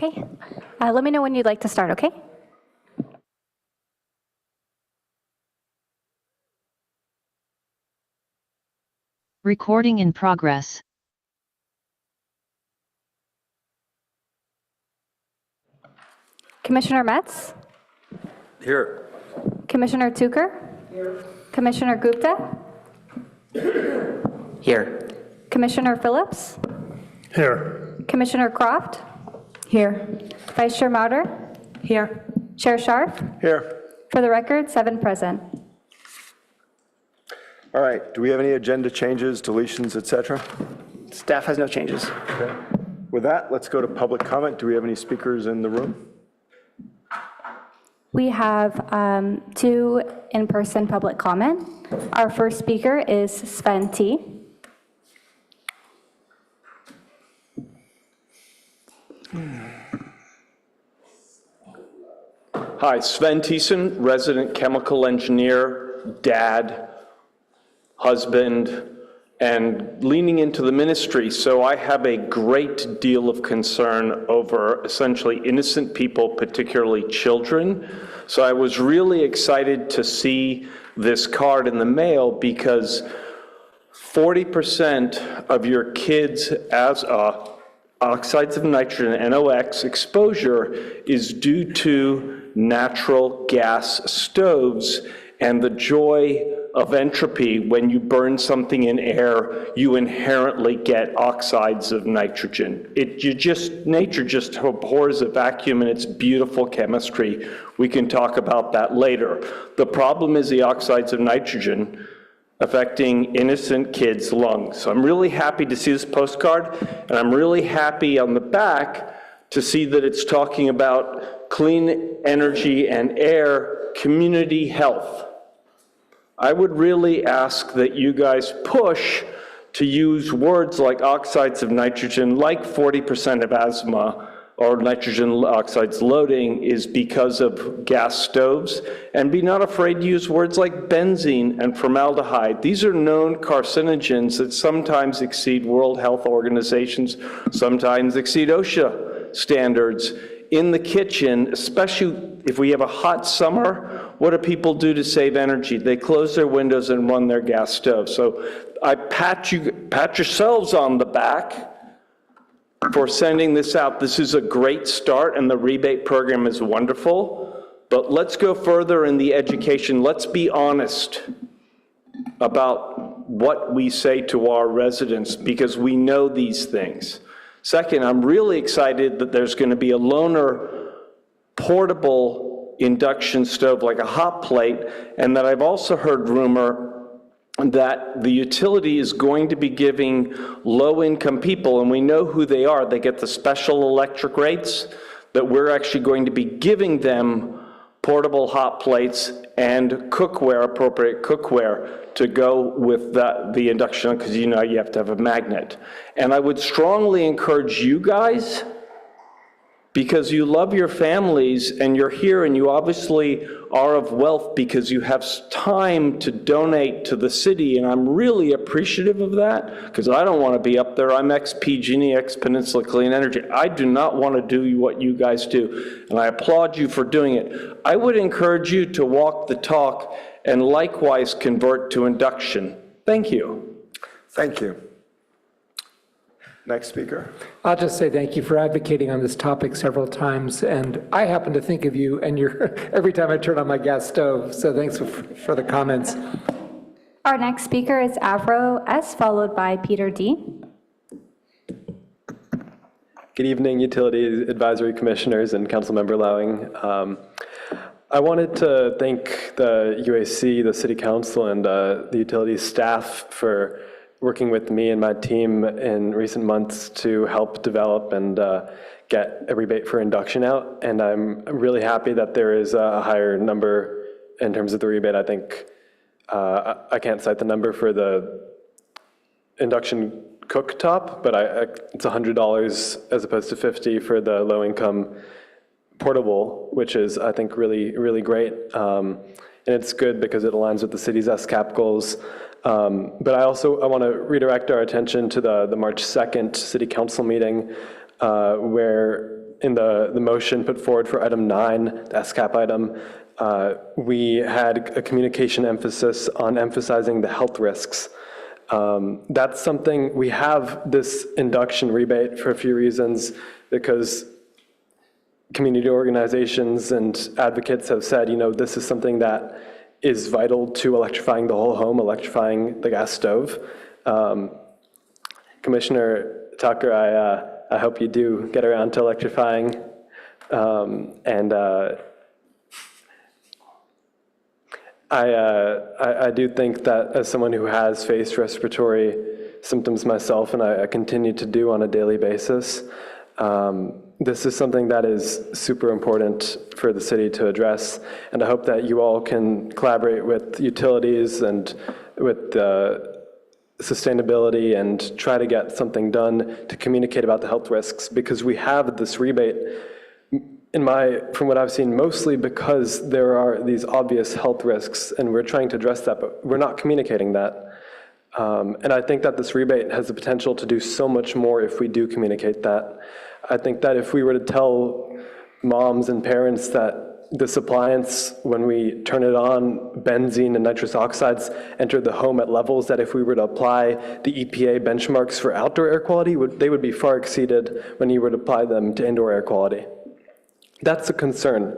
Okay. Let me know when you'd like to start, okay? Recording in progress. Commissioner Metz? Here. Commissioner Tucker? Here. Commissioner Gupta? Here. Commissioner Phillips? Here. Commissioner Croft? Here. Vice Chair Mauder? Here. Chair Scharf? Here. For the record, 7 present. All right, do we have any agenda changes, deletions, et cetera? Staff has no changes. Okay. With that, let's go to public comment. Do we have any speakers in the room? We have 2 in-person public comment. Our first speaker is Sven T. Hi, Sven Thiessen, resident chemical engineer, dad, husband, and leaning into the ministry. So I have a great deal of concern over essentially innocent people, particularly children. So I was really excited to see this card in the mail because 40% of your kids' oxides of nitrogen, NOx, exposure is due to natural gas stoves, and the joy of entropy, when you burn something in air, you inherently get oxides of nitrogen. Nature just abhors a vacuum, and it's beautiful chemistry. We can talk about that later. The problem is the oxides of nitrogen affecting innocent kids' lungs. So I'm really happy to see this postcard, and I'm really happy on the back to see that it's talking about clean energy and air, community health. I would really ask that you guys push to use words like oxides of nitrogen, like 40% of asthma or nitrogen oxides loading is because of gas stoves, and be not afraid to use words like benzene and formaldehyde. These are known carcinogens that sometimes exceed World Health Organizations, sometimes exceed OSHA standards. In the kitchen, especially if we have a hot summer, what do people do to save energy? They close their windows and run their gas stove. So I pat yourselves on the back for sending this out. This is a great start, and the rebate program is wonderful. But let's go further in the education. Let's be honest about what we say to our residents, because we know these things. Second, I'm really excited that there's going to be a loaner portable induction stove, like a hot plate, and that I've also heard rumor that the utility is going to be giving low-income people, and we know who they are, they get the special electric rates, that we're actually going to be giving them portable hot plates and cookware, appropriate cookware, to go with the induction, because you know you have to have a magnet. And I would strongly encourage you guys, because you love your families and you're here and you obviously are of wealth because you have time to donate to the city, and I'm really appreciative of that, because I don't want to be up there. I'm ex-PG&E, ex-Peninsula Clean Energy. I do not want to do what you guys do, and I applaud you for doing it. I would encourage you to walk the talk and likewise convert to induction. Thank you. Thank you. Next speaker. I'll just say thank you for advocating on this topic several times, and I happen to think of you and every time I turn on my gas stove, so thanks for the comments. Our next speaker is Avro S., followed by Peter D. Good evening, Utility Advisory Commissioners and Councilmember Lowing. I wanted to thank the UAC, the City Council, and the utility staff for working with me and my team in recent months to help develop and get a rebate for induction out. And I'm really happy that there is a higher number in terms of the rebate. I think, I can't cite the number for the induction cooktop, but it's $100 as opposed to $50 for the low-income portable, which is, I think, really, really great. And it's good because it aligns with the city's SCAP goals. But I want to redirect our attention to the March 2nd City Council meeting where in the motion put forward for item 9, the SCAP item, we had a communication emphasis on emphasizing the health risks. That's something, we have this induction rebate for a few reasons, because community organizations and advocates have said, this is something that is vital to electrifying the whole home, electrifying the gas stove. Commissioner Tucker, I hope you do get around to electrifying. I do think that as someone who has faced respiratory symptoms myself, and I continue to do on a daily basis, this is something that is super important for the city to address, and I hope that you all can collaborate with utilities and with sustainability and try to get something done to communicate about the health risks, because we have this rebate, from what I've seen, mostly because there are these obvious health risks, and we're trying to address that, but we're not communicating that. And I think that this rebate has the potential to do so much more if we do communicate that. I think that if we were to tell moms and parents that this appliance, when we turn it on, benzene and nitrous oxides enter the home at levels that if we were to apply the EPA benchmarks for outdoor air quality, they would be far exceeded when you were to apply them to indoor air quality. That's a concern.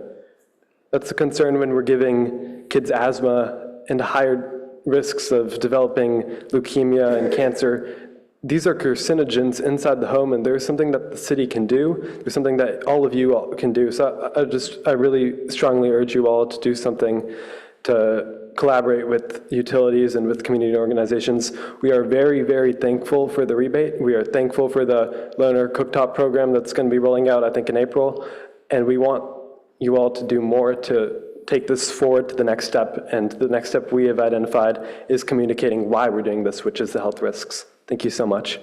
That's a concern when we're giving kids asthma and higher risks of developing leukemia and cancer. These are carcinogens inside the home, and there's something that the city can do. There's something that all of you all can do. So I really strongly urge you all to do something to collaborate with utilities and with community organizations. We are very, very thankful for the rebate. We are thankful for the loaner cooktop program that's going to be rolling out, I think, in April. And we want you all to do more to take this forward to the next step. And the next step we have identified is communicating why we're doing this, which is the health risks. Thank you so much.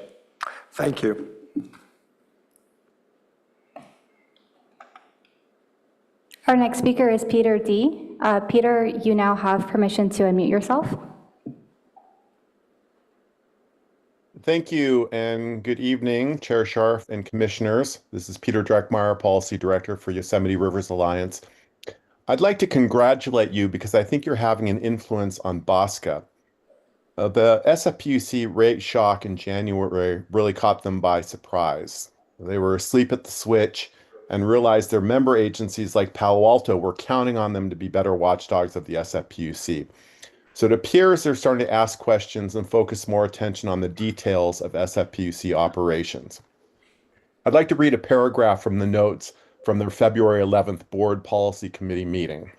Thank you. Our next speaker is Peter D. Peter, you now have permission to unmute yourself. Thank you, and good evening, Chair Scharf and commissioners. This is Peter Dreckmeyer, Policy Director for Yosemite Rivers Alliance. I'd like to congratulate you because I think you're having an influence on Bosca. The SFPUC rate shock in January really caught them by surprise. They were asleep at the switch and realized their member agencies like Palo Alto were counting on them to be better watchdogs of the SFPUC. So it appears they're starting to ask questions and focus more attention on the details of SFPUC operations. I'd like to read a paragraph from the notes from their February 11th Board Policy Committee meeting.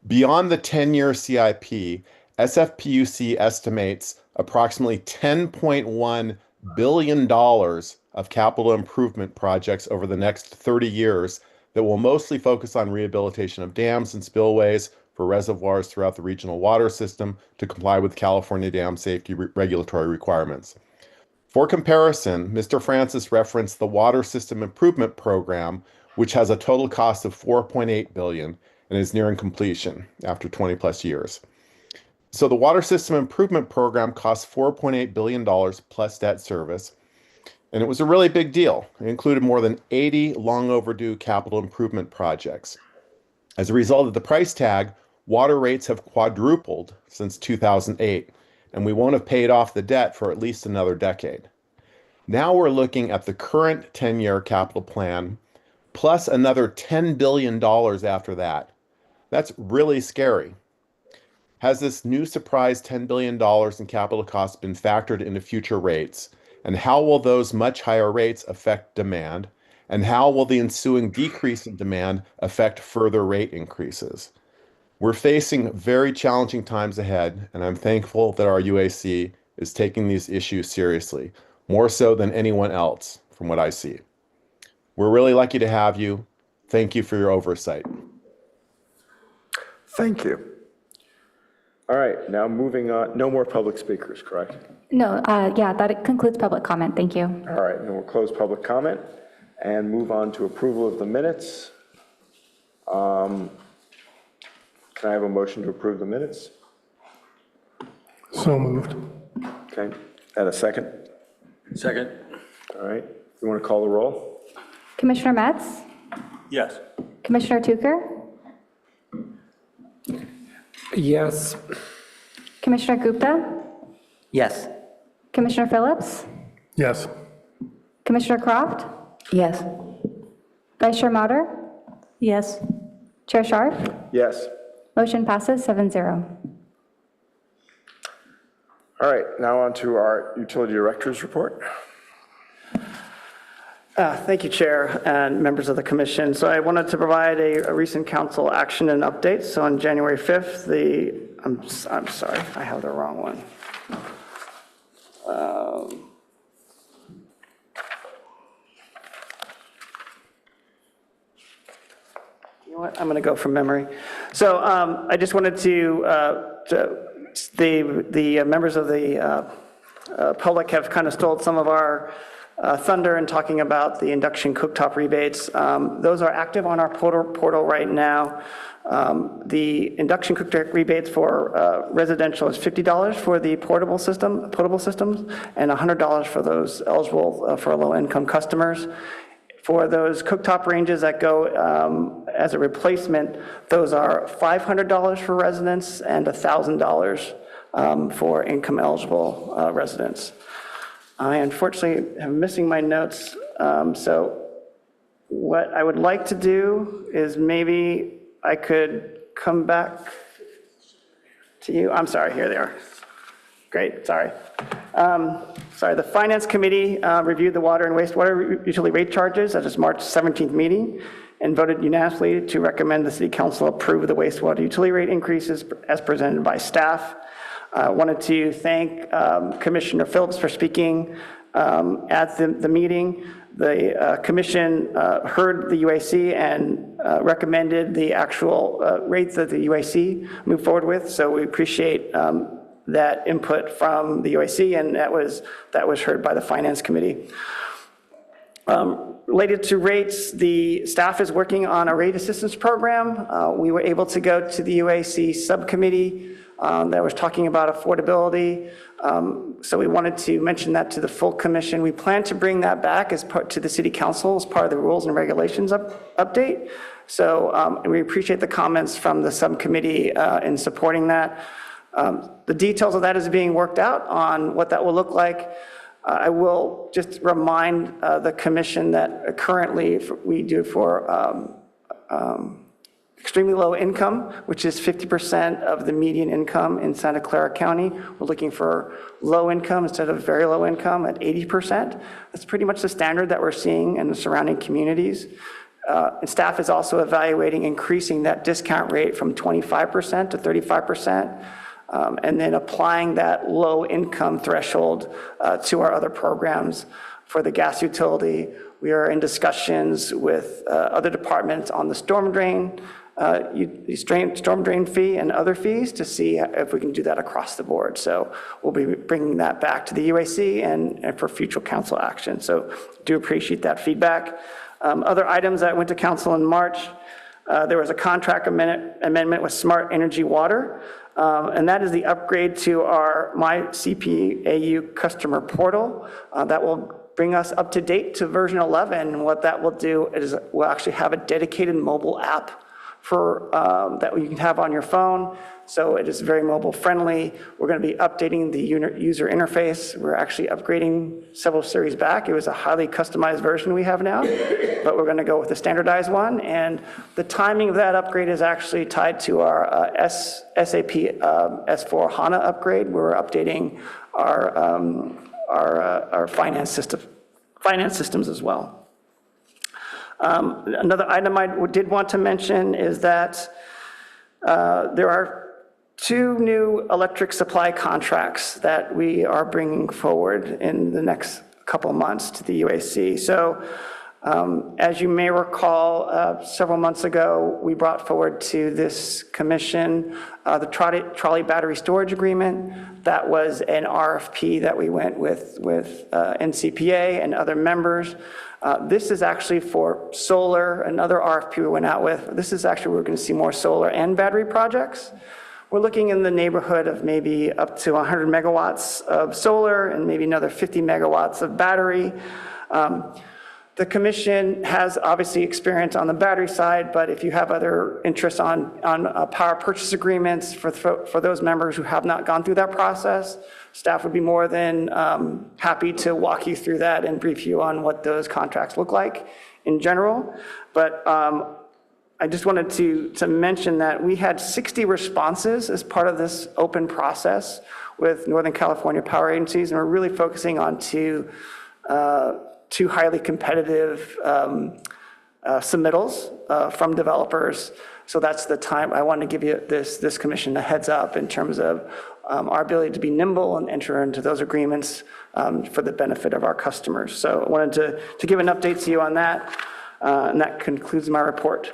Beyond the 10-year CIP, SFPUC estimates approximately $10.1 billion of capital improvement projects over the next 30 years that will mostly focus on rehabilitation of dams and spillways for reservoirs throughout the regional water system to comply with California dam safety regulatory requirements. For comparison, Mr. Francis referenced the Water System Improvement Program, which has a total cost of $4.8 billion and is nearing completion after 20 plus years. So the Water System Improvement Program costs $4.8 billion plus debt service, and it was a really big deal. It included more than 80 long overdue capital improvement projects. As a result of the price tag, water rates have quadrupled since 2008, and we won't have paid off the debt for at least another decade. Now we're looking at the current 10-year capital plan, plus another $10 billion after that. That's really scary. Has this new surprise $10 billion in capital costs been factored into future rates? And how will those much higher rates affect demand? And how will the ensuing decrease in demand affect further rate increases? We're facing very challenging times ahead, and I'm thankful that our UAC is taking these issues seriously, more so than anyone else from what I see. We're really lucky to have you. Thank you for your oversight. Thank you. All right, now moving on. No more public speakers, correct? No, yeah, that concludes public comment. Thank you. All right, then we'll close public comment and move on to approval of the minutes. Can I have a motion to approve the minutes? So moved. Okay, and a second? Second. All right, you want to call the roll? Commissioner Metz, Yes. Commissioner Tucker, Yes. Commissioner Gupta, Yes. Commissioner Phillips, Yes. Commissioner Croft, Yes. Vice Chair Mater, Yes. Chair Scharf. Yes. Motion passes 7-0. All right, now on to our utility director's report. Thank you, Chair and members of the commission. So I wanted to provide a recent council action and update. So on January 5th, I'm sorry, I have the wrong one. You know what, I'm going to go from memory. So I just wanted the members of the public have kind of stole some of our thunder in talking about the induction cooktop rebates. Those are active on our portal right now. The induction cooktop rebates for residential is $50 for the potable systems, and $100 for those eligible for low-income customers. For those cooktop ranges that go as a replacement, those are $500 for residents and $1,000 for income-eligible residents. I unfortunately am missing my notes, so what I would like to do is maybe I could come back to you. I'm sorry, here they are. Great, sorry. The Finance Committee reviewed the water and wastewater utility rate charges at its March 17th meeting and voted unanimously to recommend the City Council approve the wastewater utility rate increases as presented by staff. I wanted to thank Commissioner Phillips for speaking at the meeting. The commission heard the UAC and recommended the actual rates that the UAC moved forward with, so we appreciate that input from the UAC, and that was heard by the Finance Committee. Related to rates, the staff is working on a rate assistance program. We were able to go to the UAC subcommittee that was talking about affordability. So we wanted to mention that to the full commission. We plan to bring that back as part to the City Council as part of the rules and regulations update. So we appreciate the comments from the subcommittee in supporting that. The details of that is being worked out on what that will look like. I will just remind the commission that currently we do for extremely low income, which is 50% of the median income in Santa Clara County. We're looking for low income instead of very low income at 80%. That's pretty much the standard that we're seeing in the surrounding communities. And staff is also evaluating increasing that discount rate from 25% to 35%. And then applying that low income threshold to our other programs. For the gas utility, we are in discussions with other departments on the storm drain fee and other fees to see if we can do that across the board. So we'll be bringing that back to the UAC and for future council action. So do appreciate that feedback. Other items that went to council in March, there was a contract amendment with Smart Energy Water. And that is the upgrade to our My CPAU customer portal that will bring us up to date to version 11. And what that will do is we'll actually have a dedicated mobile app for that you can have on your phone. So it is very mobile friendly. We're going to be updating the user interface. We're actually upgrading several series back. It was a highly customized version we have now, but we're going to go with a standardized one. And the timing of that upgrade is actually tied to our SAP S4 HANA upgrade. We're updating our finance systems as well. Another item I did want to mention is that there are 2 new electric supply contracts that we are bringing forward in the next couple months to the UAC. So as you may recall, several months ago, we brought forward to this commission the trolley battery storage agreement. That was an RFP that we went with NCPA and other members. This is actually for solar, another RFP we went out with. This is actually, we're going to see more solar and battery projects. We're looking in the neighborhood of maybe up to 100 megawatts of solar and maybe another 50 megawatts of battery. The commission has obviously experience on the battery side, but if you have other interests on power purchase agreements for those members who have not gone through that process, staff would be more than happy to walk you through that and brief you on what those contracts look like in general. But I just wanted to mention that we had 60 responses as part of this open process with Northern California power agencies, and we're really focusing on two highly competitive submittals from developers. So that's the time I want to give you this commission a heads up in terms of our ability to be nimble and enter into those agreements for the benefit of our customers. So I wanted to give an update to you on that, and that concludes my report.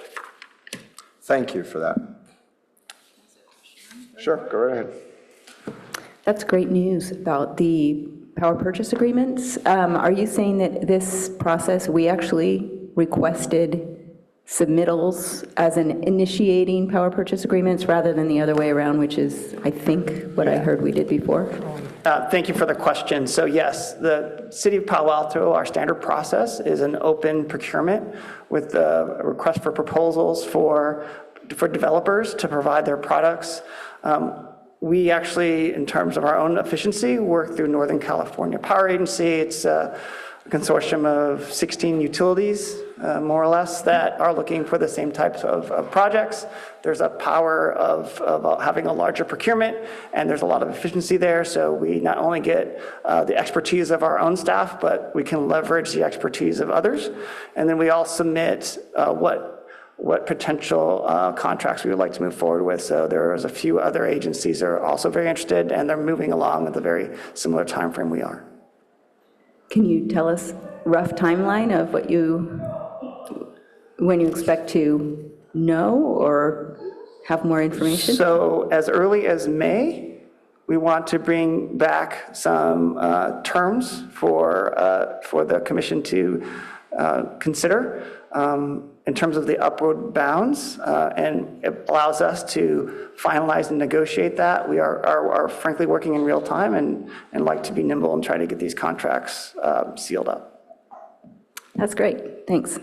Thank you for that. Sure, go right ahead. That's great news about the power purchase agreements. Are you saying that this process, we actually requested submittals as in initiating power purchase agreements rather than the other way around, which is, I think, what I heard we did before? Thank you for the question. So yes, the City of Palo Alto, our standard process is an open procurement with a request for proposals for developers to provide their products. We actually, in terms of our own efficiency, work through Northern California Power Agency. It's a consortium of 16 utilities, more or less, that are looking for the same types of projects. There's a power of having a larger procurement, and there's a lot of efficiency there. So we not only get the expertise of our own staff, but we can leverage the expertise of others. And then we all submit what potential contracts we would like to move forward with. So there's a few other agencies that are also very interested, and they're moving along at a very similar timeframe we are. Can you tell us rough timeline of when you expect to know or have more information? So as early as May, we want to bring back some terms for the commission to consider in terms of the upward bounds, and it allows us to finalize and negotiate that. We are frankly working in real time and like to be nimble and try to get these contracts sealed up. That's great, thanks.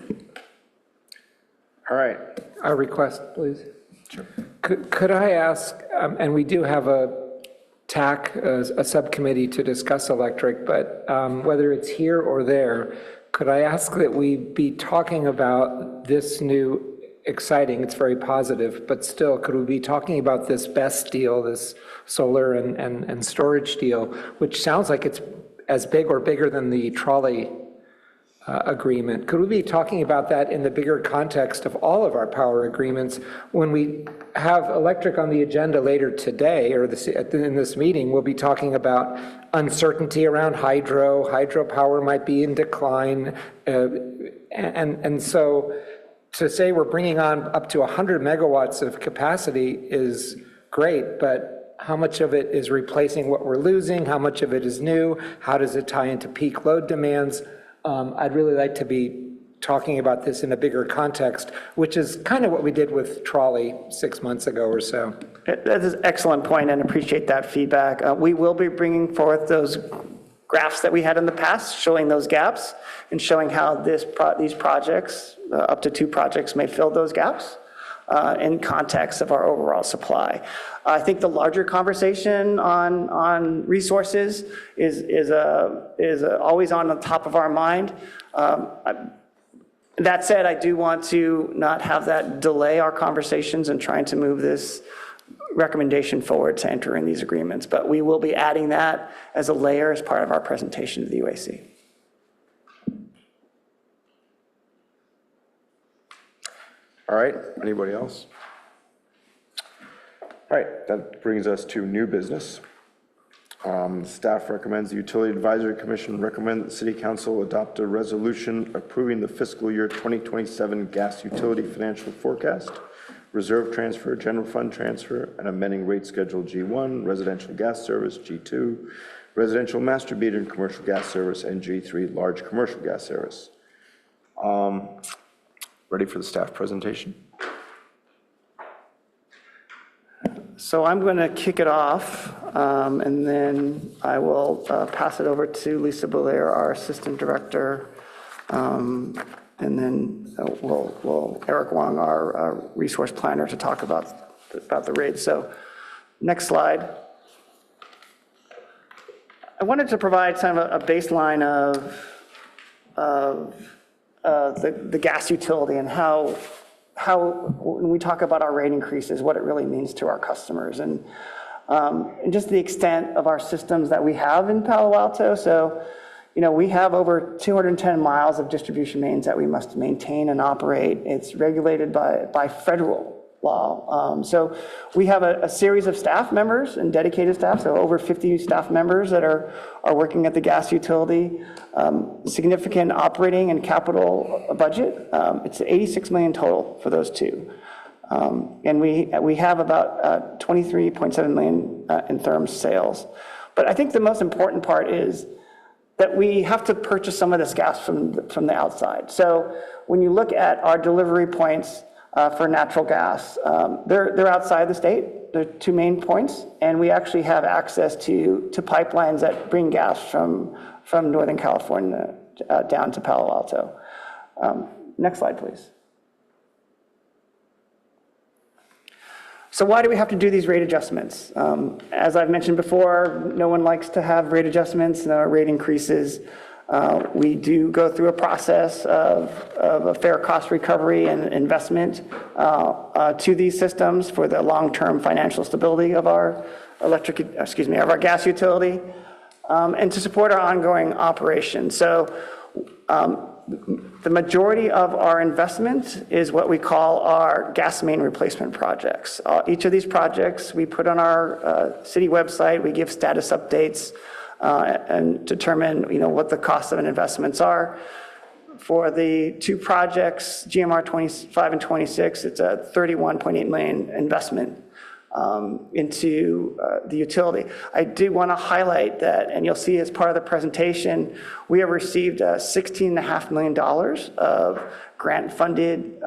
All right. A request, please. Sure. Could I ask, and we do have a TAC, a subcommittee to discuss electric, but whether it's here or there, could I ask that we be talking about this new exciting, it's very positive, but still, could we be talking about this BESS deal, this solar and storage deal, which sounds like it's as big or bigger than the trolley agreement? Could we be talking about that in the bigger context of all of our power agreements when we have electric on the agenda later today or in this meeting? We'll be talking about uncertainty around hydropower might be in decline, and so to say we're bringing on up to 100 megawatts of capacity is great, but how much of it is replacing what we're losing? How much of it is new? How does it tie into peak load demands? I'd really like to be talking about this in a bigger context, which is kind of what we did with trolley 6 months ago or so. That is an excellent point, and appreciate that feedback. We will be bringing forth those graphs that we had in the past, showing those gaps and showing how these projects, up to 2 projects, may fill those gaps in context of our overall supply. I think the larger conversation on resources is always on the top of our mind. That said, I do want to not have that delay our conversations in trying to move this recommendation forward to enter in these agreements, but we will be adding that as a layer as part of our presentation to the UAC. All right, anybody else? All right, that brings us to new business. Staff recommends the Utility Advisory Commission recommend that the City Council adopt a resolution approving the fiscal year 2027 gas utility financial forecast, reserve transfer, general fund transfer, and amending rate schedule G1, residential gas service G2, residential master meter and commercial gas service, and G3, large commercial gas service. Ready for the staff presentation? So I'm going to kick it off, and then I will pass it over to Lisa Belair, our Assistant Director, And then we'll Eric Wong, our resource planner, to talk about the rates. So next slide. I wanted to provide kind of a baseline of the gas utility and how when we talk about our rate increases, what it really means to our customers, and just the extent of our systems that we have in Palo Alto. So, we have over 210 miles of distribution mains that we must maintain and operate. It's regulated by federal law. So we have a series of staff members and dedicated staff, so over 50 staff members that are working at the gas utility. Significant operating and capital budget. It's 86 million total for those two. And we have about 23.7 million in therm sales. But I think the most important part is that we have to purchase some of this gas from the outside. So when you look at our delivery points for natural gas, they're outside the state. They're two main points, and we actually have access to pipelines that bring gas from Northern California down to Palo Alto. Next slide, please. So why do we have to do these rate adjustments? As I've mentioned before, no one likes to have rate adjustments, rate increases. We do go through a process of a fair cost recovery and investment to these systems for the long-term financial stability of our gas utility, and to support our ongoing operation. So the majority of our investment is what we call our gas main replacement projects. Each of these projects we put on our city website. We give status updates and determine what the cost of an investments are. For the two projects, GMR 25 and 26, it's a $31.8 million investment into the utility. I do want to highlight that, and you'll see as part of the presentation, we have received $16.5 million of grant-funded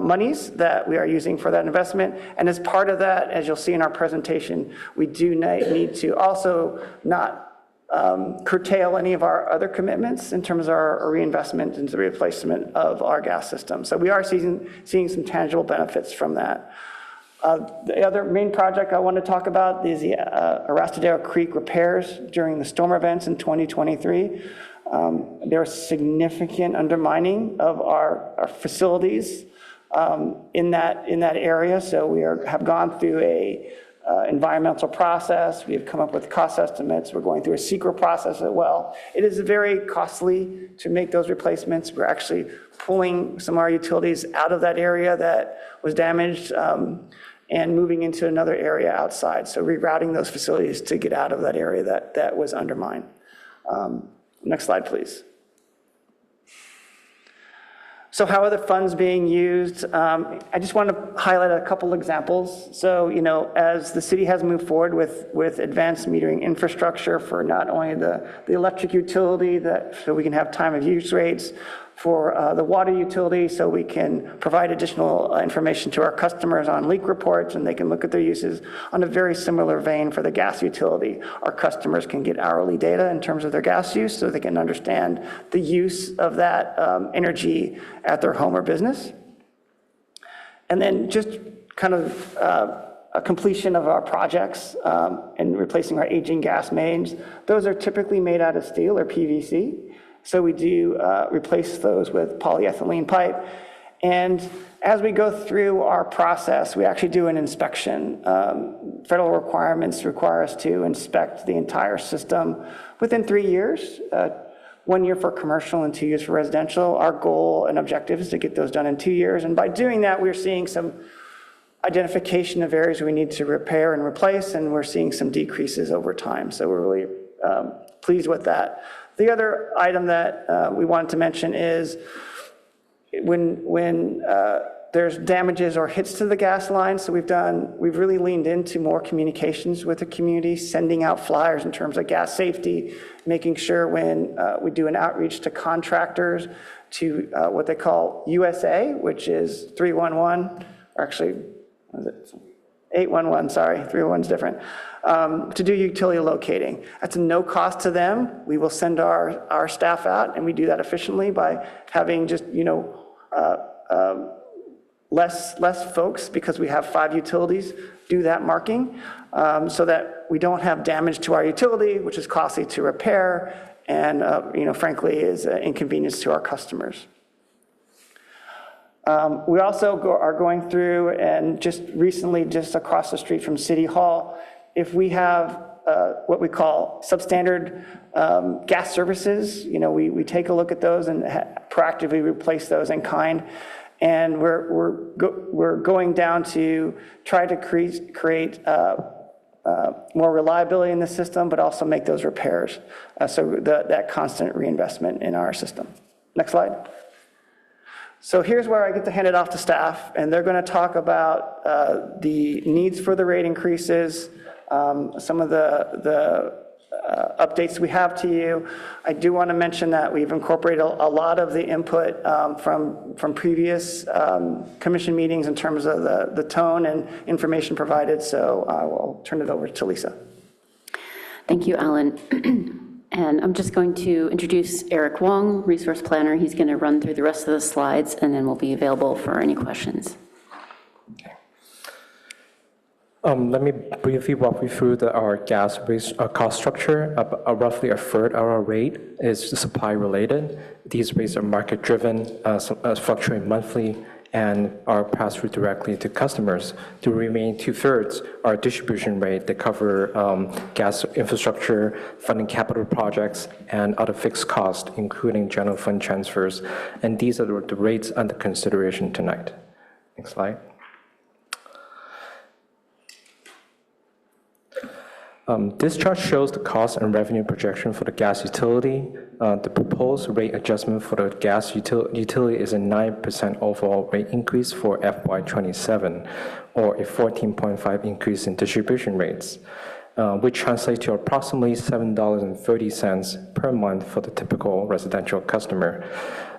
monies that we are using for that investment. And as part of that, as you'll see in our presentation, we do need to also not curtail any of our other commitments in terms of our reinvestment into the replacement of our gas system. So we are seeing some tangible benefits from that. The other main project I want to talk about is the Arastadero Creek repairs during the storm events in 2023. There was significant undermining of our facilities in that area. So we have gone through a environmental process. We have come up with cost estimates. We're going through a secret process as well. It is very costly to make those replacements. We're actually pulling some of our utilities out of that area that was damaged and moving into another area outside. So rerouting those facilities to get out of that area that was undermined. Next slide, please. So how are the funds being used? I just want to highlight a couple examples. So, as the city has moved forward with advanced metering infrastructure for not only the electric utility, so we can have time of use rates, for the water utility, so we can provide additional information to our customers on leak reports, and they can look at their uses. On a very similar vein for the gas utility, our customers can get hourly data in terms of their gas use, so they can understand the use of that energy at their home or business. And then just kind of a completion of our projects and replacing our aging gas mains. Those are typically made out of steel or PVC. So we do replace those with polyethylene pipe. And as we go through our process, we actually do an inspection. Federal requirements require us to inspect the entire system within 3 years, 1 year for commercial and 2 years for residential. Our goal and objective is to get those done in 2 years. And by doing that, we're seeing some identification of areas we need to repair and replace, and we're seeing some decreases over time. So we're really pleased with that. The other item that we wanted to mention is when there's damages or hits to the gas line. So we've really leaned into more communications with the community, sending out flyers in terms of gas safety, making sure when we do an outreach to contractors to what they call USA, which is 311, or actually, what is it? 811, sorry, 301's different, to do utility locating. That's a no cost to them. We will send our staff out, and we do that efficiently by having just, less folks, because we have 5 utilities, do that marking, so that we don't have damage to our utility, which is costly to repair, and, frankly, is an inconvenience to our customers. We also are going through, and just recently, just across the street from City Hall, if we have what we call substandard gas services, we take a look at those and proactively replace those in kind. And we're going down to try to create more reliability in the system, but also make those repairs. So that constant reinvestment in our system. Next slide. So here's where I get to hand it off to staff, and they're going to talk about the needs for the rate increases, some of the updates we have to you. I do want to mention that we've incorporated a lot of the input from previous commission meetings in terms of the tone and information provided, so I will turn it over to Lisa. Thank you, Alan. And I'm just going to introduce Eric Wong, resource planner. He's going to run through the rest of the slides, and then we'll be available for any questions. Let me briefly walk you through our gas rates cost structure. Roughly a third of our rate is supply related. These rates are market driven, fluctuate monthly, and are passed through directly to customers. The remaining 2/3 are distribution rate that cover gas infrastructure, funding capital projects, and other fixed costs, including general fund transfers. And these are the rates under consideration tonight. Next slide. This chart shows the cost and revenue projection for the gas utility. The proposed rate adjustment for the gas utility is a 9% overall rate increase for FY27, or a 14.5% increase in distribution rates, which translates to approximately $7.30 per month for the typical residential customer.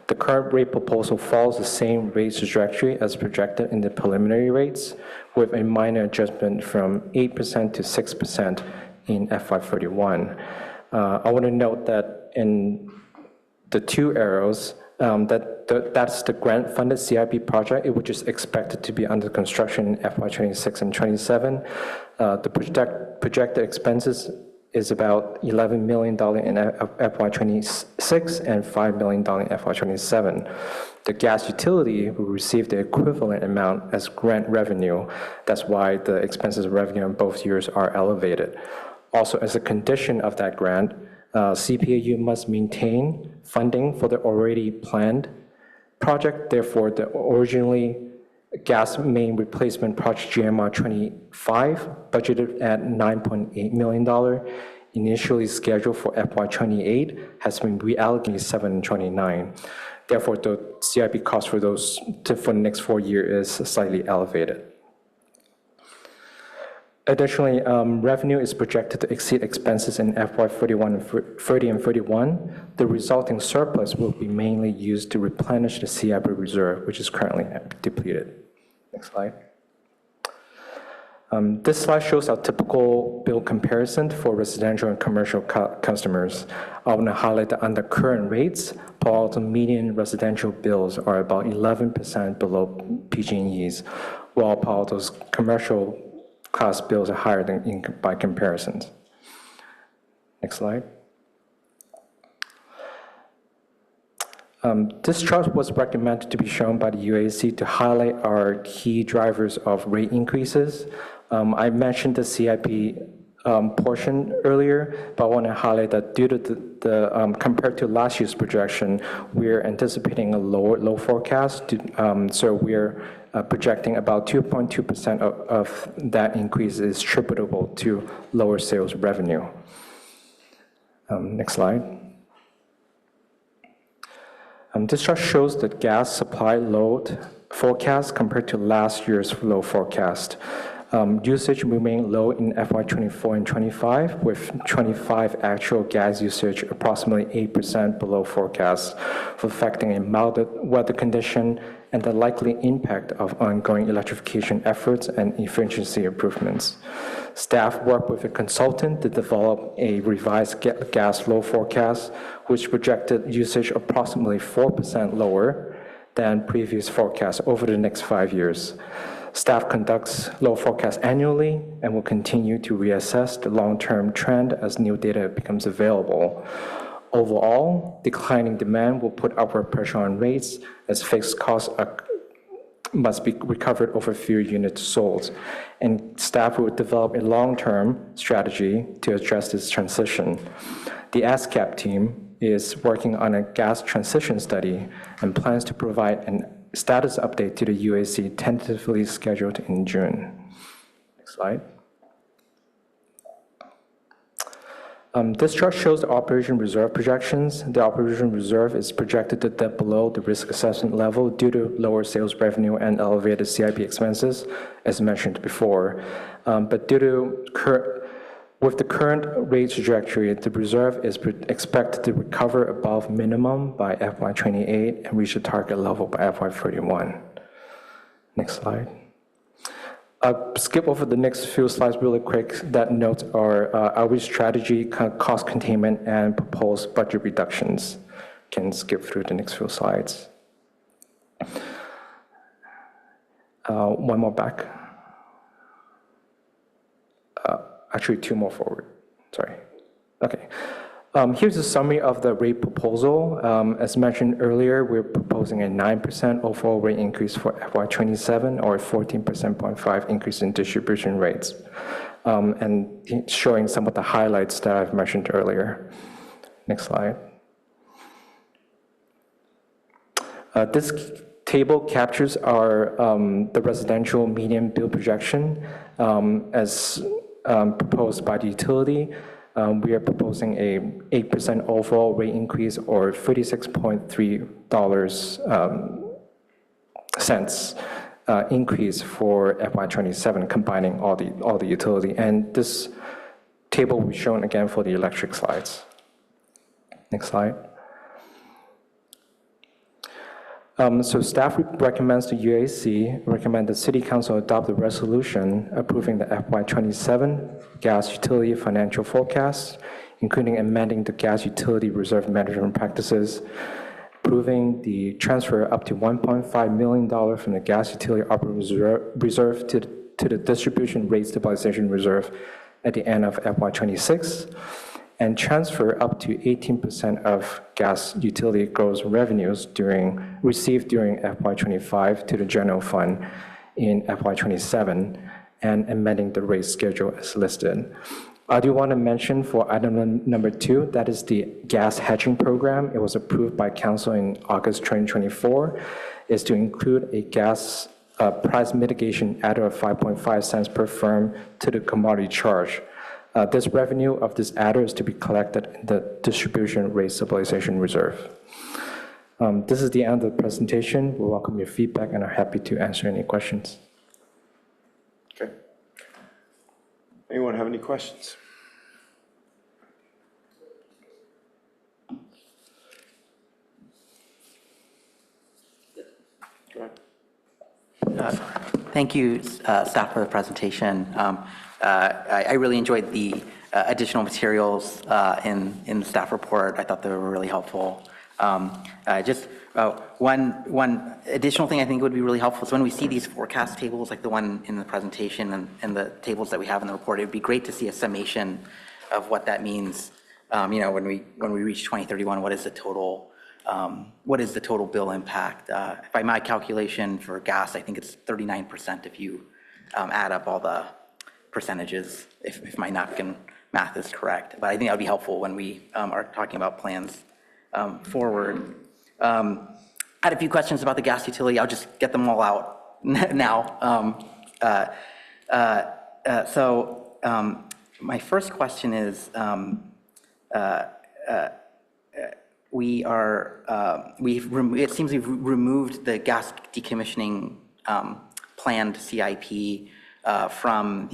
The current rate proposal follows the same rate trajectory as projected in the preliminary rates, with a minor adjustment from 8% to 6% in FY31. I want to note that in the 2 arrows, that's the grant-funded CIP project, which is expected to be under construction in FY26 and 27. The projected expenses is about $11 million in FY26 and $5 million in FY27. The gas utility will receive the equivalent amount as grant revenue. That's why the expenses and revenue in both years are elevated. Also, as a condition of that grant, CPAU must maintain funding for the already planned project. Therefore, the originally gas main replacement project GMR 25, budgeted at $9.8 million, initially scheduled for FY28, has been reallocated $729. Therefore, the CIP cost for those for the next 4 years is slightly elevated. Additionally, revenue is projected to exceed expenses in FY30 and 31. The resulting surplus will be mainly used to replenish the CIP reserve, which is currently depleted. Next slide. This slide shows our typical bill comparison for residential and commercial customers. I want to highlight that under current rates, Palo Alto median residential bills are about 11% below PG&E's, while Palo Alto's commercial class bills are higher than by comparisons. Next slide. This chart was recommended to be shown by the UAC to highlight our key drivers of rate increases. I mentioned the CIP portion earlier, but I want to highlight that due to the compared to last year's projection, we're anticipating a low forecast. So we're projecting about 2.2% of that increase is attributable to lower sales revenue. Next slide. This chart shows the gas supply load forecast compared to last year's load forecast. Usage remained low in FY24 and 25, with 25 actual gas usage approximately 8% below forecast, reflecting a milder weather condition and the likely impact of ongoing electrification efforts and efficiency improvements. Staff worked with a consultant to develop a revised gas load forecast, which projected usage approximately 4% lower than previous forecasts over the next 5 years. Staff conducts load forecasts annually and will continue to reassess the long-term trend as new data becomes available. Overall, declining demand will put upward pressure on rates as fixed costs must be recovered over fewer units sold, and staff will develop a long-term strategy to address this transition. The ASCAP team is working on a gas transition study and plans to provide a status update to the UAC tentatively scheduled in June. Next slide. This chart shows the operation reserve projections. The operation reserve is projected to dip below the risk assessment level due to lower sales revenue and elevated CIP expenses, as mentioned before. But with the current rate trajectory, the reserve is expected to recover above minimum by FY28 and reach a target level by FY31. Next slide. I'll skip over the next few slides really quick that notes our outreach strategy, cost containment, and proposed budget reductions. Can skip through the next few slides. One more back. Actually, 2 more forward. Sorry. Okay. Here's a summary of the rate proposal. As mentioned earlier, we're proposing a 9% overall rate increase for FY27 or a 14.5% increase in distribution rates, and showing some of the highlights that I've mentioned earlier. Next slide. This table captures our the residential median bill projection as proposed by the utility. We are proposing a 8% overall rate increase or $36.3 increase for FY27, combining all the utility. And this table will be shown again for the electric slides. Next slide. So staff recommends the UAC recommend the City Council adopt a resolution approving the FY27 gas utility financial forecast, including amending the gas utility reserve management practices, approving the transfer up to $1.5 million from the gas utility operating reserve to the distribution rate stabilization reserve at the end of FY26, and transfer up to 18% of gas utility gross revenues received during FY25 to the general fund in FY27, and amending the rate schedule as listed. I do want to mention for item number 2, that is the gas hedging program. It was approved by Council in August 2024, is to include a gas price mitigation adder of 5.5 cents per firm to the commodity charge. This revenue of this adder is to be collected in the distribution rate stabilization reserve. This is the end of the presentation. We welcome your feedback and are happy to answer any questions. Okay. Anyone have any questions? Go ahead. Thank you, staff, for the presentation. I really enjoyed the additional materials in the staff report. I thought they were really helpful. Just one additional thing I think would be really helpful is when we see these forecast tables, like the one in the presentation and the tables that we have in the report, it'd be great to see a summation of what that means. You know, when we reach 2031, what is the total bill impact? By my calculation for gas, I think it's 39% if you add up all the percentages, if my napkin math is correct. But I think that would be helpful when we are talking about plans forward. I had a few questions about the gas utility. I'll just get them all out now. My first question is, it seems we've removed the gas decommissioning planned CIP from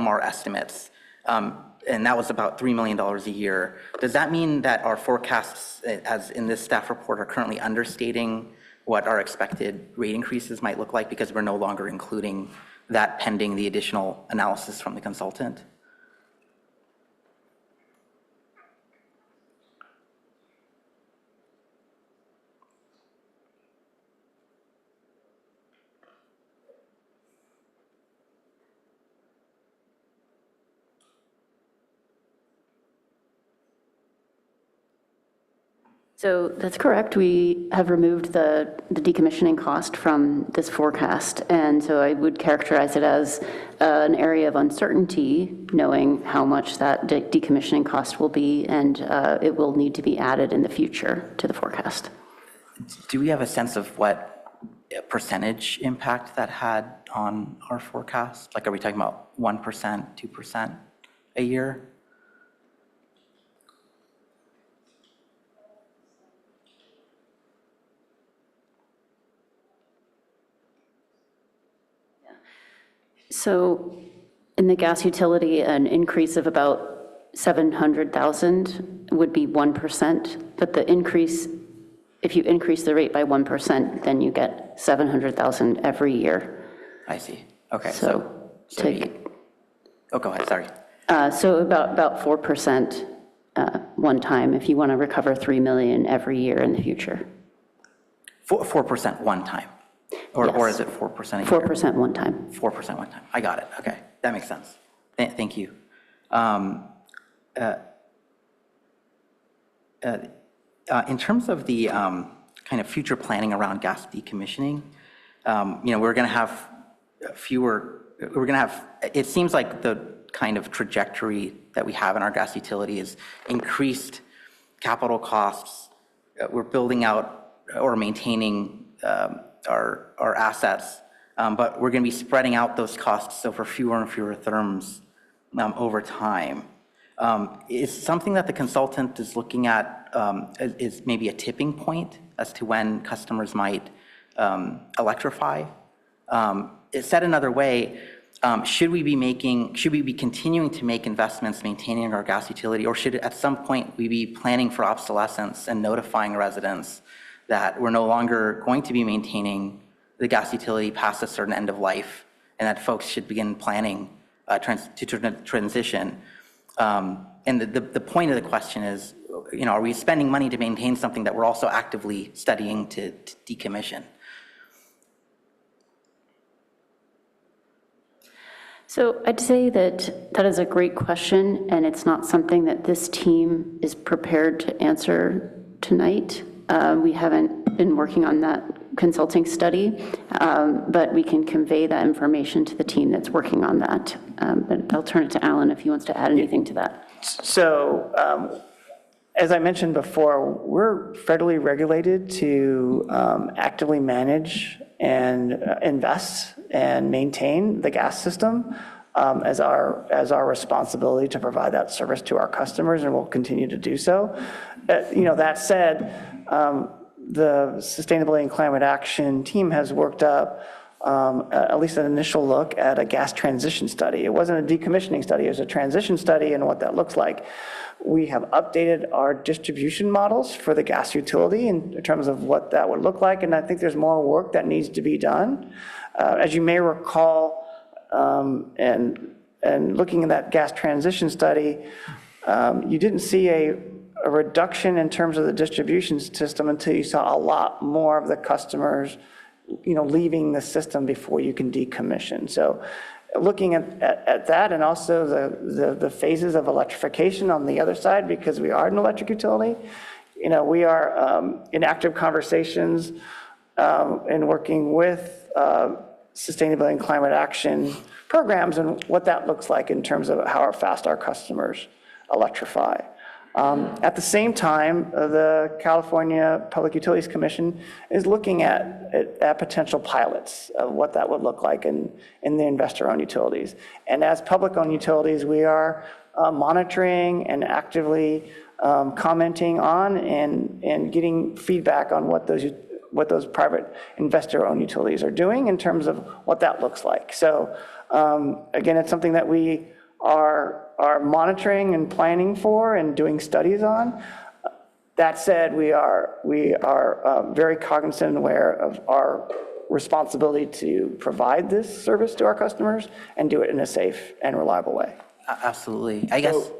our estimates. And that was about $3 million a year. Does that mean that our forecasts, as in this staff report, are currently understating what our expected rate increases might look like because we're no longer including that pending the additional analysis from the consultant? So that's correct. We have removed the decommissioning cost from this forecast. And so I would characterize it as an area of uncertainty, knowing how much that decommissioning cost will be, and it will need to be added in the future to the forecast. Do we have a sense of what percentage impact that had on our forecast? Like, are we talking about 1%, 2% a year? So in the gas utility, an increase of about 700,000 would be 1%, but the increase, if you increase the rate by 1%, then you get 700,000 every year. I see. Okay. So Oh, go ahead, sorry. So about 4% one time if you want to recover $3 million every year in the future. 4% one time? Or is it 4% a year? 4% one time. 4% one time. I got it. Okay, that makes sense. Thank you. In terms of the kind of future planning around gas decommissioning, we're going to have it seems like the kind of trajectory that we have in our gas utility is increased capital costs. We're building out or maintaining our assets, but we're going to be spreading out those costs over fewer and fewer therms over time. Is something that the consultant is looking at is maybe a tipping point as to when customers might electrify? It's said another way, should we be continuing to make investments maintaining our gas utility, or should at some point we be planning for obsolescence and notifying residents that we're no longer going to be maintaining the gas utility past a certain end of life, and that folks should begin planning to transition? And the point of the question is, are we spending money to maintain something that we're also actively studying to decommission? So I'd say that is a great question, and it's not something that this team is prepared to answer tonight. We haven't been working on that consulting study, but we can convey that information to the team that's working on that. But I'll turn it to Alan if he wants to add anything to that. So, as I mentioned before, we're federally regulated to actively manage and invest and maintain the gas system as our responsibility to provide that service to our customers, and we'll continue to do so. That said, the Sustainability and Climate Action team has worked up at least an initial look at a gas transition study. It wasn't a decommissioning study, it was a transition study and what that looks like. We have updated our distribution models for the gas utility in terms of what that would look like, and I think there's more work that needs to be done. As you may recall, and looking at that gas transition study, you didn't see a reduction in terms of the distribution system until you saw a lot more of the customers, leaving the system before you can decommission. So looking at that, and also the phases of electrification on the other side, because we are an electric utility, we are in active conversations and working with sustainability and climate action programs and what that looks like in terms of how fast our customers electrify. At the same time, the California Public Utilities Commission is looking at potential pilots of what that would look like in the investor-owned utilities. And as public-owned utilities, we are monitoring and actively commenting on and getting feedback on what those those private investor-owned utilities are doing in terms of what that looks like. So again, it's something that we are monitoring and planning for and doing studies on. That said, we are very cognizant and aware of our responsibility to provide this service to our customers and do it in a safe and reliable way. Absolutely. I guess.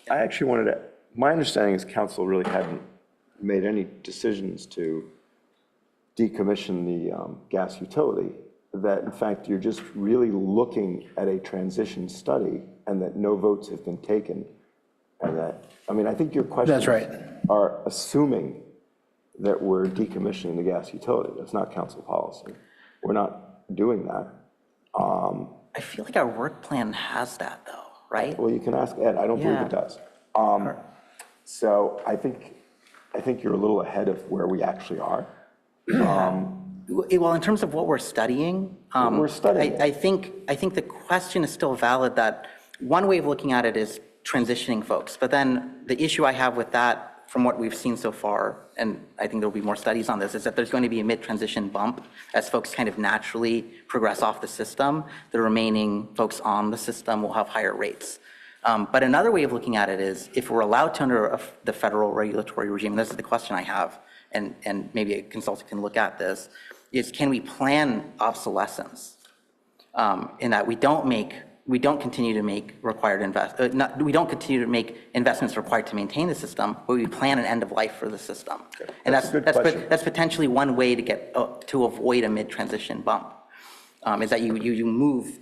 I actually wanted to, my understanding is council really hadn't made any decisions to decommission the gas utility, that in fact you're just really looking at a transition study and that no votes have been taken. And that, I mean, I think your questions are assuming that we're decommissioning the gas utility. That's not council policy. We're not doing that. I feel like our work plan has that though, right? Well, you can ask Ed. I don't believe it does. So I think you're a little ahead of where we actually are. Well, in terms of what we're studying, we're studying. I think the question is still valid, that one way of looking at it is transitioning folks. But then the issue I have with that, from what we've seen so far, and I think there'll be more studies on this, is that there's going to be a mid-transition bump as folks kind of naturally progress off the system. The remaining folks on the system will have higher rates. But another way of looking at it is, if we're allowed to under the federal regulatory regime, and this is the question I have, and maybe a consultant can look at this, is can we plan obsolescence in that we don't continue to make we don't continue to make investments required to maintain the system, but we plan an end of life for the system. And that's potentially one way to get to avoid a mid-transition bump, is that you move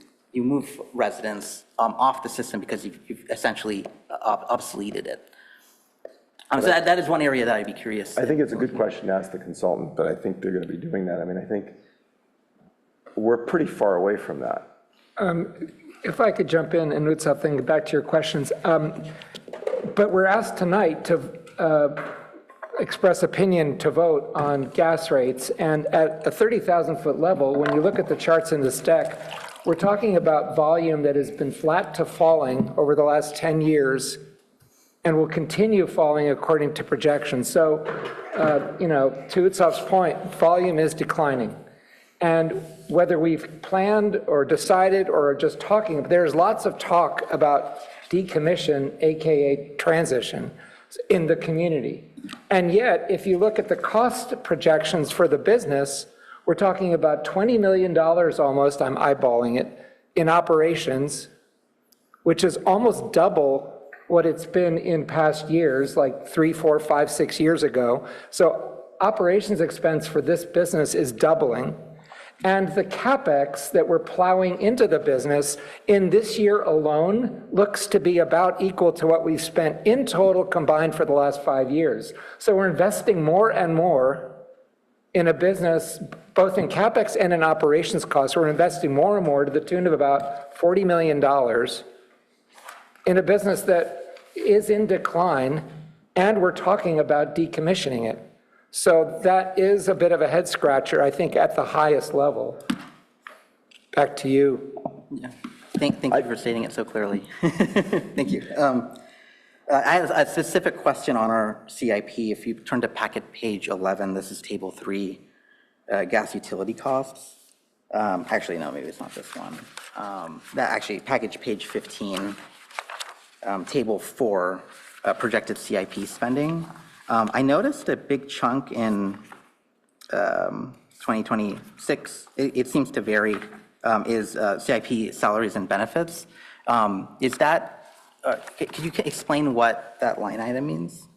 residents off the system because you've essentially obsoleted it. So that is one area that I'd be curious. I think it's a good question to ask the consultant, but I think they're going to be doing that. I mean, I think we're pretty far away from that. If I could jump in and note something back to your questions. But we're asked tonight to express opinion to vote on gas rates. And at a 30,000-foot level, when you look at the charts in this deck, we're talking about volume that has been flat to falling over the last 10 years and will continue falling according to projections. So, to Utsov's point, volume is declining. And whether we've planned or decided or just talking, there's lots of talk about decommission, AKA transition, in the community. And yet, if you look at the cost projections for the business, we're talking about $20 million almost, I'm eyeballing it, in operations, which is almost double what it's been in past years, like 3, 4, 5, 6 years ago. So operations expense for this business is doubling. And the CapEx that we're plowing into the business in this year alone looks to be about equal to what we've spent in total combined for the last 5 years. So we're investing more and more in a business, both in CapEx and in operations costs. We're investing more and more to the tune of about $40 million in a business that is in decline, and we're talking about decommissioning it. So that is a bit of a head scratcher, I think, at the highest level. Back to you. Yeah. Thank you for stating it so clearly. Thank you. I have a specific question on our CIP. If you turn to packet page 11, this is table 3, gas utility costs. Actually, no, maybe it's not this one. Actually, package page 15, table 4, projected CIP spending. I noticed a big chunk in 2026, it seems to vary, is CIP salaries and benefits. Is that, could you explain what that line item means?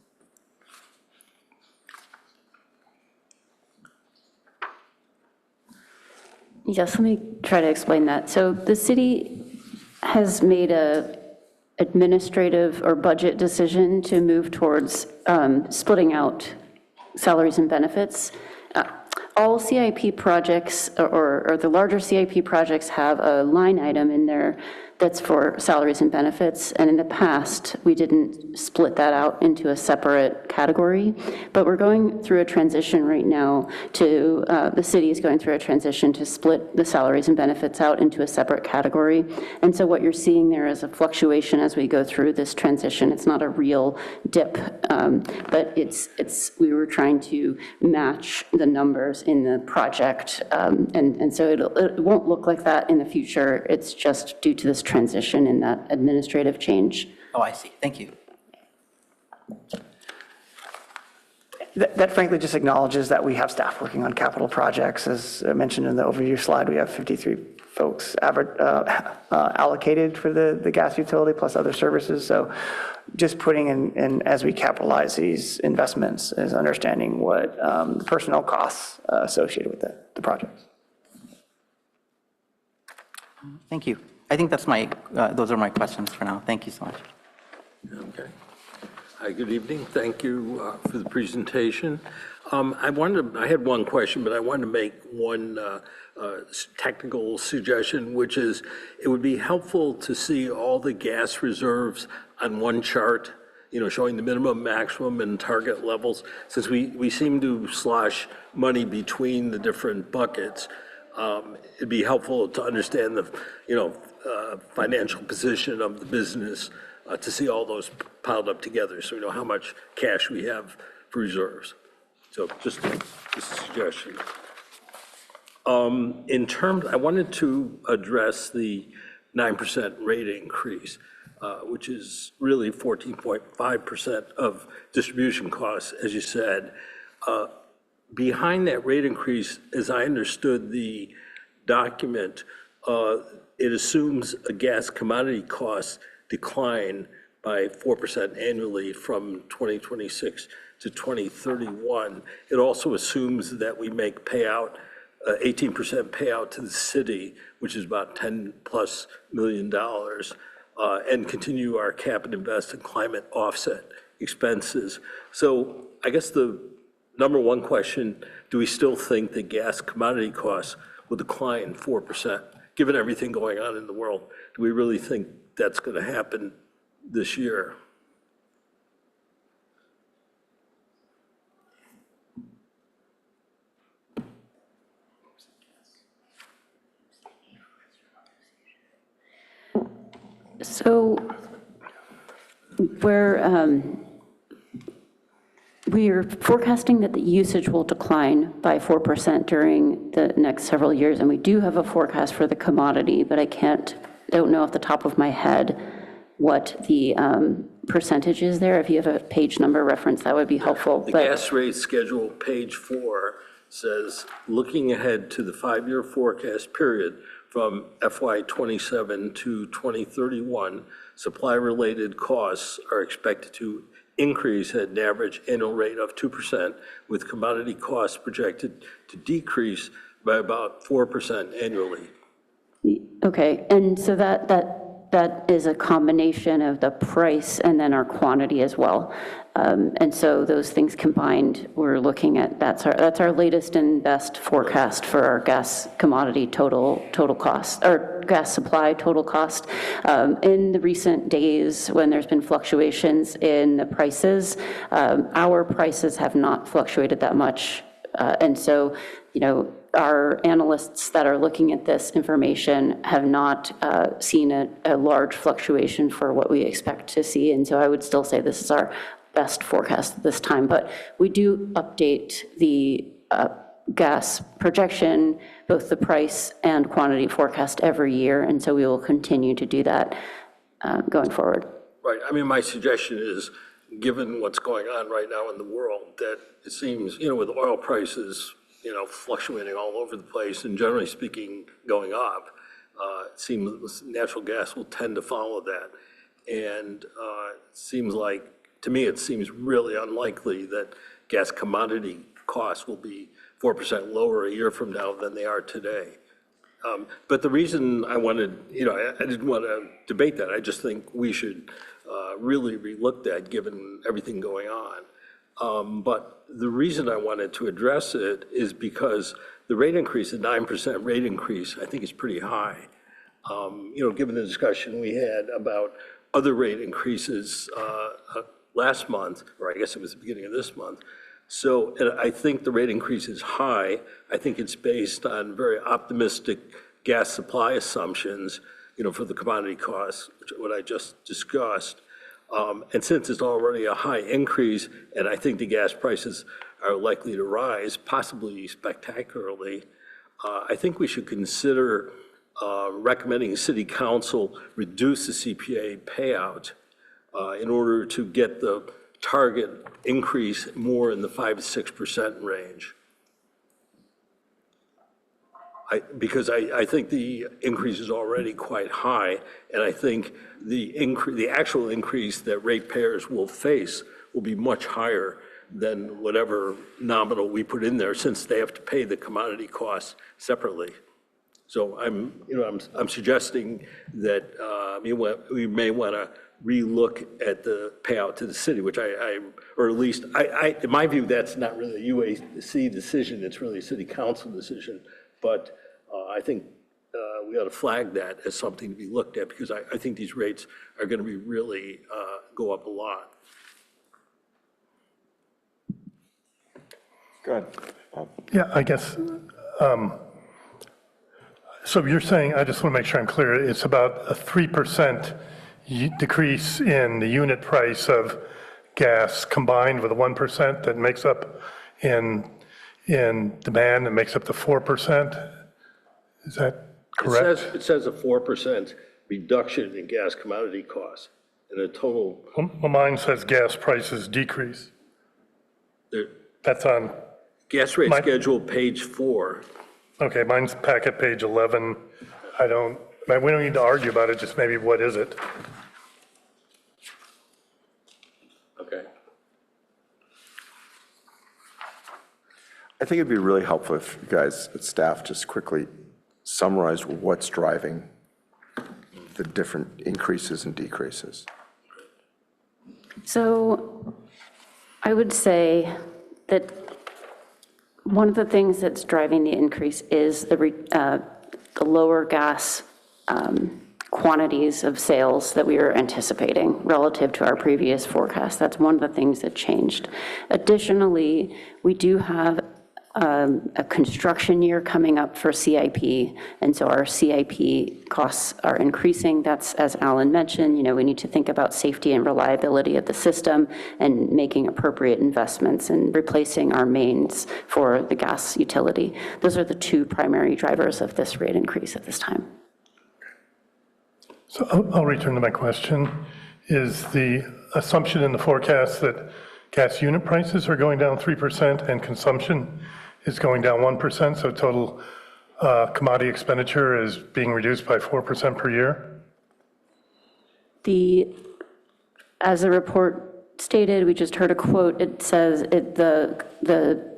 Yes, let me try to explain that. So the city has made a administrative or budget decision to move towards splitting out salaries and benefits. All CIP projects or the larger CIP projects have a line item in there that's for salaries and benefits, and in the past, we didn't split that out into a separate category, but we're going through a transition right now to, the city is going through a transition to split the salaries and benefits out into a separate category, and so what you're seeing there is a fluctuation as we go through this transition. It's not a real dip, but we were trying to match the numbers in the project, and so it won't look like that in the future. It's just due to this transition in that administrative change. Oh, I see. Thank you. That frankly just acknowledges that we have staff working on capital projects. As I mentioned in the overview slide, we have 53 folks allocated for the gas utility plus other services. So just putting in as we capitalize these investments is understanding what the personnel costs associated with the projects. Thank you. I think that's those are my questions for now. Thank you so much. Okay. Hi, good evening. Thank you for the presentation. I had one question, but I wanted to make one technical suggestion, which is it would be helpful to see all the gas reserves on one chart, showing the minimum, maximum, and target levels, since we seem to slosh money between the different buckets. It'd be helpful to understand the, financial position of the business, to see all those piled up together, so we know how much cash we have for reserves. So just a suggestion. I wanted to address the 9% rate increase, which is really 14.5% of distribution costs, as you said. Behind that rate increase, as I understood the document, it assumes a gas commodity cost decline by 4% annually from 2026 to 2031. It also assumes that we make 18% payout to the city, which is about $10+ million, and continue our cap and invest in climate offset expenses. So I guess the number one question, do we still think that gas commodity costs will decline 4%? Given everything going on in the world, do we really think that's going to happen this year? So we are forecasting that the usage will decline by 4% during the next several years, and we do have a forecast for the commodity, but I don't know off the top of my head what the percentage is there. If you have a page number reference, that would be helpful. The gas rate schedule, page 4, says, looking ahead to the 5-year forecast period from FY '27 to 2031, supply-related costs are expected to increase at an average annual rate of 2%, with commodity costs projected to decrease by about 4% annually. Okay, and so that is a combination of the price and then our quantity as well. And so those things combined, we're looking at, that's our latest and best forecast for our gas commodity total cost, or gas supply total cost. In the recent days, when there's been fluctuations in the prices, our prices have not fluctuated that much. And so, our analysts that are looking at this information have not seen a large fluctuation for what we expect to see. And so I would still say this is our best forecast at this time. But we do update the gas projection, both the price and quantity forecast every year. And so we will continue to do that going forward. Right. I mean, my suggestion is, given what's going on right now in the world, that it seems, with oil prices, fluctuating all over the place and generally speaking going up, it seems natural gas will tend to follow that. And it seems like, to me, it seems really unlikely that gas commodity costs will be 4% lower a year from now than they are today. But the reason I wanted, I didn't want to debate that. I just think we should really relook at, given everything going on. But the reason I wanted to address it is because the rate increase, the 9% rate increase, I think is pretty high. Given the discussion we had about other rate increases last month, or I guess it was the beginning of this month. So and I think the rate increase is high. I think it's based on very optimistic gas supply assumptions, for the commodity costs, what I just discussed. And since it's already a high increase, and I think the gas prices are likely to rise, possibly spectacularly, I think we should consider recommending City Council reduce the CPA payout in order to get the target increase more in the 5 to 6% range. Because I think the increase is already quite high, and I think the actual increase that ratepayers will face will be much higher than whatever nominal we put in there, since they have to pay the commodity costs separately. So I'm suggesting that we may want to relook at the payout to the city, which or at least in my view, that's not really a UAC decision, it's really a City Council decision. But I think we ought to flag that as something to be looked at, because I think these rates are going to be really go up a lot. Go ahead. Yeah, I guess, so you're saying, I just want to make sure I'm clear, it's about a 3% decrease in the unit price of gas combined with a 1% that makes up in demand, that makes up the 4%? Is that correct? It says a 4% reduction in gas commodity costs, and a total. Well, mine says gas prices decrease. That's on. Gas rate schedule, page 4. Okay, mine's packet page 11. We don't need to argue about it, just maybe what is it? Okay. I think it'd be really helpful if you guys at staff just quickly summarize what's driving the different increases and decreases. So I would say that one of the things that's driving the increase is the lower gas quantities of sales that we were anticipating relative to our previous forecast. That's one of the things that changed. Additionally, we do have a construction year coming up for CIP, and so our CIP costs are increasing. That's, as Alan mentioned, we need to think about safety and reliability of the system and making appropriate investments and replacing our mains for the gas utility. Those are the two primary drivers of this rate increase at this time. So I'll return to my question. Is the assumption in the forecast that gas unit prices are going down 3% and consumption is going down 1%, so total commodity expenditure is being reduced by 4% per year? As the report stated, we just heard a quote, it says the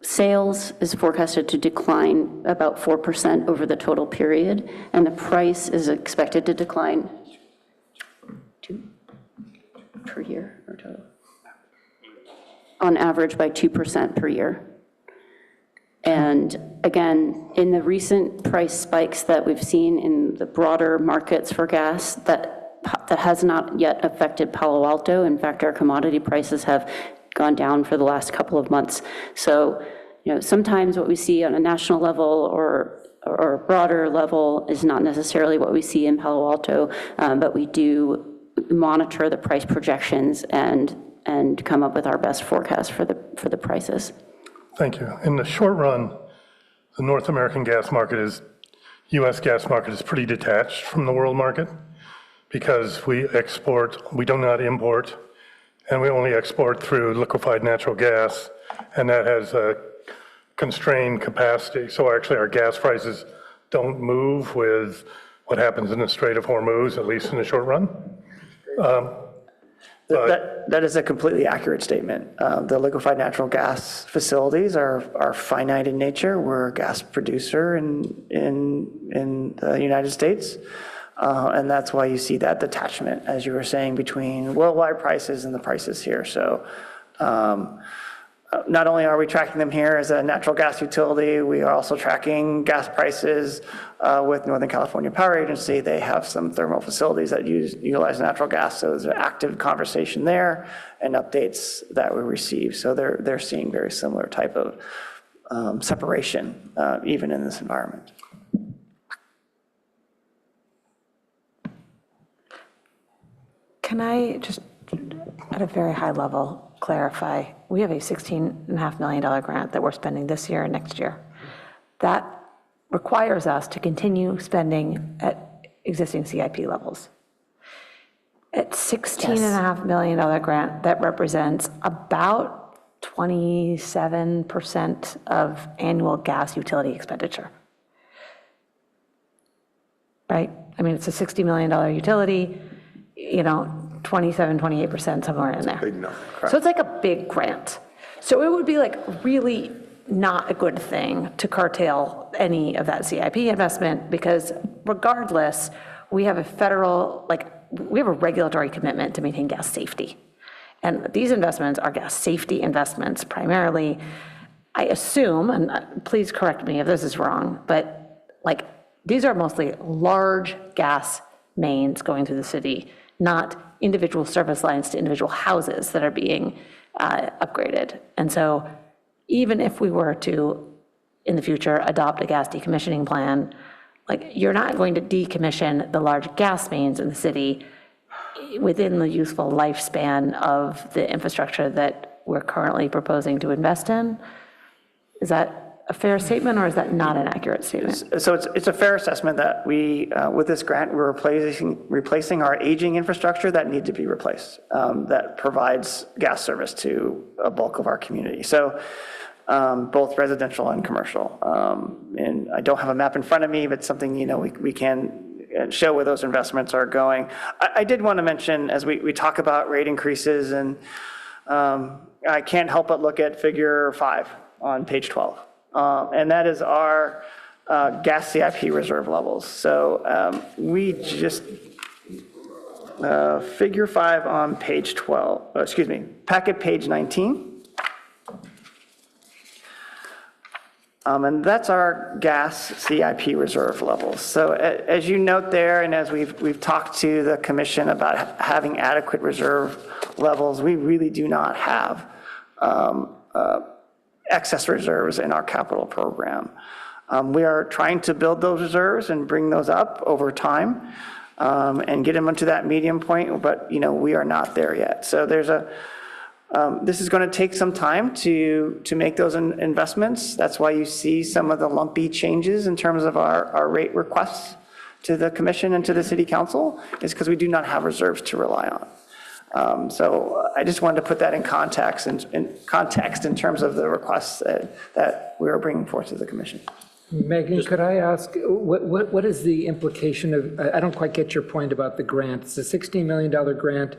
sales is forecasted to decline about 4% over the total period, and the price is expected to decline 2 per year or total? On average by 2% per year. And again, in the recent price spikes that we've seen in the broader markets for gas, that has not yet affected Palo Alto. In fact, our commodity prices have gone down for the last couple of months. So, sometimes what we see on a national level or a broader level is not necessarily what we see in Palo Alto, but we do monitor the price projections and come up with our best forecast for the prices. Thank you. In the short run, the North American gas market U.S. gas market is pretty detached from the world market because we do not import, and we only export through liquefied natural gas, and that has a constrained capacity. So actually our gas prices don't move with what happens in the Strait of Hormuz, at least in the short run. That is a completely accurate statement. The liquefied natural gas facilities are finite in nature. We're a gas producer in the United States, and that's why you see that detachment, as you were saying, between worldwide prices and the prices here. So not only are we tracking them here as a natural gas utility, we are also tracking gas prices with Northern California Power Agency. They have some thermal facilities that utilize natural gas, so there's an active conversation there and updates that we receive. So they're seeing very similar type of separation, even in this environment. Can I just, at a very high level, clarify? We have a $16.5 million grant that we're spending this year and next year. That requires us to continue spending at existing CIP levels. At $16.5 million grant, that represents about 27% of annual gas utility expenditure. Right? I mean, it's a $60 million utility, 27, 28%, somewhere in there. Big number. So it's like a big grant. So it would be like really not a good thing to curtail any of that CIP investment, because regardless, we have a we have a regulatory commitment to maintain gas safety. And these investments are gas safety investments primarily. I assume, and please correct me if this is wrong, but these are mostly large gas mains going through the city, not individual service lines to individual houses that are being upgraded. And so even if we were to, in the future, adopt a gas decommissioning plan, you're not going to decommission the large gas mains in the city within the useful lifespan of the infrastructure that we're currently proposing to invest in. Is that a fair statement, or is that not an accurate statement? So it's a fair assessment that we, with this grant, we're replacing our aging infrastructure that need to be replaced, that provides gas service to a bulk of our community. So both residential and commercial. And I don't have a map in front of me, but something, we can show where those investments are going. I did want to mention, as we talk about rate increases, and I can't help but look at figure 5 on page 12. And that is our gas CIP reserve levels. So we just, figure 5 on page 12, packet page 19. And that's our gas CIP reserve levels. So as you note there, and as we've talked to the commission about having adequate reserve levels, we really do not have excess reserves in our capital program. We are trying to build those reserves and bring those up over time and get them into that medium point, but we are not there yet. So there's this is going to take some time to make those investments. That's why you see some of the lumpy changes in terms of our rate requests to the commission and to the city council, is because we do not have reserves to rely on. So I just wanted to put that in context in terms of the requests that we are bringing forth to the commission. Megan, could I ask, what is the implication of, I don't quite get your point about the grant. It's a $16 million grant.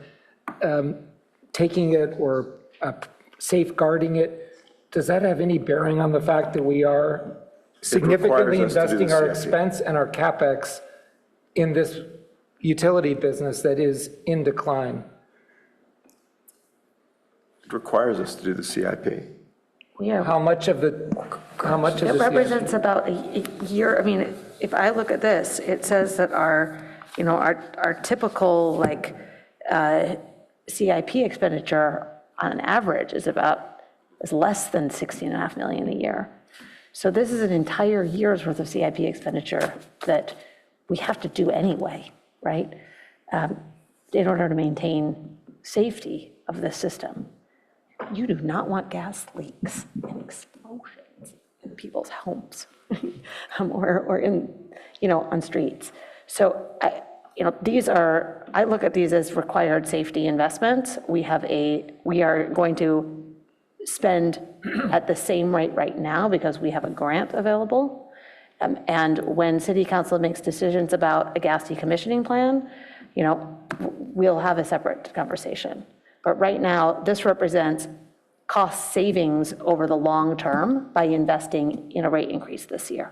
Taking it or safeguarding it, does that have any bearing on the fact that we are significantly investing our expense and our CapEx in this utility business that is in decline? It requires us to do the CIP. Yeah. How much of the It represents about a year. I mean, if I look at this, it says that our typical CIP expenditure on an average is less than $16.5 million a year. So this is an entire year's worth of CIP expenditure that we have to do anyway, right? In order to maintain safety of the system. You do not want gas leaks and explosions in people's homes or in, on streets. So I look at these as required safety investments. We are going to spend at the same rate right now because we have a grant available. And when city council makes decisions about a gas decommissioning plan, we'll have a separate conversation. But right now, this represents cost savings over the long term by investing in a rate increase this year.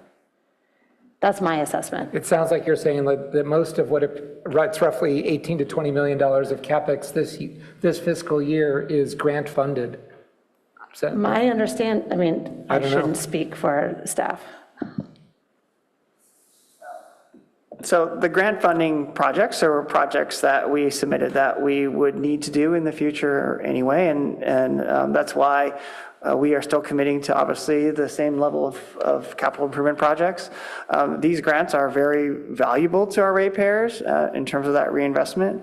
That's my assessment. It sounds like you're saying that most of it's roughly $18 to $20 million of CapEx this fiscal year is grant funded. My I mean, I don't know. shouldn't speak for staff. So the grant funding projects are projects that we submitted that we would need to do in the future anyway, and that's why we are still committing to obviously the same level of capital improvement projects. These grants are very valuable to our ratepayers in terms of that reinvestment.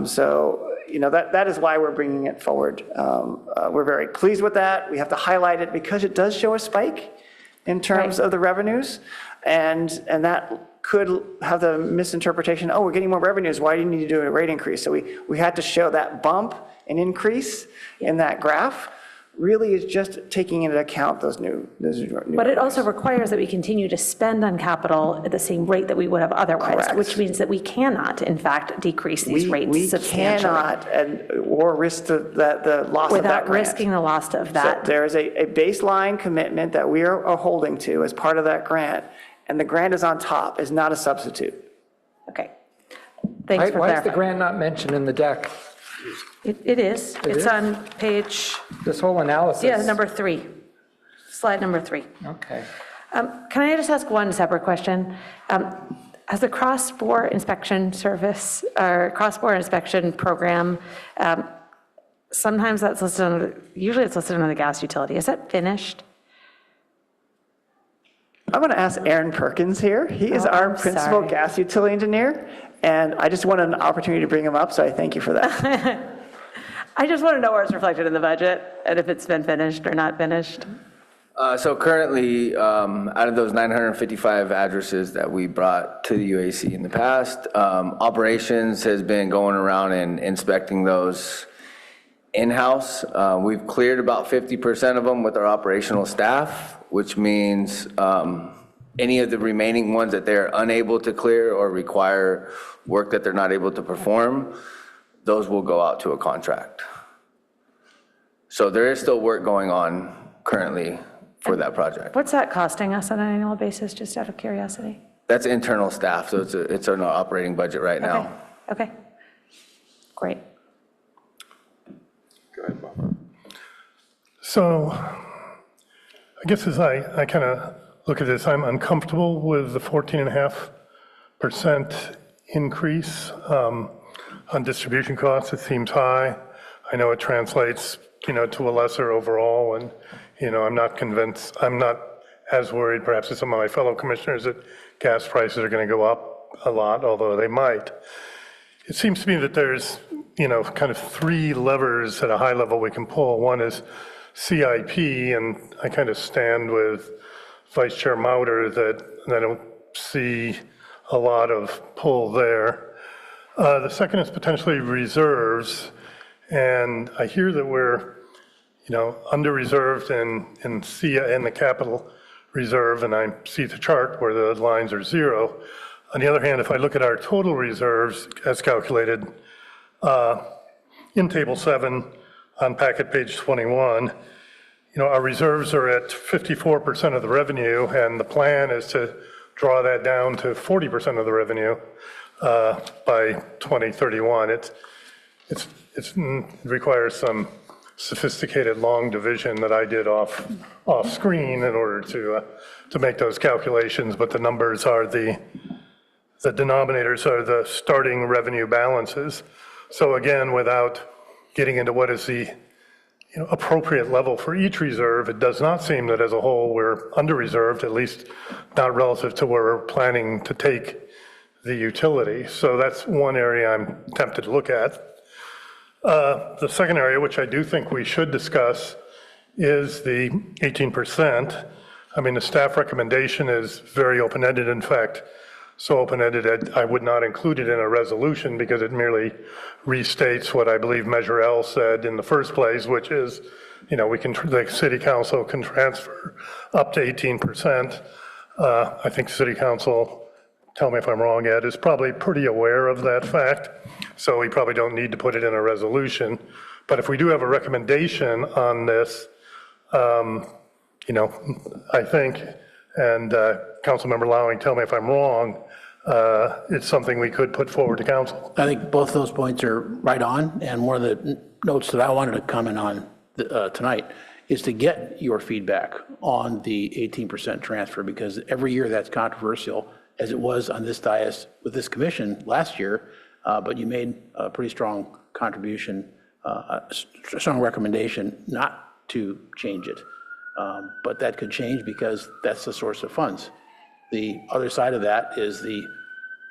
So, you know, that is why we're bringing it forward. We're very pleased with that. We have to highlight it because it does show a spike in terms of the revenues, and that could have the misinterpretation, oh, we're getting more revenues, why do you need to do a rate increase? So we had to show that bump and increase in that graph really is just taking into account those new But it also requires that we continue to spend on capital at the same rate that we would have otherwise, Correct. which means that we cannot, in fact, decrease these rates We substantially. cannot, or risk the loss of that Without grant. risking the loss of So that. there is a baseline commitment that we are holding to as part of that grant, and the grant is on top, is not a substitute. Okay. Thanks for Why is the clarifying. grant not mentioned in the deck? It is. It It's is? on page, This whole analysis? yeah, number 3. Slide number 3. Okay. Can I just ask one separate question? Has the cross-border inspection service, or cross-border inspection program, sometimes that's listed, usually it's listed under the gas utility. Is that finished? I'm going to ask Aaron Perkins here. He is our I'm principal sorry. gas utility engineer, and I just wanted an opportunity to bring him up, so I thank you for that. I just want to know where it's reflected in the budget, and if it's been finished or not finished. So currently, out of those 955 addresses that we brought to the UAC in the past, operations has been going around and inspecting those in-house. We've cleared about 50% of them with our operational staff, which means any of the remaining ones that they're unable to clear or require work that they're not able to perform, those will go out to a contract. So there is still work going on currently for that project. What's that costing us on an annual basis, just out of curiosity? That's internal staff, so it's in our operating budget right now. Okay, great. Go ahead, Bob. So I guess as I kind of look at this, I'm uncomfortable with the 14.5% increase on distribution costs. It seems high. I know it translates, to a lesser overall, and, I'm not convinced, I'm not as worried perhaps as some of my fellow commissioners that gas prices are going to go up a lot, although they might. It seems to me that there's, kind of 3 levers at a high level we can pull. One is CIP, and I kind of stand with Vice Chair Mauder that I don't see a lot of pull there. The second is potentially reserves, and I hear that we're, under-reserved in the capital reserve, and I see the chart where the lines are 0. On the other hand, if I look at our total reserves as calculated in Table 7 on packet page 21, our reserves are at 54% of the revenue, and the plan is to draw that down to 40% of the revenue by 2031. It requires some sophisticated long division that I did off screen in order to make those calculations, but the numbers are the denominators are the starting revenue balances. So again, without getting into what is the appropriate level for each reserve, it does not seem that as a whole we're under-reserved, at least not relative to where we're planning to take the utility. So that's one area I'm tempted to look at. The second area, which I do think we should discuss, is the 18%. I mean, the staff recommendation is very open-ended. In fact, so open-ended that I would not include it in a resolution because it merely restates what I believe Measure L said in the first place, which is, the city council can transfer up to 18%. I think city council, tell me if I'm wrong, Ed, is probably pretty aware of that fact. So we probably don't need to put it in a resolution. But if we do have a recommendation on this, I think, and Councilmember Lowing, tell me if I'm wrong, it's something we could put forward to council. I think both those points are right on, and one of the notes that I wanted to comment on tonight is to get your feedback on the 18% transfer, because every year that's controversial, as it was on this dais with this commission last year, but you made a pretty strong contribution, a strong recommendation not to change it. But that could change because that's the source of funds. The other side of that is the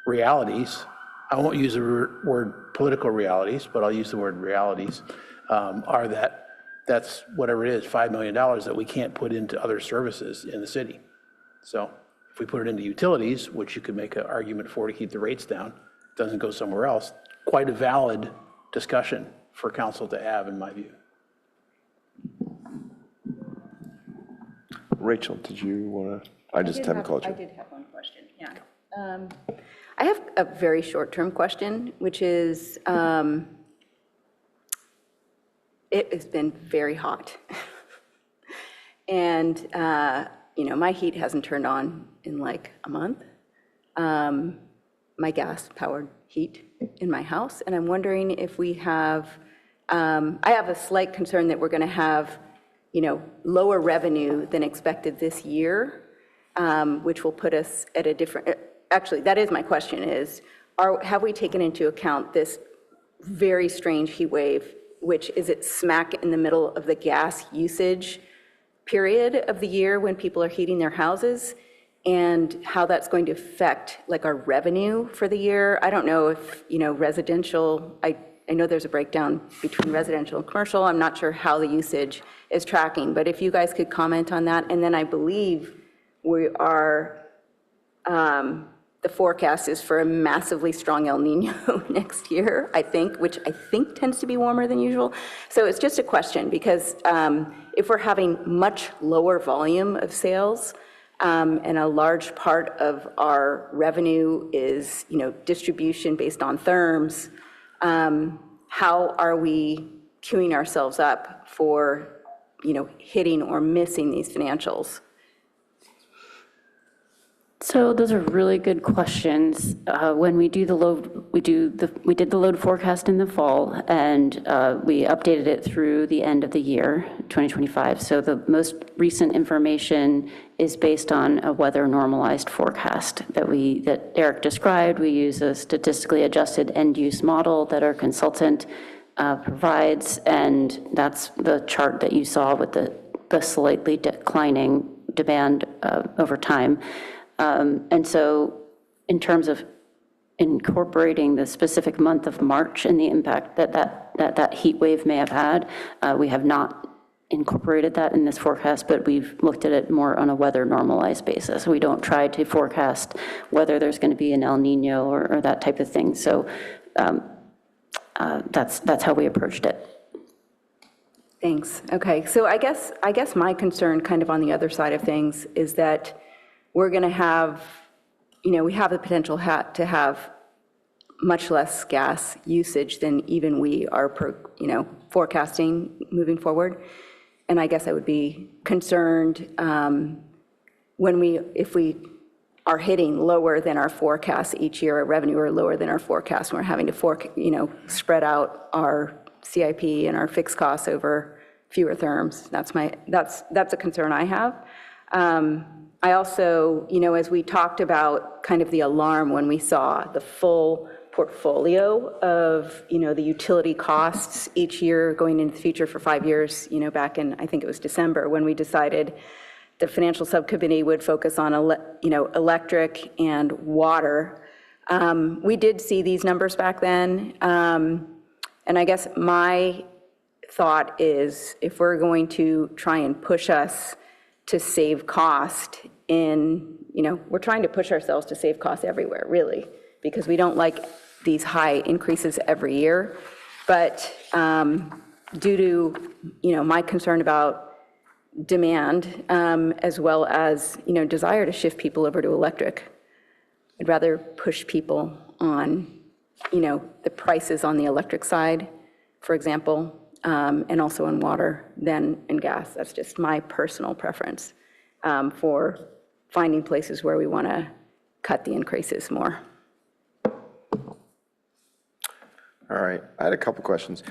realities. I won't use the word political realities, but I'll use the word realities, are that that's whatever it is, $5 million that we can't put into other services in the city. So if we put it into utilities, which you could make an argument for to keep the rates down, it doesn't go somewhere else, quite a valid discussion for council to have, in my view. Rachel, did you want to? I just haven't called you. I did have one question, yeah. I have a very short-term question, which is, it has been very hot. And, you know, my heat hasn't turned on in like a month. My gas-powered heat in my house. And I'm wondering if we have, I have a slight concern that we're going to have, you know, lower revenue than expected this year, which will put us at a different, actually, that is my question is, have we taken into account this very strange heat wave, which is it smack in the middle of the gas usage period of the year when people are heating their houses, and how that's going to affect like our revenue for the year? I don't know if, you know, residential, I know there's a breakdown between residential and commercial. I'm not sure how the usage is tracking, but if you guys could comment on that. And then I believe we are, the forecast is for a massively strong El Nino next year, I think, which I think tends to be warmer than usual. So it's just a question, because if we're having much lower volume of sales, and a large part of our revenue is, you know, distribution based on therms, how are we queuing ourselves up for, you know, hitting or missing these financials? So those are really good questions. When we do the load, we did the load forecast in the fall, and we updated it through the end of the year, 2025. So the most recent information is based on a weather normalized forecast that Eric described. We use a statistically adjusted end-use model that our consultant provides, and that's the chart that you saw with the slightly declining demand over time. And so in terms of incorporating the specific month of March and the impact that heat wave may have had, we have not incorporated that in this forecast, but we've looked at it more on a weather normalized basis. We don't try to forecast whether there's going to be an El Nino or that type of thing. So that's how we approached it. Thanks. Okay, so I guess my concern kind of on the other side of things is that we're going to have, you know, we have the potential to have much less gas usage than even we are, forecasting moving forward. And I guess I would be concerned if we are hitting lower than our forecast each year, our revenue are lower than our forecast, and we're having to spread out our CIP and our fixed costs over fewer therms. That's a concern I have. I also, you know, as we talked about kind of the alarm when we saw the full portfolio of, you know, the utility costs each year going into the future for 5 years, you know, back in, I think it was December, when we decided the financial subcommittee would focus on, electric and water. We did see these numbers back then. And I guess my thought is if we're going to try and push us to save cost we're trying to push ourselves to save costs everywhere, really, because we don't like these high increases every year. But due to, my concern about demand, as well as, desire to shift people over to electric, I'd rather push people on, the prices on the electric side, for example, and also in water than in gas. That's just my personal preference for finding places where we want to cut the increases more. All right, I had a couple questions.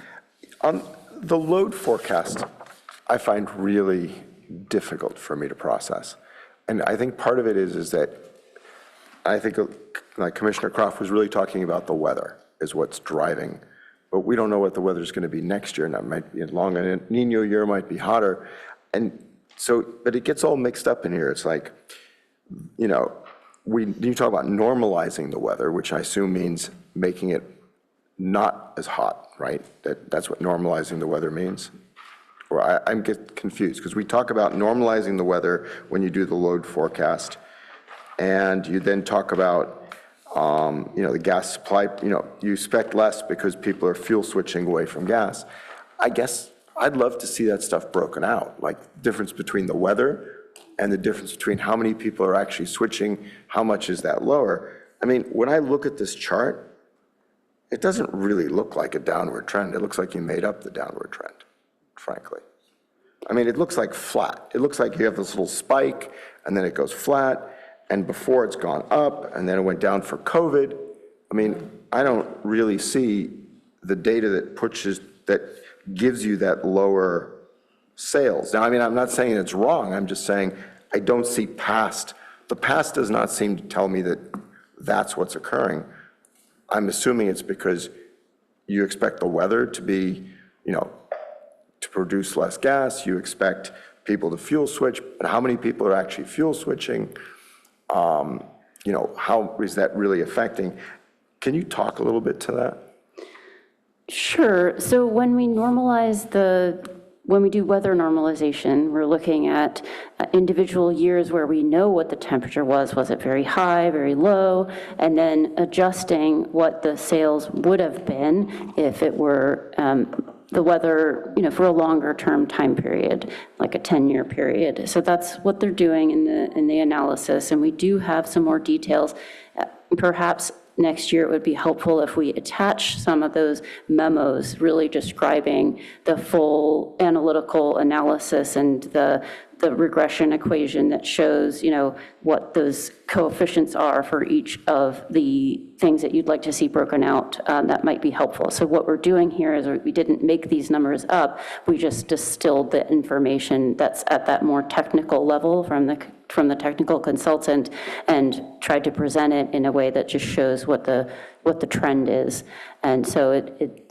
On the load forecast, I find really difficult for me to process. And I think part of it is that I think like Commissioner Croft was really talking about the weather is what's driving, but we don't know what the weather's going to be next year, and that might be long, and a Nino year might be hotter. And so, but it gets all mixed up in here. It's like, you know, you talk about normalizing the weather, which I assume means making it not as hot, right? That's what normalizing the weather means? Or I'm get confused, because we talk about normalizing the weather when you do the load forecast, and you then talk about, you know, the gas supply, you know, you expect less because people are fuel switching away from gas. I guess I'd love to see that stuff broken out, like difference between the weather and the difference between how many people are actually switching, how much is that lower. I mean, when I look at this chart, it doesn't really look like a downward trend. It looks like you made up the downward trend, frankly. I mean, it looks like flat. It looks like you have this little spike, and then it goes flat, and before it's gone up, and then it went down for COVID. I mean, I don't really see the data that gives you that lower sales. Now, I mean, I'm not saying it's wrong. I'm just saying I don't see past. The past does not seem to tell me that that's what's occurring. I'm assuming it's because you expect the weather to be, you know, to produce less gas. You expect people to fuel switch, but how many people are actually fuel switching? You know, how is that really affecting? Can you talk a little bit to that? Sure. So when we normalize when we do weather normalization, we're looking at individual years where we know what the temperature was. Was it very high, very low? And then adjusting what the sales would have been if it were the weather, you know, for a longer term time period, like a 10-year period. So that's what they're doing in the analysis. And we do have some more details. Perhaps next year it would be helpful if we attach some of those memos really describing the full analytical analysis and the regression equation that shows, you know, what those coefficients are for each of the things that you'd like to see broken out. That might be helpful. So what we're doing here is we didn't make these numbers up. We just distilled the information that's at that more technical level from the technical consultant and tried to present it in a way that just shows what the trend is. And so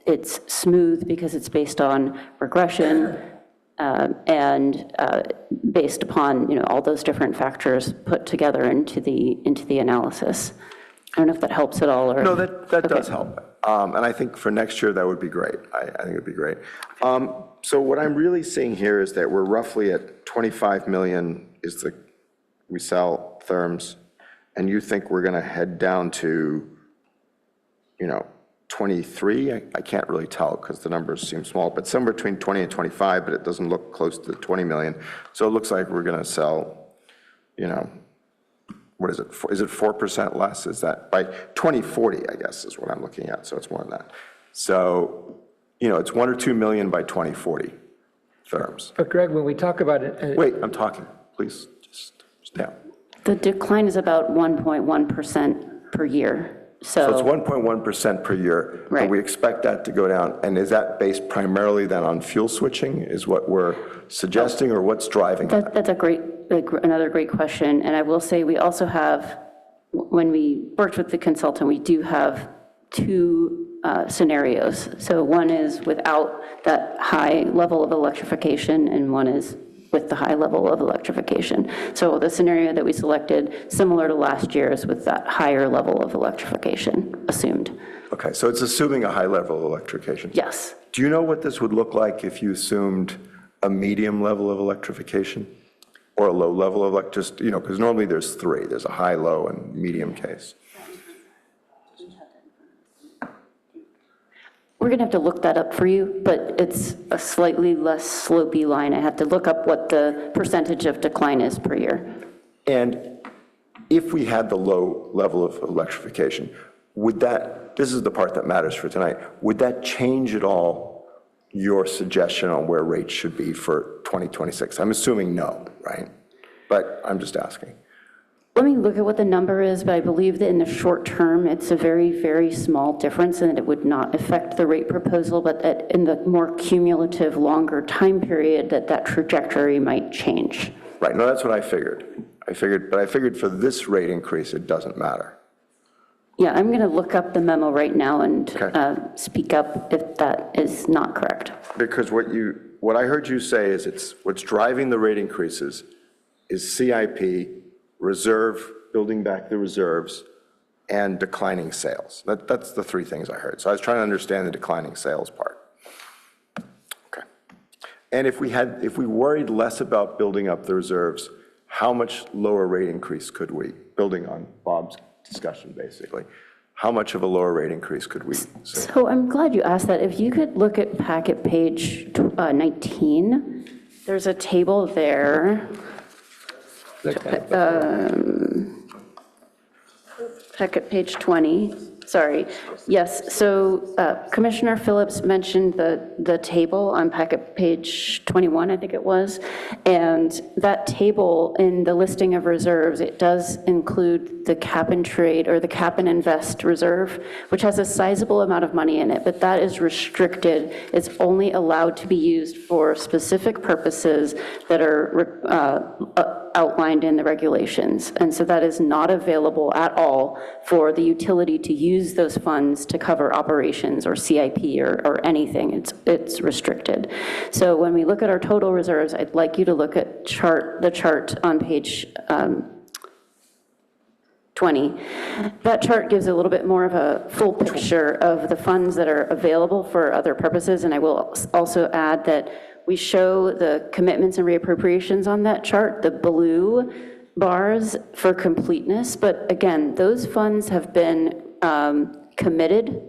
it's smooth because it's based on regression and based upon, you know, all those different factors put together into the analysis. I don't know if that helps at all, or no, that does help. And I think for next year that would be great. I think it would be great. So what I'm really seeing here is that we're roughly at 25 million is we sell therms, and you think we're going to head down to, you know, 23? I can't really tell because the numbers seem small, but somewhere between 20 and 25, but it doesn't look close to the 20 million. So it looks like we're going to sell, you know, what is it? Is it 4% less? Is that by 2040, I guess, is what I'm looking at. So it's more than that. So, you know, it's 1 or 2 million by 2040 therms. But Greg, when we talk about it. Wait, I'm talking, please. Yeah. The decline is about 1.1% per year. So it's 1.1% per year. Right. And we expect that to go down. And is that based primarily then on fuel switching is what we're suggesting, or what's driving that? That's another great question. And I will say we also have, when we worked with the consultant, we do have two scenarios. So one is without that high level of electrification, and one is with the high level of electrification. So the scenario that we selected, similar to last year's, with that higher level of electrification assumed. Okay, so it's assuming a high level of electrification. Yes. Do you know what this would look like if you assumed a medium level of electrification or a low level of just, you know, because normally there's three. There's a high, low, and medium case. We're going to have to look that up for you, but it's a slightly less slopey line. I have to look up what the percentage of decline is per year. And if we had the low level of electrification, would that, this is the part that matters for tonight, would that change at all your suggestion on where rates should be for 2026? I'm assuming no, right? But I'm just asking. Let me look at what the number is, but I believe that in the short term, it's a very, very small difference and it would not affect the rate proposal, but that in the more cumulative, longer time period, that trajectory might change. Right, no, that's what I figured. But I figured for this rate increase, it doesn't matter. Yeah, I'm going to look up the memo right now and speak up if that is not correct. Because what I heard you say is what's driving the rate increases is CIP, reserve, building back the reserves, and declining sales. That's the three things I heard. So I was trying to understand the declining sales part. Okay. And if we worried less about building up the reserves, how much lower rate increase could we, building on Bob's discussion basically, how much of a lower rate increase could we see? So I'm glad you asked that. If you could look at packet page 19, there's a table there. Packet page 20, sorry. Yes, so Commissioner Phillips mentioned the table on packet page 21, I think it was, and that table in the listing of reserves, it does include the cap and trade or the cap and invest reserve, which has a sizable amount of money in it, but that is restricted. It's only allowed to be used for specific purposes that are outlined in the regulations. And so that is not available at all for the utility to use those funds to cover operations or CIP or anything. It's restricted. So when we look at our total reserves, I'd like you to look at the chart on page 20. That chart gives a little bit more of a full picture of the funds that are available for other purposes. And I will also add that we show the commitments and reappropriations on that chart, the blue bars for completeness. But again, those funds have been committed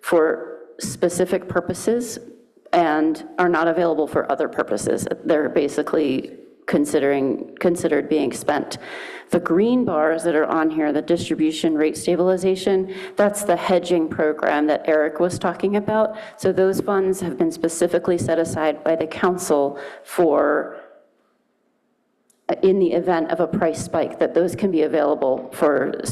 for specific purposes and are not available for other purposes. They're basically considered being spent. The green bars that are on here, the distribution rate stabilization, that's the hedging program that Eric was talking about. So those funds have been specifically set aside by the council for, in the event of a price spike, that those can be available for that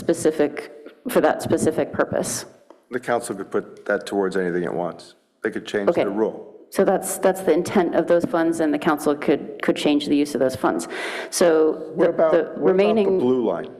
specific purpose. The council could put that towards anything it wants. They could change their rule. So that's the intent of those funds, and the council could change the use of those funds. So What about the blue line?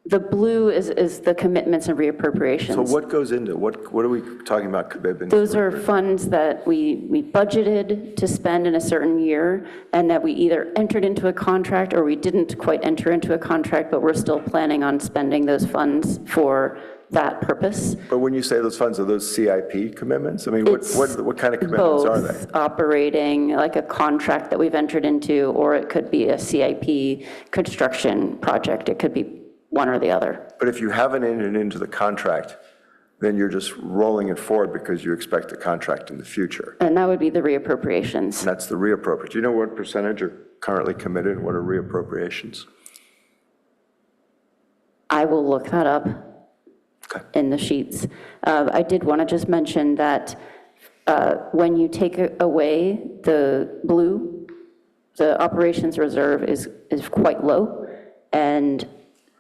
The blue is the commitments and reappropriations. So what goes into, what are we talking about commitments? Those are funds that we budgeted to spend in a certain year, and that we either entered into a contract or we didn't quite enter into a contract, but we're still planning on spending those funds for that purpose. But when you say those funds, are those CIP commitments? I mean, what kind of commitments are they? Both operating, like a contract that we've entered into, or it could be a CIP construction project. It could be one or the other. But if you haven't entered into the contract, then you're just rolling it forward because you expect the contract in the future. And that would be the reappropriations. And that's the reappropriate. Do you know what percentage are currently committed and what are reappropriations? I will look that up in the sheets. I did want to just mention that when you take away the blue, the operations reserve is quite low, and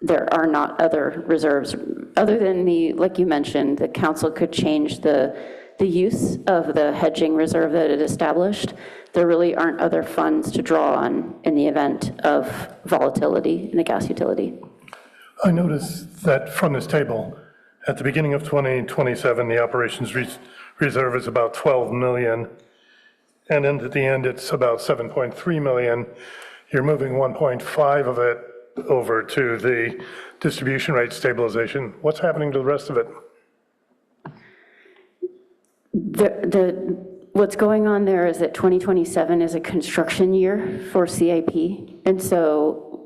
there are not other reserves other than like you mentioned, the council could change the use of the hedging reserve that it established. There really aren't other funds to draw on in the event of volatility in the gas utility. I noticed that from this table, at the beginning of 2027, the operations reserve is about 12 million, and then at the end, it's about 7.3 million. You're moving 1.5 of it over to the distribution rate stabilization. What's happening to the rest of it? What's going on there is that 2027 is a construction year for CIP, and so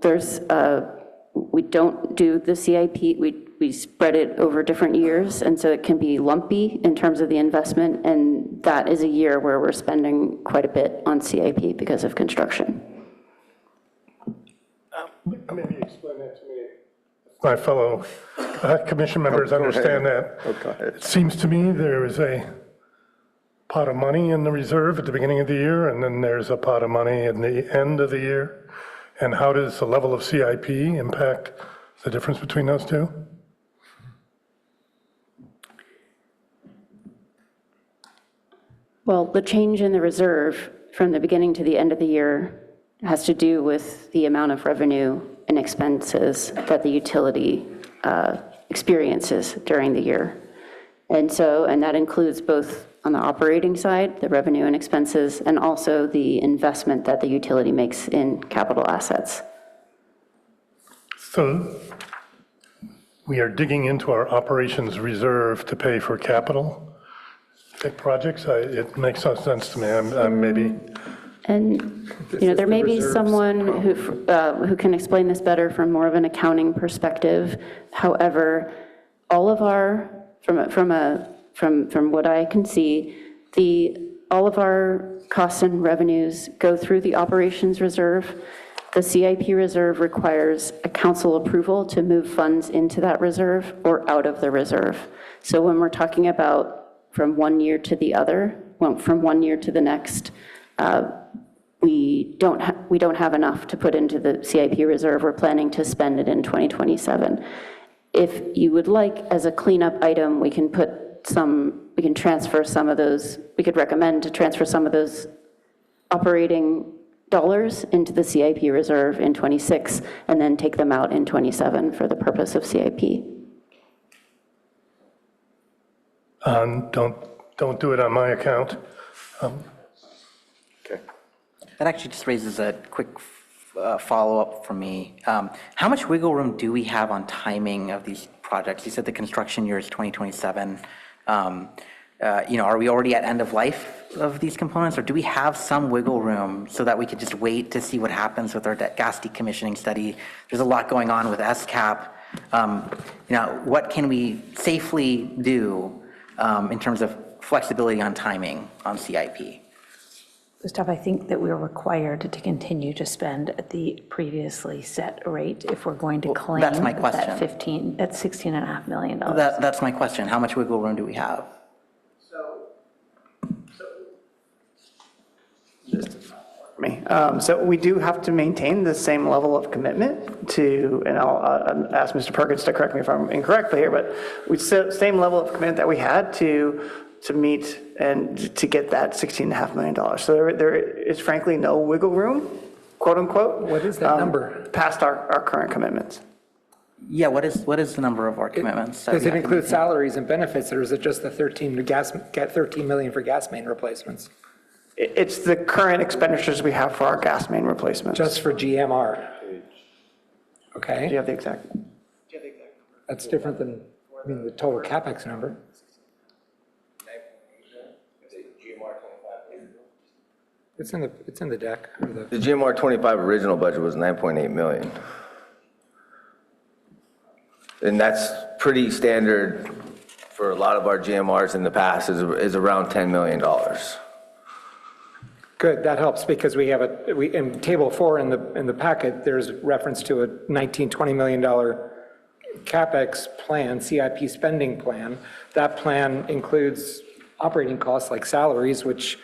we don't do the CIP, we spread it over different years, and so it can be lumpy in terms of the investment, and that is a year where we're spending quite a bit on CIP because of construction. Maybe explain that to me. My fellow commission members understand that. It seems to me there is a pot of money in the reserve at the beginning of the year, and then there's a pot of money in the end of the year. And how does the level of CIP impact the difference between those two? Well, the change in the reserve from the beginning to the end of the year has to do with the amount of revenue and expenses that the utility experiences during the year. And that includes both on the operating side, the revenue and expenses, and also the investment that the utility makes in capital assets. So we are digging into our operations reserve to pay for capital projects? It makes no sense to me. I'm maybe... And, there may be someone who can explain this better from more of an accounting perspective. However, all of our, from what I can see, all of our costs and revenues go through the operations reserve. The CIP reserve requires a council approval to move funds into that reserve or out of the reserve. So when we're talking about from one year to the other, from one year to the next, we don't have enough to put into the CIP reserve. We're planning to spend it in 2027. If you would like, as a cleanup item, we can transfer some of those, we could recommend to transfer some of those operating dollars into the CIP reserve in 26 and then take them out in 27 for the purpose of CIP. Don't do it on my account. Okay. That actually just raises a quick follow-up for me. How much wiggle room do we have on timing of these projects? You said the construction year is 2027. Are we already at end of life of these components, or do we have some wiggle room so that we could just wait to see what happens with our gas decommissioning study? There's a lot going on with SCAP. What can we safely do in terms of flexibility on timing on CIP? Gustav, I think that we're required to continue to spend at the previously set rate if we're going to claim that's my question. that $16.5 million. That's my question. How much wiggle room do we have? So we do have to maintain the same level of commitment to, and I'll ask Mr. Perkins to correct me if I'm incorrect here, but same level of commitment that we had to meet and to get that $16.5 million. So there is frankly no wiggle room, quote unquote. What is that number? Past our current commitments. Yeah, what is the number of our commitments? Does it include salaries and benefits, or is it just the 13 million for gas main replacements? It's the current expenditures we have for our gas main replacements. Just for GMR? Okay. Do you have the exact? That's different than, the total CapEx number. It's in the deck. The GMR 25 original budget was 9.8 million. And that's pretty standard for a lot of our GMRs in the past is around $10 million. Good, that helps because we have in table 4 in the packet, there's reference to a $19-20 million CapEx plan, CIP spending plan. That plan includes operating costs like salaries, which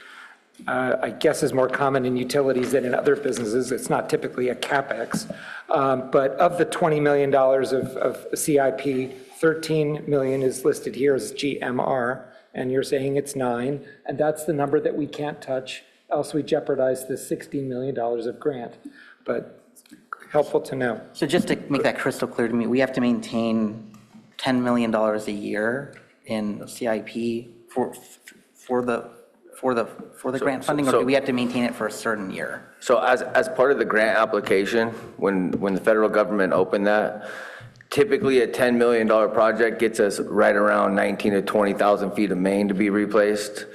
I guess is more common in utilities than in other businesses. It's not typically a CapEx. But of the $20 million of CIP, 13 million is listed here as GMR, and you're saying it's 9, and that's the number that we can't touch, else we jeopardize the $16 million of grant. But helpful to know. So just to make that crystal clear to me, we have to maintain $10 million a year in CIP for the grant funding, or do we have to maintain it for a certain year? So as part of the grant application, when the federal government opened that, typically a $10 million project gets us right around 19,000 to 20,000 feet of main to be replaced.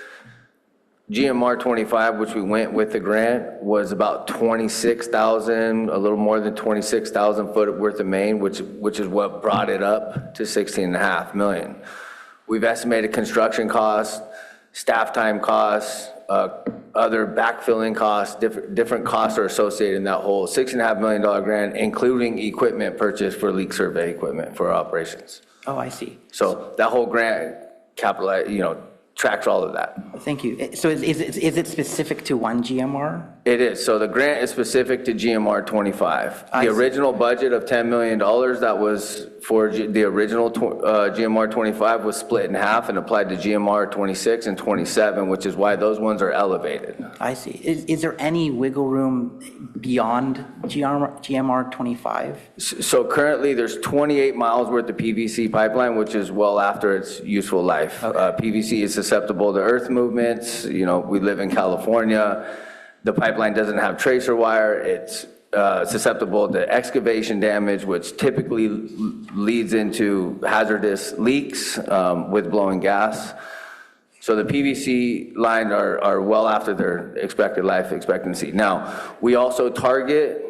GMR 25, which we went with the grant, was about 26,000, a little more than 26,000 foot worth of main, which is what brought it up to 16.5 million. We've estimated construction costs, staff time costs, other backfilling costs, different costs are associated in that whole $6.5 million grant, including equipment purchase for leak survey equipment for our operations. Oh, I see. So that whole grant tracks all of that. Thank you. So is it specific to one GMR? It is. So the grant is specific to GMR 25. I The see. original budget of $10 million that was for the original GMR 25 was split in half and applied to GMR 26 and 27, which is why those ones are elevated. I see. Is there any wiggle room beyond GMR 25? So currently, there's 28 miles worth of PVC pipeline, which is well after its useful life. PVC is susceptible to earth movements. You know, we live in California. The pipeline doesn't have tracer wire. It's susceptible to excavation damage, which typically leads into hazardous leaks with blowing gas. So the PVC lines are well after their expected life expectancy. Now, we also target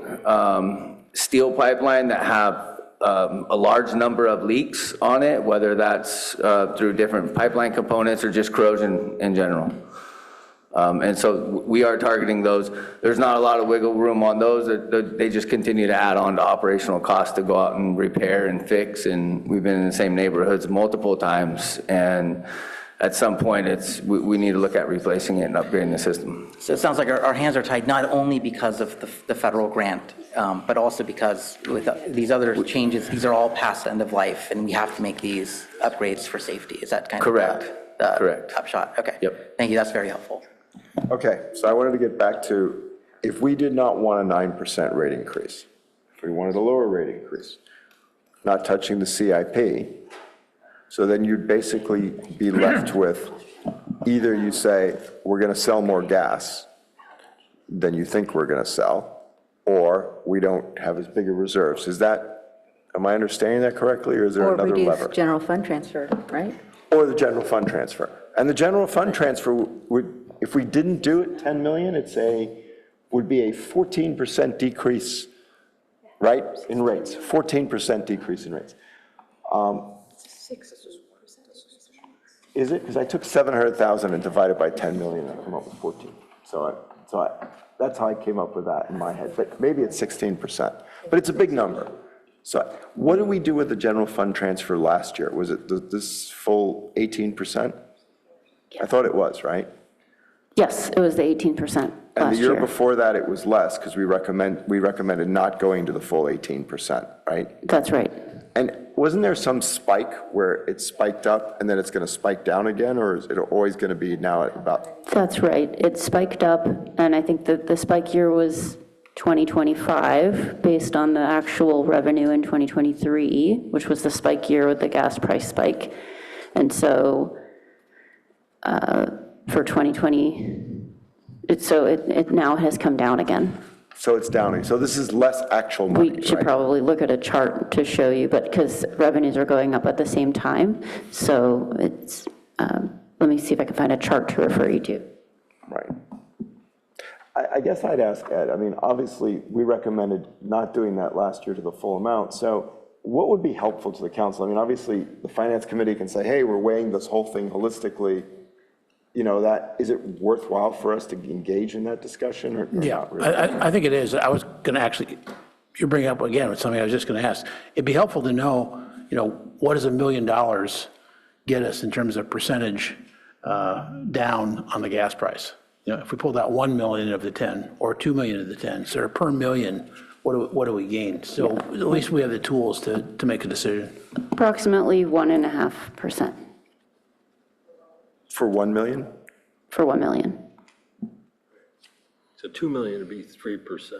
steel pipeline that have a large number of leaks on it, whether that's through different pipeline components or just corrosion in general. And so we are targeting those. There's not a lot of wiggle room on those. They just continue to add on to operational costs to go out and repair and fix. And we've been in the same neighborhoods multiple times. And at some point, we need to look at replacing it and upgrading the system. So it sounds like our hands are tied not only because of the federal grant, but also because with these other changes, these are all past end of life, and we have to make these upgrades for safety. Is that kind Correct. of Correct. upshot? Okay. Yep. Thank you. That's very helpful. Okay, so I wanted to get back to, if we did not want a 9% rate increase, if we wanted a lower rate increase, not touching the CIP, so then you'd basically be left with, either you say, we're going to sell more gas than you think we're going to sell, or we don't have as big a reserves. Is that, am I understanding that correctly, or is there another lever? Or reduce general fund transfer, right? Or the general fund transfer. And the general fund transfer would, if we didn't do it, 10 million, would be a 14% decrease, right, in rates, 14% decrease in rates. Is it? Because I took 700,000 and divided by 10 million, and I come up with 14. That's how I came up with that in my head, but maybe it's 16%, but it's a big number. So what did we do with the general fund transfer last year? Was it this full 18%? I thought it was, right? Yes, it was the 18% last year. And the year before that, it was less, because we recommended not going to the full 18%, right? That's right. And wasn't there some spike where it spiked up and then it's going to spike down again, or is it always going to be now at about? That's right. It spiked up, and I think that the spike year was 2025, based on the actual revenue in 2023, which was the spike year with the gas price spike. And so for 2020, it now has come down again. So it's downing. So this is less actual money, We should right? probably look at a chart to show you, but because revenues are going up at the same time, so it's, let me see if I can find a chart to refer you to. Right. I guess I'd ask Ed, I mean, obviously, we recommended not doing that last year to the full amount. So what would be helpful to the council? I mean, obviously, the finance committee can say, hey, we're weighing this whole thing holistically. You know, is it worthwhile for us to engage in that discussion or Yeah, not really? I think it is. I was going to actually, you're bringing up again with something I was just going to ask. It'd be helpful to know, what does $1 million get us in terms of percentage down on the gas price? If we pulled out 1 million of the 10 or 2 million of the 10, so per million, what do we gain? So at least we have the tools to make a decision. Approximately 1.5%. For 1 million? For 1 million. So 2 million would be 3%.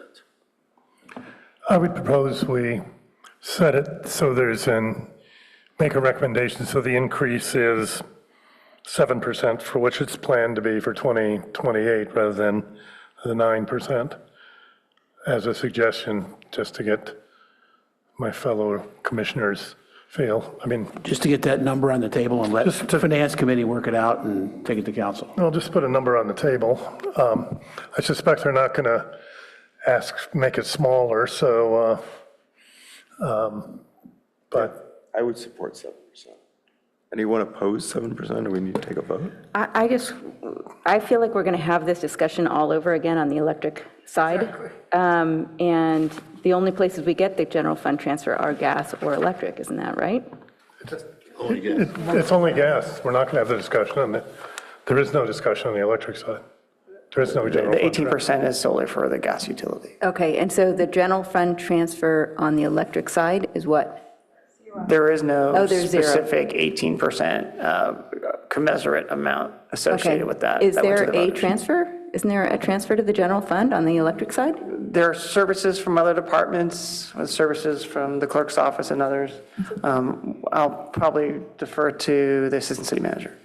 I would propose we set it so make a recommendation so the increase is 7% for which it's planned to be for 2028 rather than the 9% as a suggestion, just to get my fellow commissioners feel. I mean, Just to get that number on the table and let the finance committee work it out and take it to council. I'll just put a number on the table. I suspect they're not going to make it smaller, so, but. I would support 7%. Anyone oppose 7%? Do we need to take a vote? I feel like we're going to have this discussion all over again on the electric side. And the only places we get the general fund transfer are gas or electric, isn't that right? It's only gas. We're not going to have the discussion on There is no discussion on the electric side. There is no general The fund 18% is solely for the gas utility. Okay, and so the general fund transfer on the electric side is what? There is no Oh, there's zero. specific 18% commensurate amount associated Okay. with that. Is that went to there the a voters. transfer? Isn't there a transfer to the general fund on the electric side? There are services from other departments, services from the clerk's office and others. I'll probably defer to the assistant city manager.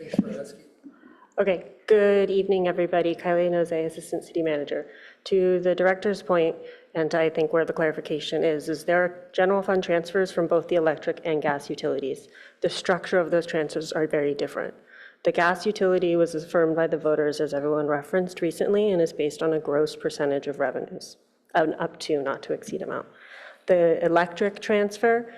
Okay, good evening, everybody. Kylie Noze, Assistant City Manager. To the director's point, and I think where the clarification is there are general fund transfers from both the electric and gas utilities. The structure of those transfers are very different. The gas utility was affirmed by the voters, as everyone referenced recently, and is based on a gross percentage of revenues, an up to, not to exceed amount. The electric transfer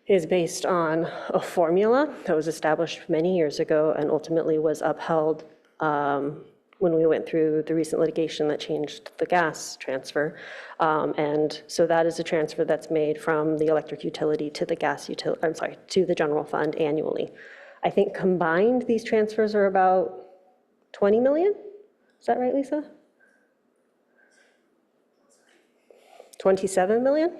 is based on a formula that was established many years ago and ultimately was upheld when we went through the recent litigation that changed the gas transfer. And so that is a transfer that's made from the electric utility to the gas utility, I'm sorry, to the general fund annually. I think combined, these transfers are about 20 million? Is that right, Lisa? 27 million?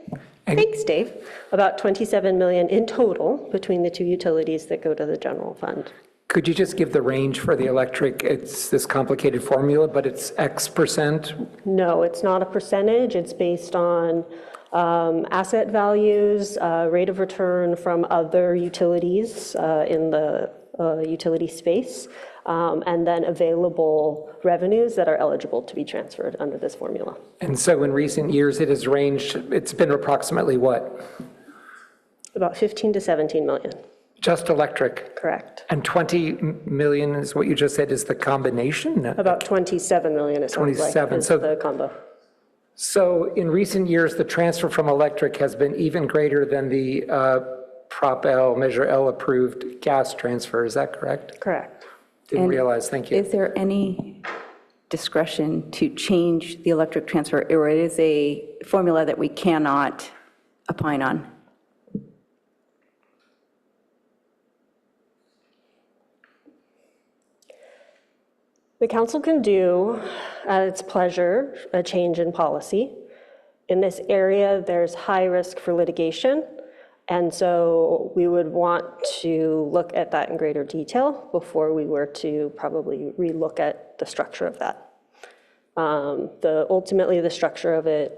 Thanks, Dave. About 27 million in total between the two utilities that go to the general fund. Could you just give the range for the electric? It's this complicated formula, but it's X percent? No, it's not a percentage. It's based on asset values, rate of return from other utilities in the utility space, and then available revenues that are eligible to be transferred under this formula. And so in recent years, it has ranged, it's been approximately what? About 15 to 17 million. Just electric? Correct. And 20 million is what you just said is the combination? About 27 million, it sounds like, 27, is so the combo. So in recent years, the transfer from electric has been even greater than the Prop L, Measure L approved gas transfer, is that correct? Correct. Didn't realize, thank you. Is there any discretion to change the electric transfer, or it is a formula that we cannot opine on? The council can do, at its pleasure, a change in policy. In this area, there's high risk for litigation, and so we would want to look at that in greater detail before we were to probably relook at the structure of that. Ultimately, the structure of the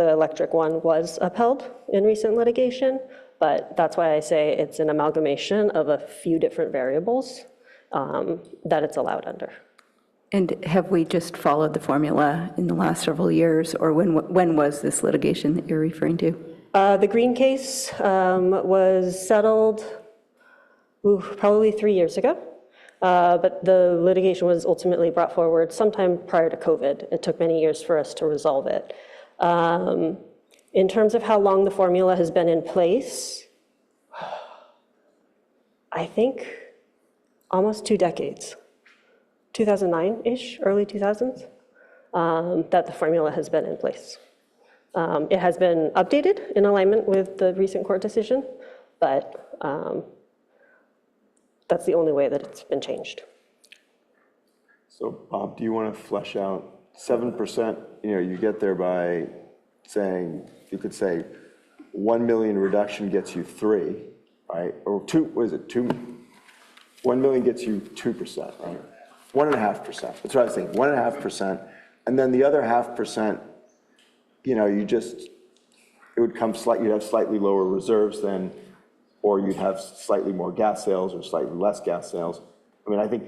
electric one was upheld in recent litigation, but that's why I say it's an amalgamation of a few different variables that it's allowed under. And have we just followed the formula in the last several years, or when was this litigation that you're referring to? The Green case was settled probably 3 years ago, but the litigation was ultimately brought forward sometime prior to COVID. It took many years for us to resolve it. In terms of how long the formula has been in place, I think almost 2 decades. 2009-ish, early 2000s, that the formula has been in place. It has been updated in alignment with the recent court decision, but that's the only way that it's been changed. So Bob, do you want to flesh out 7%? You get there by saying, you could say 1 million reduction gets you 3, right? Or 2, what is it, 2? 1 million gets you 2%, right? 1.5%. That's what I was thinking, 1.5%. And then the other 0.5%, it would come you'd have slightly lower reserves then, or you'd have slightly more gas sales or slightly less gas sales. I mean, I think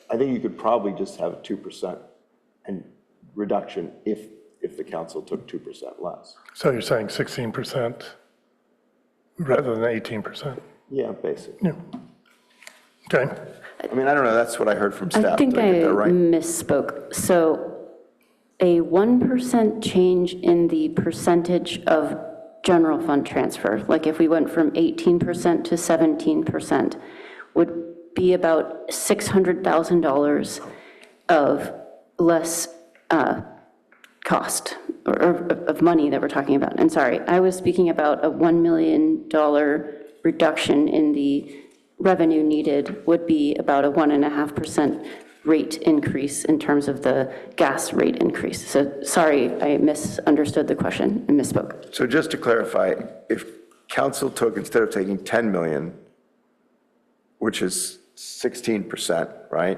you could probably just have a 2% and reduction if the council took 2% less. So you're saying 16% rather than 18%? Yeah, basically. Yeah. Okay. I mean, I don't know, that's what I heard from staff. I think Did I get that right? misspoke. So a 1% change in the percentage of general fund transfer, like if we went from 18% to 17%, would be about $600,000 of less cost or of money that we're talking about. And sorry, I was speaking about a $1 million reduction in the revenue needed would be about a 1.5% rate increase in terms of the gas rate increase. So sorry, I misunderstood the question and misspoke. So just to clarify, if council took, instead of taking 10 million, which is 16%, right?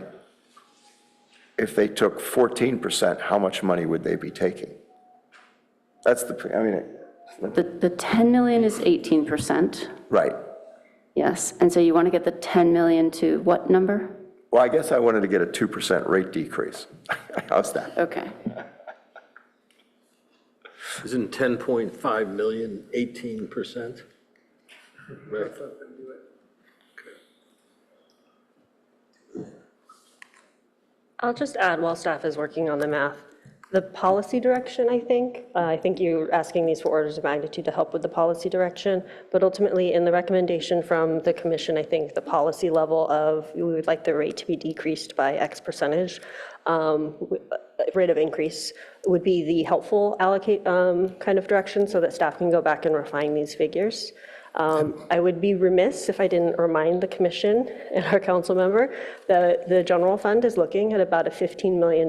If they took 14%, how much money would they be taking? That's The 10 million is 18%. Right. Yes, and so you want to get the 10 million to what number? Well, I guess I wanted to get a 2% rate decrease. How's that? Okay. Isn't 10.5 million 18%? Right. I'll just add while staff is working on the math. The policy direction, I think you're asking these for orders of magnitude to help with the policy direction, but ultimately in the recommendation from the commission, I think the policy level of we would like the rate to be decreased by X percentage, rate of increase would be the helpful allocate kind of direction so that staff can go back and refine these figures. I would be remiss if I didn't remind the commission and our council member that the general fund is looking at about a $15 million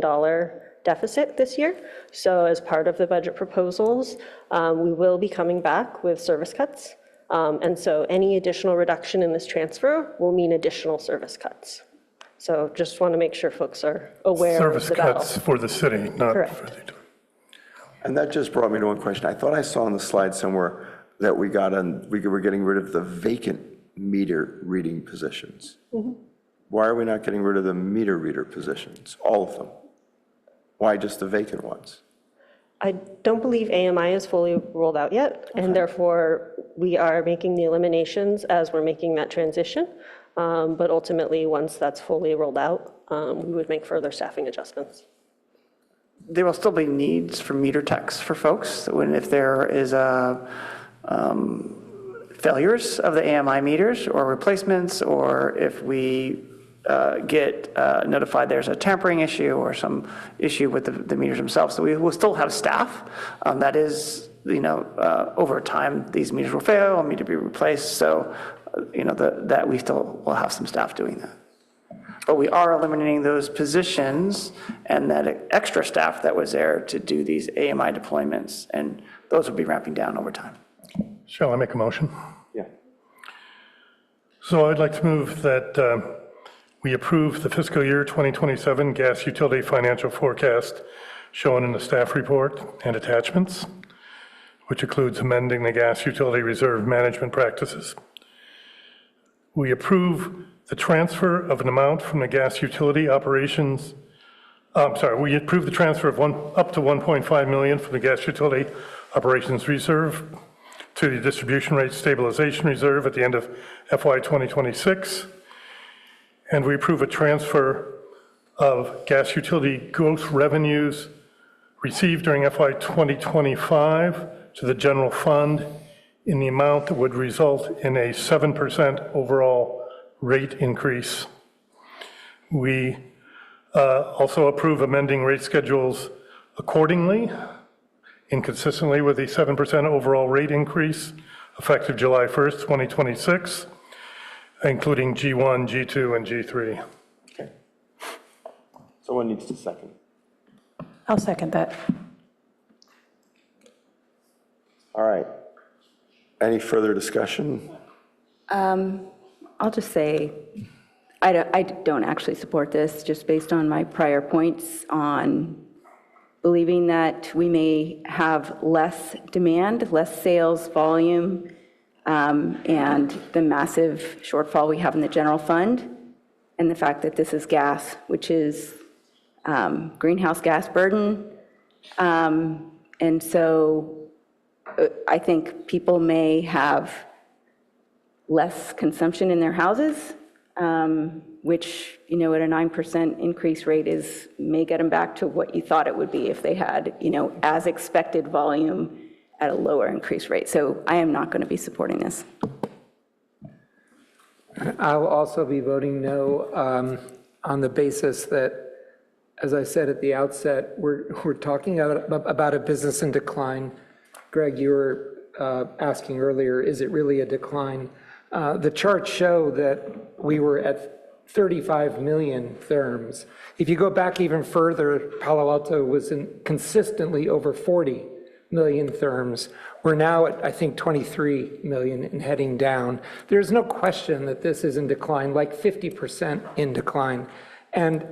deficit this year. So as part of the budget proposals, we will be coming back with service cuts. And so any additional reduction in this transfer will mean additional service cuts. So just want to make sure folks are aware of the battle. Service cuts for the city, not Correct. for the... And that just brought me to one question. I thought I saw on the slide somewhere that we were getting rid of the vacant meter reading positions. Mm-hmm. Why are we not getting rid of the meter reader positions, all of them? Why just the vacant ones? I don't believe AMI is fully rolled out yet, and therefore we are making the eliminations as we're making that transition. But ultimately, once that's fully rolled out, we would make further staffing adjustments. There will still be needs for meter techs for folks if there is failures of the AMI meters or replacements, or if we get notified there's a tampering issue or some issue with the meters themselves. So we will still have staff. That is, over time, these meters will fail and need to be replaced. So, that we still will have some staff doing that. But we are eliminating those positions and that extra staff that was there to do these AMI deployments, and those will be ramping down over time. Shall I make a motion? Yeah. So I'd like to move that we approve the fiscal year 2027 gas utility financial forecast shown in the staff report and attachments, which includes amending the gas utility reserve management practices. We approve the transfer of an amount from the gas utility operations, we approve the transfer of up to 1.5 million from the gas utility operations reserve to the distribution rate stabilization reserve at the end of FY 2026. And we approve a transfer of gas utility gross revenues received during FY 2025 to the general fund in the amount that would result in a 7% overall rate increase. We also approve amending rate schedules accordingly, inconsistently with the 7% overall rate increase effective July 1st, 2026, including G1, G2, and G3. Okay. Someone needs to second. I'll second that. All right. Any further discussion? I'll just say, I don't actually support this, just based on my prior points on believing that we may have less demand, less sales volume, and the massive shortfall we have in the general fund, and the fact that this is gas, which is greenhouse gas burden. And so I think people may have less consumption in their houses, which, at a 9% increase rate may get them back to what you thought it would be if they had, as expected volume at a lower increase rate. So I am not going to be supporting this. I'll also be voting no on the basis that, as I said at the outset, we're talking about a business in decline. Greg, you were asking earlier, is it really a decline? The charts show that we were at 35 million therms. If you go back even further, Palo Alto was consistently over 40 million therms. We're now at, I think, 23 million and heading down. There's no question that this is in decline, like 50% in decline. And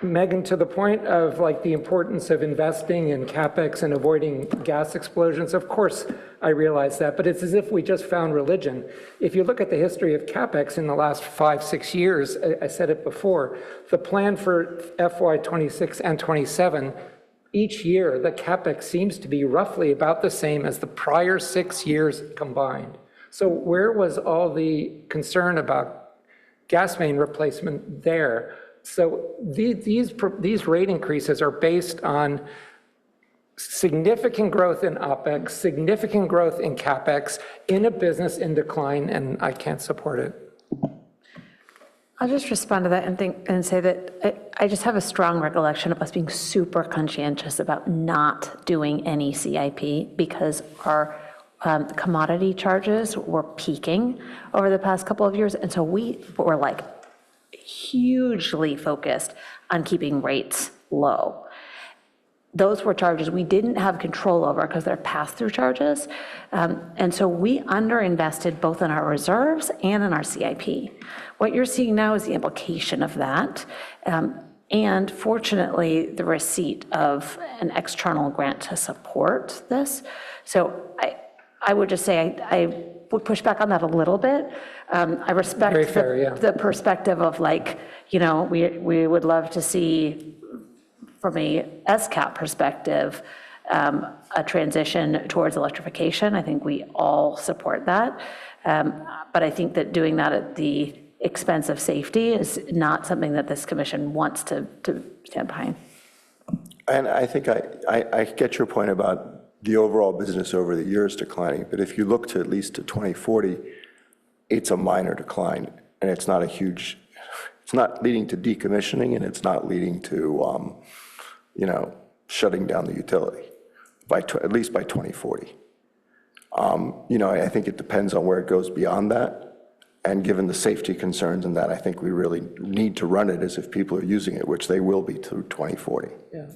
Megan, to the point of like the importance of investing in CapEx and avoiding gas explosions, of course I realize that, but it's as if we just found religion. If you look at the history of CapEx in the last 5-6 years, I said it before, the plan for FY 26 and 27, each year the CapEx seems to be roughly about the same as the prior 6 years combined. So where was all the concern about gas main replacement there? So these rate increases are based on significant growth in OpEx, significant growth in CapEx, in a business in decline, and I can't support it. I'll just respond to that and say that I just have a strong recollection of us being super conscientious about not doing any CIP because our commodity charges were peaking over the past couple of years, and so we were like hugely focused on keeping rates low. Those were charges we didn't have control over because they're pass-through charges. And so we underinvested both in our reserves and in our CIP. What you're seeing now is the implication of that. And fortunately, the receipt of an external grant to support this. So I would just say I would push back on that a little bit. I respect the perspective of like, you know, we would love to see from a SCAP perspective, a transition towards electrification. I think we all support that. But I think that doing that at the expense of safety is not something that this commission wants to stand behind. And I think I get your point about the overall business over the years declining, but if you look to at least to 2040, it's a minor decline, and it's not a huge, it's not leading to decommissioning, and it's not leading to, you know, shutting down the utility, at least by 2040. You know, I think it depends on where it goes beyond that, and given the safety concerns and that, I think we really need to run it as if people are using it, which they will be through 2040. Yeah.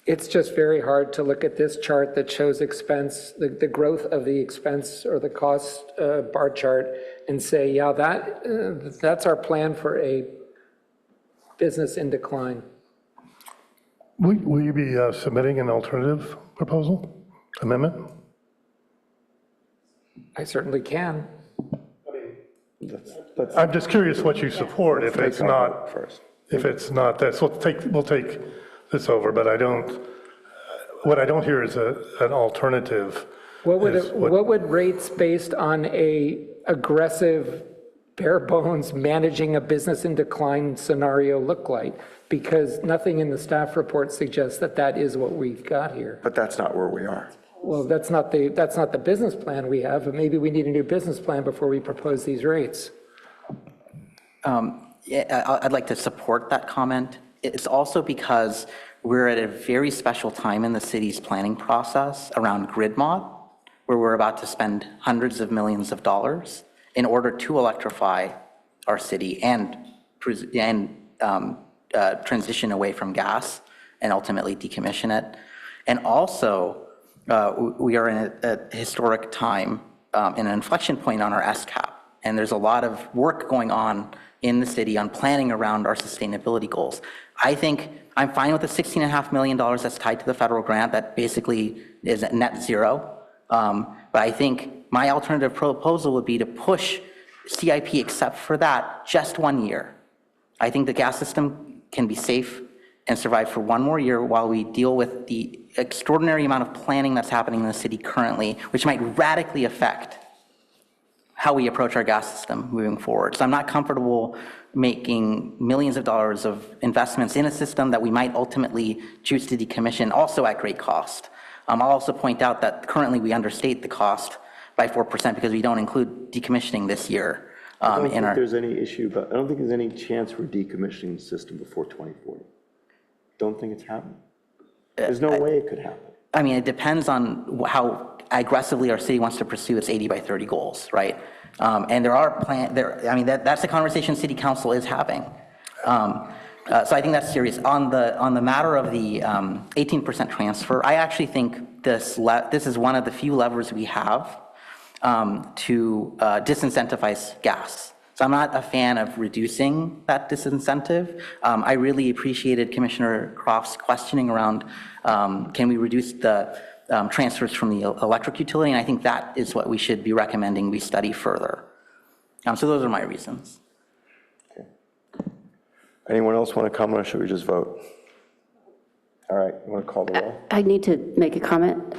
It's just very hard to look at this chart that shows expense, the growth of the expense or the cost bar chart and say, yeah, that's our plan for a business in decline. Will you be submitting an alternative proposal, amendment? I certainly can. I'm just curious what you support if it's not, this, we'll take this over, but what I don't hear is an alternative. What would rates based on a aggressive, bare bones managing a business in decline scenario look like? Because nothing in the staff report suggests that that is what we've got here. But that's not where we are. Well, that's not the business plan we have, but maybe we need a new business plan before we propose these rates. Yeah, I'd like to support that comment. It's also because we're at a very special time in the city's planning process around grid mod, where we're about to spend hundreds of millions of dollars in order to electrify our city and transition away from gas and ultimately decommission it. And also, we are in a historic time, in an inflection point on our SCAP. And there's a lot of work going on in the city on planning around our sustainability goals. I think I'm fine with the $16.5 million that's tied to the federal grant that basically is at net zero. But I think my alternative proposal would be to push CIP except for that just 1 year. I think the gas system can be safe and survive for 1 more year while we deal with the extraordinary amount of planning that's happening in the city currently, which might radically affect how we approach our gas system moving forward. So I'm not comfortable making millions of dollars of investments in a system that we might ultimately choose to decommission, also at great cost. I'll also point out that currently we understate the cost by 4% because we don't include decommissioning this year. I don't think there's any issue, but I don't think there's any chance we're decommissioning the system before 2040. Don't think it's happening. There's no way it could happen. I mean, it depends on how aggressively our city wants to pursue its 80 by 30 goals, right? And there are I mean, that's the conversation city council is having. So I think that's serious. On the matter of the 18% transfer, I actually think this is one of the few levers we have to disincentivize gas. So I'm not a fan of reducing that disincentive. I really appreciated Commissioner Croft's questioning around can we reduce the transfers from the electric utility, and I think that is what we should be recommending we study further. So those are my reasons. Anyone else want to comment, or should we just vote? All right, you want to call the roll? I need to make a comment.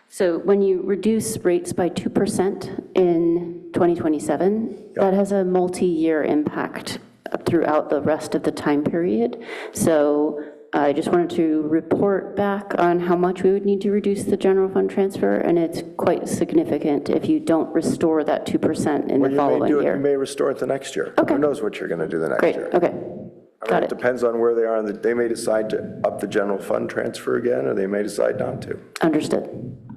So when you reduce rates by 2% in 2027, that has a multi-year impact throughout the rest of the time period. So I just wanted to report back on how much we would need to reduce the general fund transfer, and it's quite significant if you don't restore that 2% in the following year. You may restore it the next year. Okay. Who knows what you're going to do the next Great, year? okay. It depends on where they are. They may decide to up the general fund transfer again, or they may decide not to. Understood.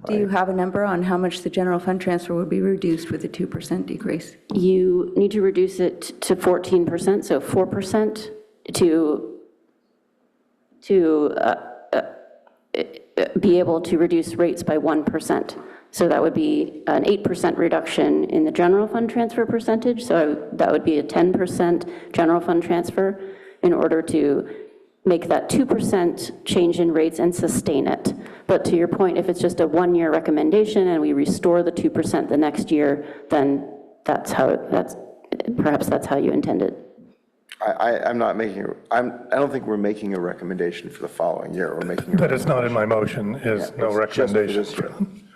Do you have a number on how much the general fund transfer would be reduced with a 2% decrease? You need to reduce it to 14%, so 4% to be able to reduce rates by 1%. So that would be an 8% reduction in the general fund transfer percentage. So that would be a 10% general fund transfer in order to make that 2% change in rates and sustain it. But to your point, if it's just a one-year recommendation and we restore the 2% the next year, then perhaps that's how you intend it. I'm not making, I don't think we're making a recommendation for the following year. We're making. That is not in my motion, is no recommendation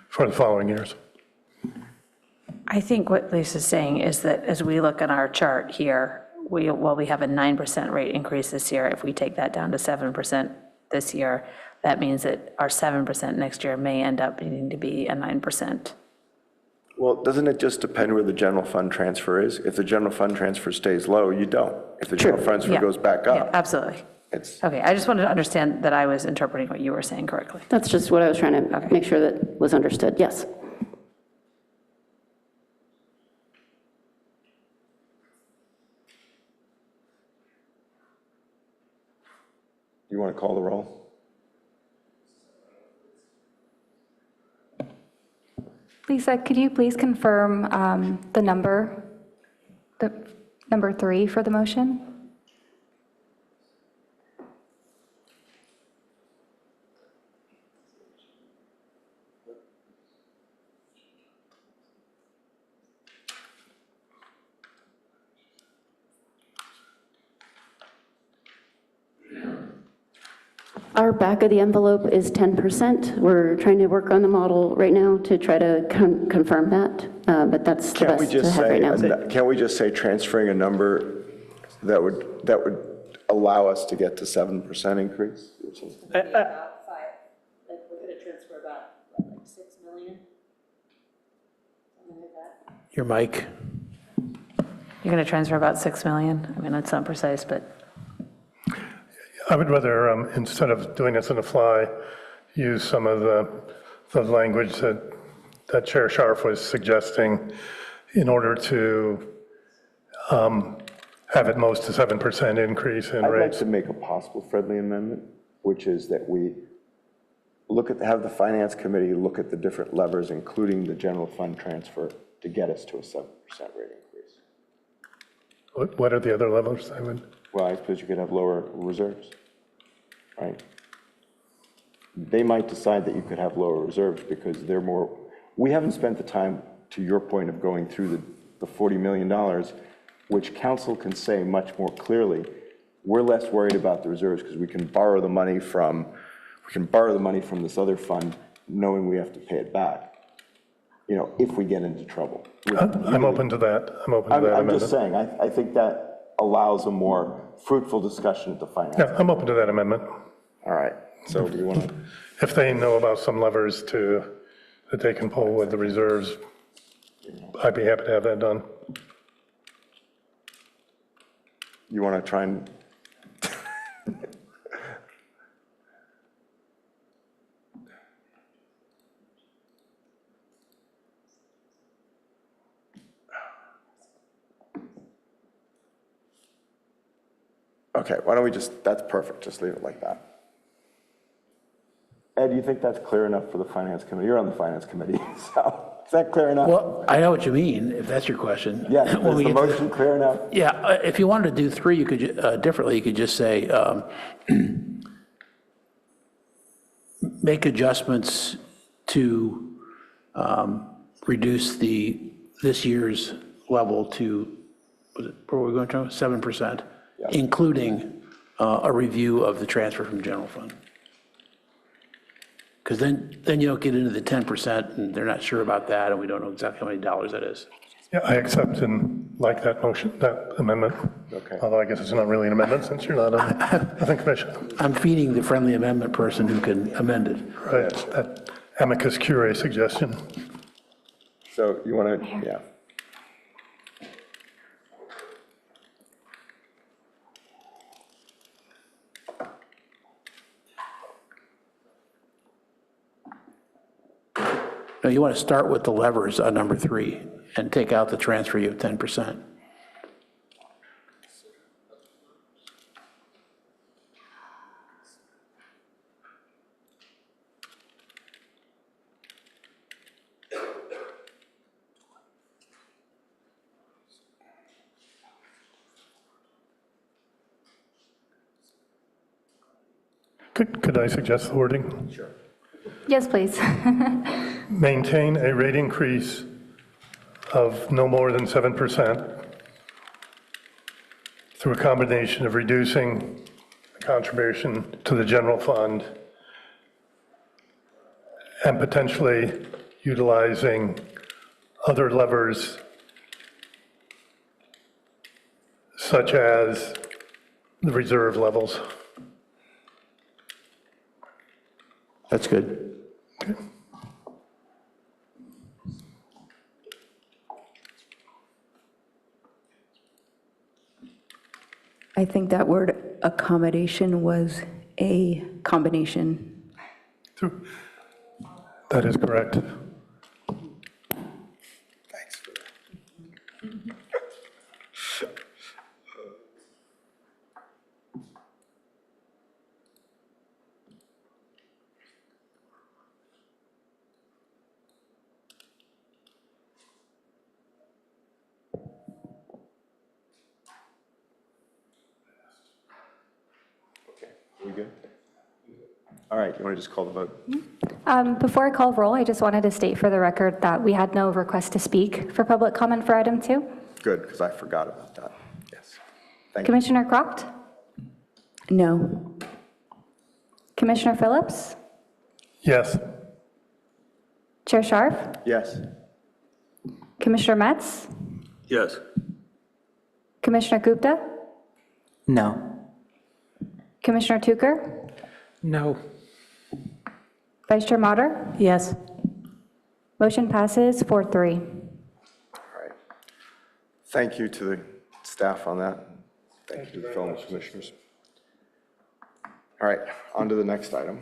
for the following years. I think what Lisa's saying is that as we look at our chart here, we have a 9% rate increase this year. If we take that down to 7% this year, that means that our 7% next year may end up needing to be a 9%. Well, doesn't it just depend where the general fund transfer is? If the general fund transfer stays low, you don't. If the general fund transfer goes back up. Yeah, absolutely. Okay, I just wanted to understand that I was interpreting what you were saying correctly. That's just what I was trying to make sure that was understood. Yes. You want to call the roll? Lisa, could you please confirm the number 3 for the motion? Our back of the envelope is 10%. We're trying to work on the model right now to try to confirm that, but that's the best to have right now. Can't we just say transferring a number that would allow us to get to 7% increase? We're going to transfer about, like 6 million? Something like that. Your mic. You're going to transfer about 6 million? I mean, that's not precise, but. I would rather, instead of doing this on the fly, use some of the language that Chair Scharf was suggesting in order to have at most a 7% increase in rates. I'd like to make a possible friendly amendment, which is that we have the Finance Committee look at the different levers, including the general fund transfer, to get us to a 7% rate increase. What are the other levels? Well, I suppose you could have lower reserves, right? They might decide that you could have lower reserves because they're more, we haven't spent the time, to your point, of going through the $40 million, which council can say much more clearly. We're less worried about the reserves because we can borrow the money from this other fund, knowing we have to pay it back, if we get into trouble. I'm open to that. I'm just saying, I think that allows a more fruitful discussion at the finance. Yeah, I'm open to that amendment. All right, so do you want to? If they know about some levers that they can pull with the reserves, I'd be happy to have that done. You want to try and? Okay, why don't we just, that's perfect, just leave it like that. Ed, do you think that's clear enough for the finance committee? You're on the finance committee, so is that clear enough? Well, I know what you mean, if that's your question. Yes, When is we the get to motion clear enough? Yeah, if you wanted to do three, you could, differently, you could just say, make adjustments to reduce this year's level to, where were we going to, 7%, including a review of the transfer from general fund. Because then you don't get into the 10%, and they're not sure about that, and we don't know exactly how many dollars that is. Yeah, I accept and like that motion, that amendment. Okay. Although I guess it's not really an amendment since you're not on the commission. I'm feeding the friendly amendment person who can amend it. Right, that amicus curiae suggestion. So you want to, yeah. No, you want to start with the levers on number 3 and take out the transfer of 10%. Could I suggest the wording? Sure. Yes, please. Maintain a rate increase of no more than 7% through a combination of reducing the contribution to the general fund and potentially utilizing other levers such as the reserve levels. That's good. I think that word accommodation was a combination. That is correct. Thanks for that. We good? All right, you want to just call the vote? Before I call roll, I just wanted to state for the record that we had no request to speak for public comment for item 2. Good, because I forgot about that. Yes. Thank you. Commissioner Croft? No. Commissioner Phillips? Yes. Chair Scharf? Yes. Commissioner Metz? Yes. Commissioner Gupta? No. Commissioner Tucker? No. Vice Chair Mater? Yes. Motion passes 4-3. All right. Thank you to the staff on that. Thank you to the fellow commissioners. All right, on to the next item.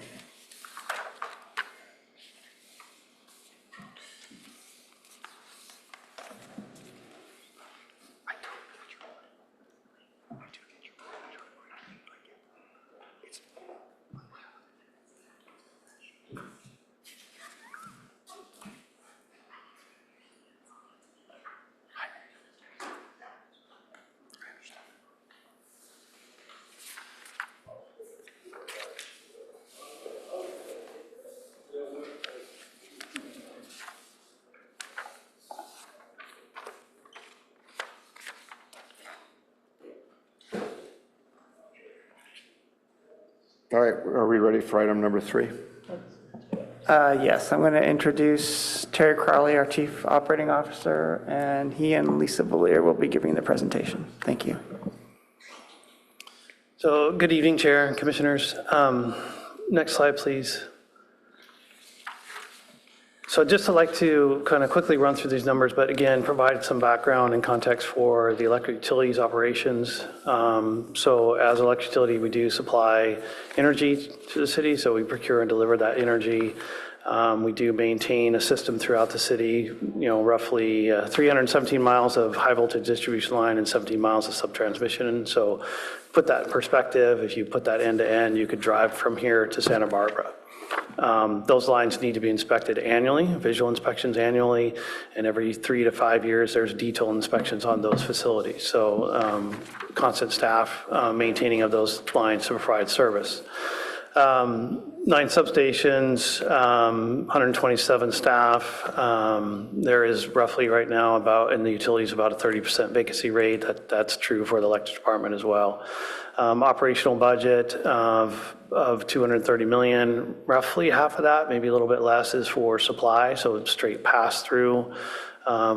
All right, are we ready for item number 3? Yes, I'm going to introduce Terry Crowley, our Chief Operating Officer, and he and Lisa Valier will be giving the presentation. Thank you. So, good evening, Chair and Commissioners. Next slide, please. So just I'd like to kind of quickly run through these numbers, but again, provide some background and context for the electric utilities operations. So as an electric utility, we do supply energy to the city, so we procure and deliver that energy. We do maintain a system throughout the city, roughly 317 miles of high voltage distribution line and 17 miles of subtransmission. So put that in perspective, if you put that end to end, you could drive from here to Santa Barbara. Those lines need to be inspected annually, visual inspections annually, and every 3 to 5 years, there's detailed inspections on those facilities. So constant staff maintaining of those lines to provide service. 9 substations, 127 staff. There is roughly right now about, in the utilities, about a 30% vacancy rate. That's true for the electric department as well. Operational budget of $230 million, roughly half of that, maybe a little bit less, is for supply, so it's straight pass-through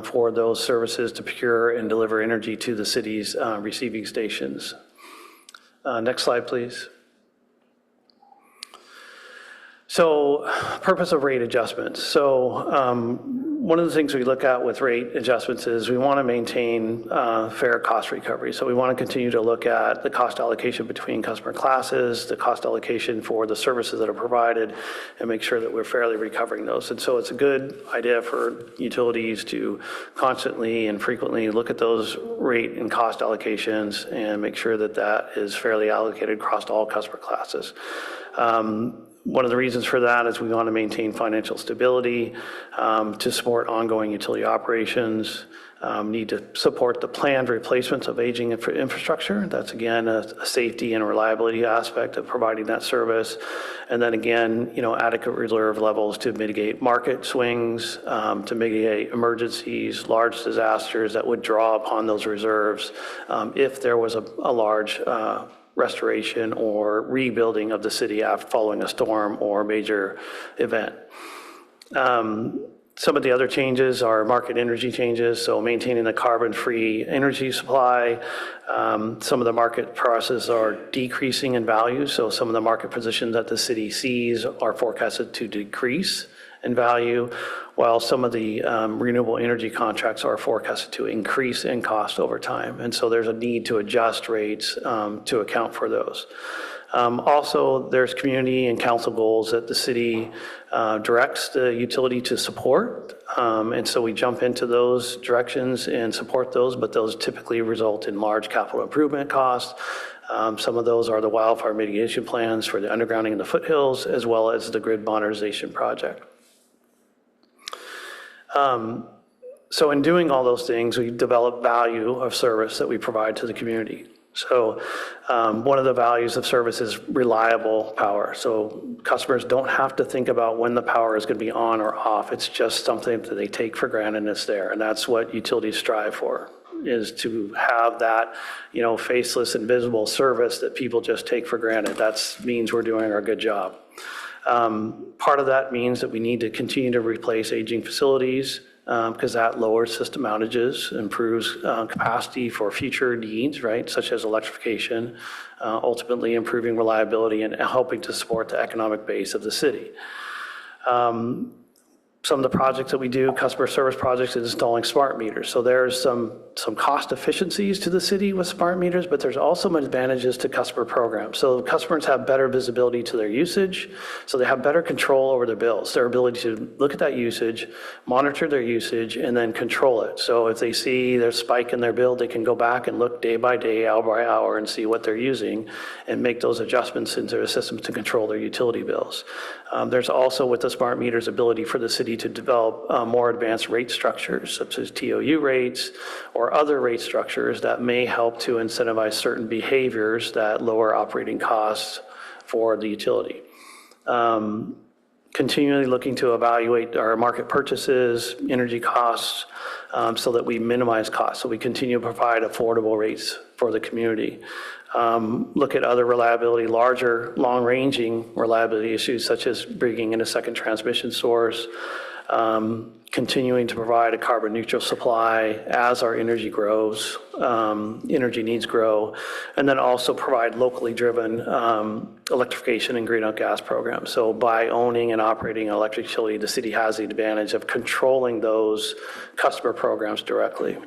for those services to procure and deliver energy to the city's receiving stations. Next slide, please. So purpose of rate adjustments. So one of the things we look at with rate adjustments is we want to maintain fair cost recovery. So we want to continue to look at the cost allocation between customer classes, the cost allocation for the services that are provided, and make sure that we're fairly recovering those. And so it's a good idea for utilities to constantly and frequently look at those rate and cost allocations and make sure that that is fairly allocated across all customer classes. One of the reasons for that is we want to maintain financial stability to support ongoing utility operations, need to support the planned replacements of aging infrastructure. That's, again, a safety and reliability aspect of providing that service. And then again, adequate reserve levels to mitigate market swings, to mitigate emergencies, large disasters that would draw upon those reserves if there was a large restoration or rebuilding of the city after following a storm or major event. Some of the other changes are market energy changes, so maintaining the carbon-free energy supply. Some of the market prices are decreasing in value, so some of the market positions that the city sees are forecasted to decrease in value, while some of the renewable energy contracts are forecasted to increase in cost over time. And so there's a need to adjust rates to account for those. Also, there's community and council goals that the city directs the utility to support. And so we jump into those directions and support those, but those typically result in large capital improvement costs. Some of those are the wildfire mitigation plans for the undergrounding in the foothills, as well as the grid modernization project. So in doing all those things, we develop value of service that we provide to the community. So one of the values of service is reliable power. So customers don't have to think about when the power is going to be on or off. It's just something that they take for granted and it's there. And that's what utilities strive for, is to have that, faceless, invisible service that people just take for granted. That means we're doing our good job. Part of that means that we need to continue to replace aging facilities because that lowers system outages, improves capacity for future needs, right, such as electrification, ultimately improving reliability and helping to support the economic base of the city. Some of the projects that we do, customer service projects, is installing smart meters. So there's some cost efficiencies to the city with smart meters, but there's also some advantages to customer programs. So customers have better visibility to their usage, so they have better control over their bills, their ability to look at that usage, monitor their usage, and then control it. So if they see there's a spike in their bill, they can go back and look day by day, hour by hour, and see what they're using and make those adjustments into their systems to control their utility bills. There's also, with the smart meters, ability for the city to develop more advanced rate structures, such as TOU rates or other rate structures that may help to incentivize certain behaviors that lower operating costs for the utility. Continually looking to evaluate our market purchases, energy costs, so that we minimize costs. So we continue to provide affordable rates for the community. Look at other reliability, larger, long-ranging reliability issues, such as bringing in a second transmission source, continuing to provide a carbon neutral supply as our energy grows, energy needs grow, and then also provide locally driven electrification and greenhouse gas programs. So by owning and operating an electric utility, the city has the advantage of controlling those customer programs directly.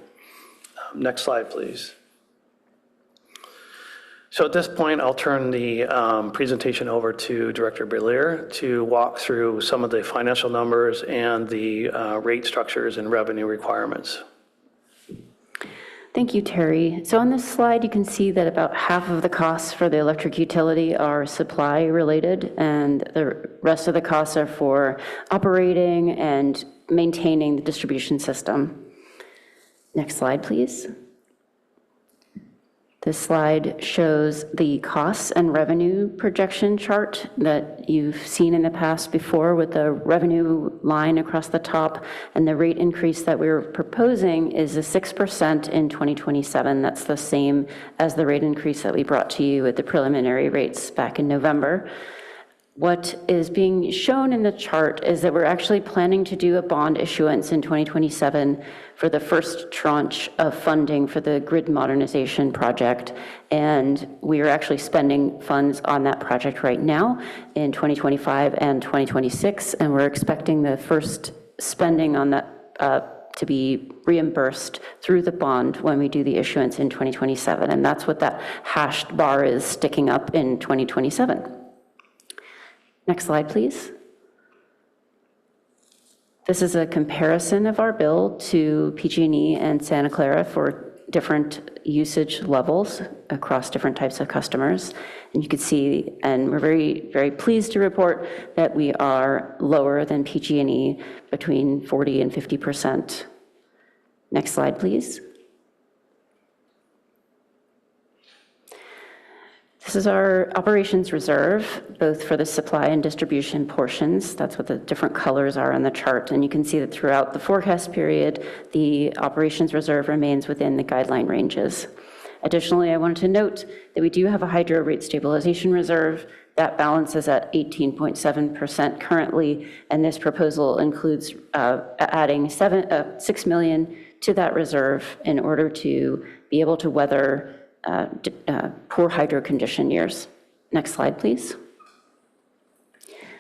Next slide, please. So at this point, I'll turn the presentation over to Director Belair to walk through some of the financial numbers and the rate structures and revenue requirements. Thank you, Terry. So on this slide, you can see that about half of the costs for the electric utility are supply related, and the rest of the costs are for operating and maintaining the distribution system. Next slide, please. This slide shows the costs and revenue projection chart that you've seen in the past before, with the revenue line across the top, and the rate increase that we're proposing is a 6% in 2027. That's the same as the rate increase that we brought to you at the preliminary rates back in November. What is being shown in the chart is that we're actually planning to do a bond issuance in 2027 for the first tranche of funding for the grid modernization project. And we are actually spending funds on that project right now in 2025 and 2026. And we're expecting the first spending on that to be reimbursed through the bond when we do the issuance in 2027. And that's what that hashed bar is sticking up in 2027. Next slide, please. This is a comparison of our bill to PG&E and Santa Clara for different usage levels across different types of customers. And you can see, and we're very, very pleased to report that we are lower than PG&E, between 40 and 50%. Next slide, please. This is our operations reserve, both for the supply and distribution portions. That's what the different colors are on the chart. And you can see that throughout the forecast period, the operations reserve remains within the guideline ranges. Additionally, I wanted to note that we do have a hydro rate stabilization reserve. That balance is at 18.7% currently, and this proposal includes adding $6 million to that reserve in order to be able to weather poor hydro condition years. Next slide, please.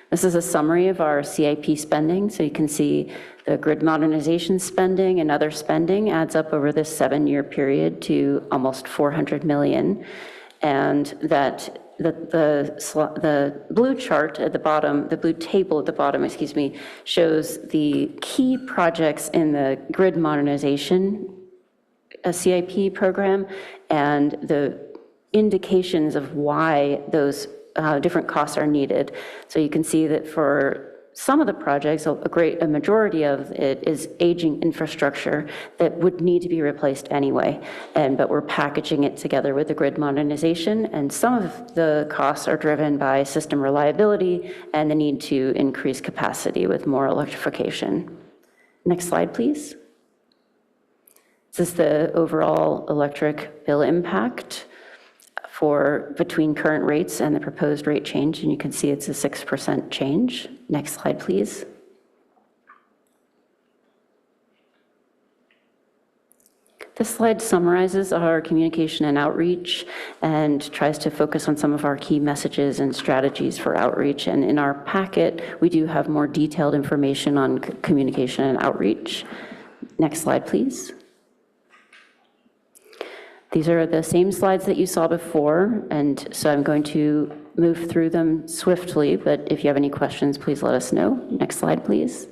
This is a summary of our CIP spending. So you can see the grid modernization spending and other spending adds up over this 7-year period to almost $400 million. And that the blue chart at the bottom, the blue table at the bottom, shows the key projects in the grid modernization CIP program and the indications of why those different costs are needed. So you can see that for some of the projects, a majority of it is aging infrastructure that would need to be replaced anyway. But we're packaging it together with the grid modernization, and some of the costs are driven by system reliability and the need to increase capacity with more electrification. Next slide, please. This is the overall electric bill impact between current rates and the proposed rate change, and you can see it's a 6% change. Next slide, please. This slide summarizes our communication and outreach and tries to focus on some of our key messages and strategies for outreach. And in our packet, we do have more detailed information on communication and outreach. Next slide, please. These are the same slides that you saw before, and so I'm going to move through them swiftly, but if you have any questions, please let us know. Next slide, please.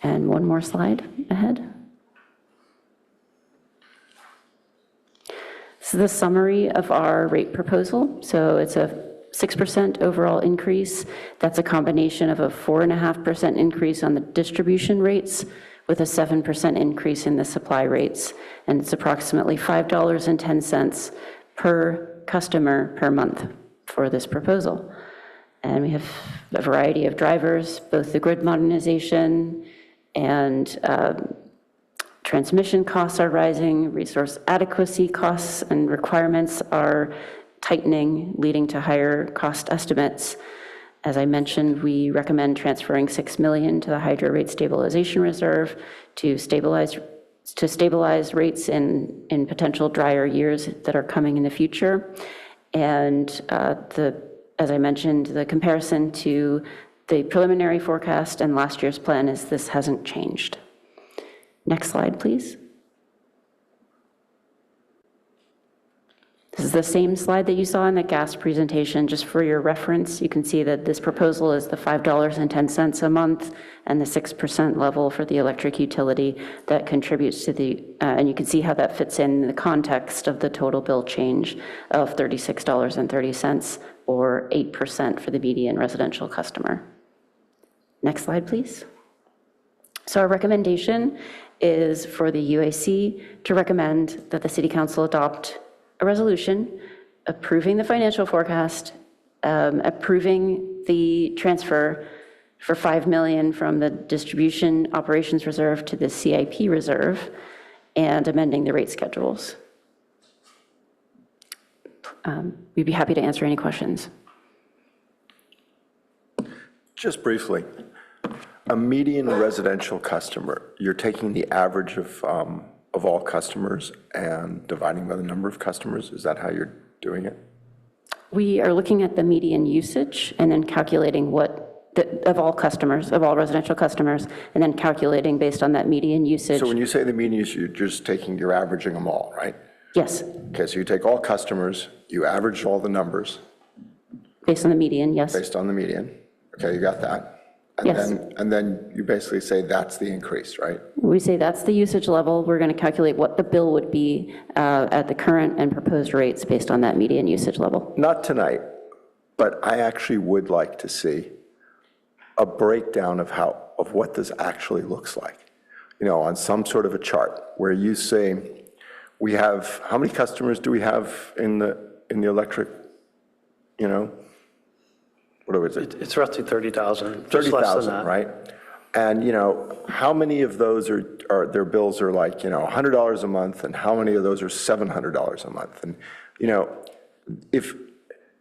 And one more slide ahead. This is the summary of our rate proposal. So it's a 6% overall increase. That's a combination of a 4.5% increase on the distribution rates with a 7% increase in the supply rates. And it's approximately $5.10 per customer per month for this proposal. And we have a variety of drivers, both the grid modernization and transmission costs are rising, resource adequacy costs and requirements are tightening, leading to higher cost estimates. As I mentioned, we recommend transferring $6 million to the hydro rate stabilization reserve to stabilize rates in potential drier years that are coming in the future. And as I mentioned, the comparison to the preliminary forecast and last year's plan is this hasn't changed. Next slide, please. This is the same slide that you saw in the gas presentation. Just for your reference, you can see that this proposal is the $5.10 a month and the 6% level for the electric utility that contributes to the, and you can see how that fits in the context of the total bill change of $36.30 or 8% for the median residential customer. Next slide, please. So our recommendation is for the UAC to recommend that the City Council adopt a resolution approving the financial forecast, approving the transfer for $5 million from the distribution operations reserve to the CIP reserve, and amending the rate schedules. We'd be happy to answer any questions. Just briefly, a median residential customer, you're taking the average of all customers and dividing by the number of customers? Is that how you're doing it? We are looking at the median usage and then calculating of all customers, of all residential customers, and then calculating based on that median usage. So when you say the median usage, you're just you're averaging them all, right? Yes. Okay, so you take all customers, you average all the numbers. Based on the median, yes. Based on the median. Okay, you got that. And Yes. and then you basically say that's the increase, right? We say that's the usage level. We're going to calculate what the bill would be at the current and proposed rates based on that median usage level. Not tonight, but I actually would like to see a breakdown of what this actually looks like. You know, on some sort of a chart where you say, we have, how many customers do we have in the electric, you know? What is it? It's roughly 30,000. 30,000, right? And, you know, how many of those are their bills are like, you know, $100 a month, and how many of those are $700 a month? And, you know, if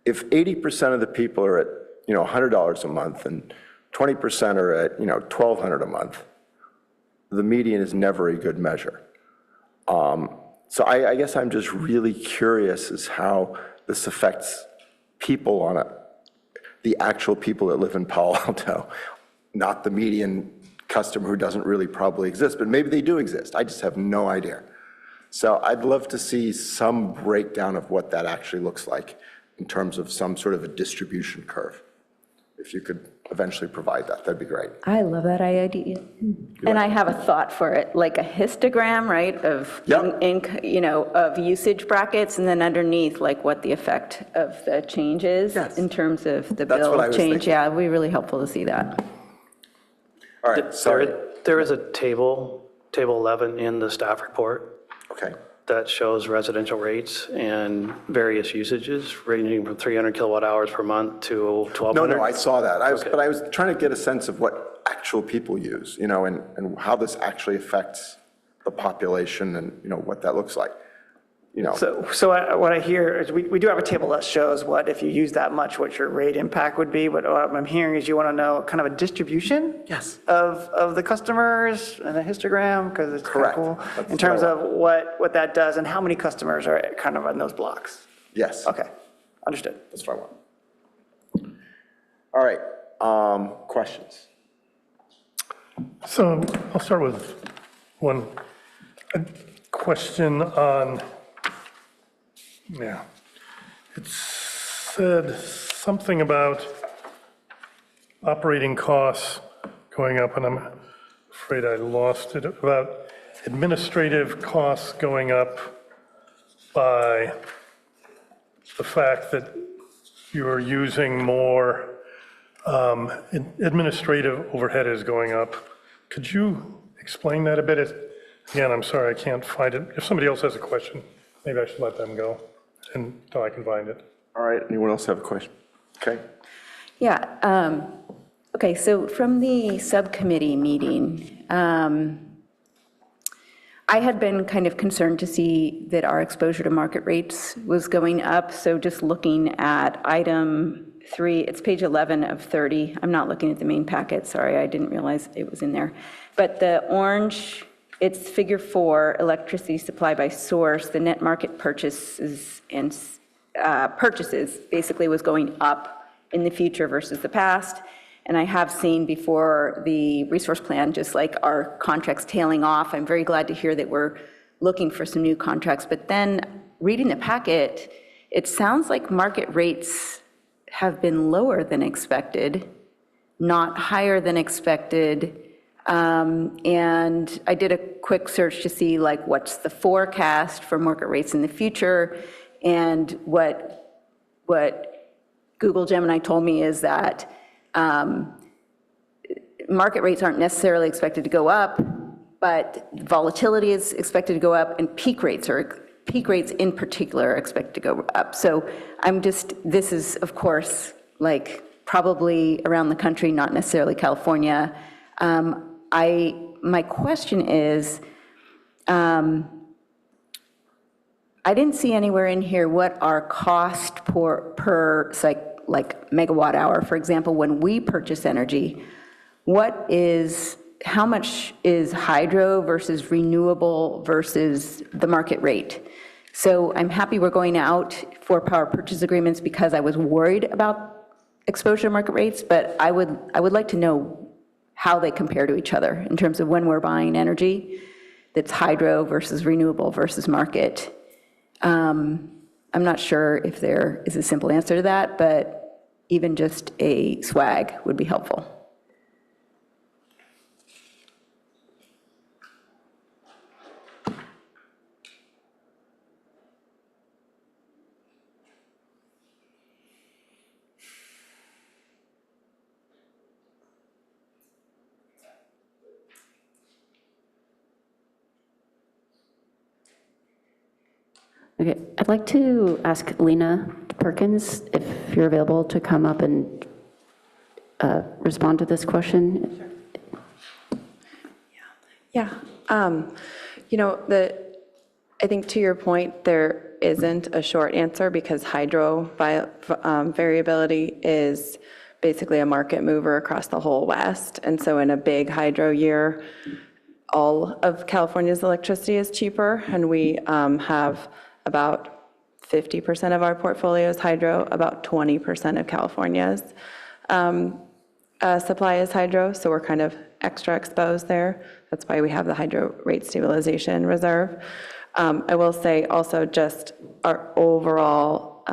80% of the people are at, you know, $100 a month and 20% are at, you know, $1,200 a month, the median is never a good measure. So I guess I'm just really curious as how this affects people the actual people that live in Palo Alto, not the median customer who doesn't really probably exist, but maybe they do exist. I just have no idea. So I'd love to see some breakdown of what that actually looks like in terms of some sort of a distribution curve. If you could eventually provide that, that'd be great. I love that idea. And I have a thought for it, like a histogram, right, of, you know, of usage brackets, and then underneath, like what the effect of the change is in terms of the bill change. Yeah, it'd be really helpful to see that. All right, sorry. There is a table 11 in the staff report. Okay. That shows residential rates and various usages ranging from 300 kilowatt hours per month to 1,200. No, I saw that. But I was trying to get a sense of what actual people use, you know, and how this actually affects the population and, you know, what that looks like. You know. So what I hear is we do have a table that shows what, if you use that much, what your rate impact would be. But what I'm hearing is you want to know kind of a distribution of the customers and a histogram, because it's kind of cool in terms of what that does and how many customers are kind of in those blocks. Yes. Okay, understood. That's what I want. All right, questions? So I'll start with one question on, it said something about operating costs going up, and I'm afraid I lost it, about administrative costs going up by the fact that you're using more, administrative overhead is going up. Could you explain that a bit? Again, I'm sorry, I can't find it. If somebody else has a question, maybe I should let them go until I can find it. All right, anyone else have a question? Okay. Yeah, okay, so from the subcommittee meeting, I had been kind of concerned to see that our exposure to market rates was going up. So just looking at item 3, it's page 11 of 30. I'm not looking at the main packet, sorry, I didn't realize it was in there. But the orange, it's figure 4, electricity supply by source, the net market purchases and purchases basically was going up in the future versus the past. And I have seen before the resource plan, just like our contracts tailing off. I'm very glad to hear that we're looking for some new contracts. But then reading the packet, it sounds like market rates have been lower than expected, not higher than expected. And I did a quick search to see like what's the forecast for market rates in the future. And what Google Gemini told me is that market rates aren't necessarily expected to go up, but volatility is expected to go up, and peak rates in particular are expected to go up. So this is, of course, like probably around the country, not necessarily California. My question is, I didn't see anywhere in here what our cost per like megawatt hour, for example, when we purchase energy, how much is hydro versus renewable versus the market rate? So I'm happy we're going out for power purchase agreements because I was worried about exposure to market rates, but I would like to know how they compare to each other in terms of when we're buying energy that's hydro versus renewable versus market. I'm not sure if there is a simple answer to that, but even just a swag would be helpful. Okay, I'd like to ask Lena Perkins if you're available to come up and respond to this question. Yeah, I think to your point, there isn't a short answer because hydro variability is basically a market mover across the whole West. And so in a big hydro year, all of California's electricity is cheaper, and we have about 50% of our portfolio is hydro, about 20% of California's supply is hydro, so we're kind of extra exposed there. That's why we have the hydro rate stabilization reserve. I will say also just our overall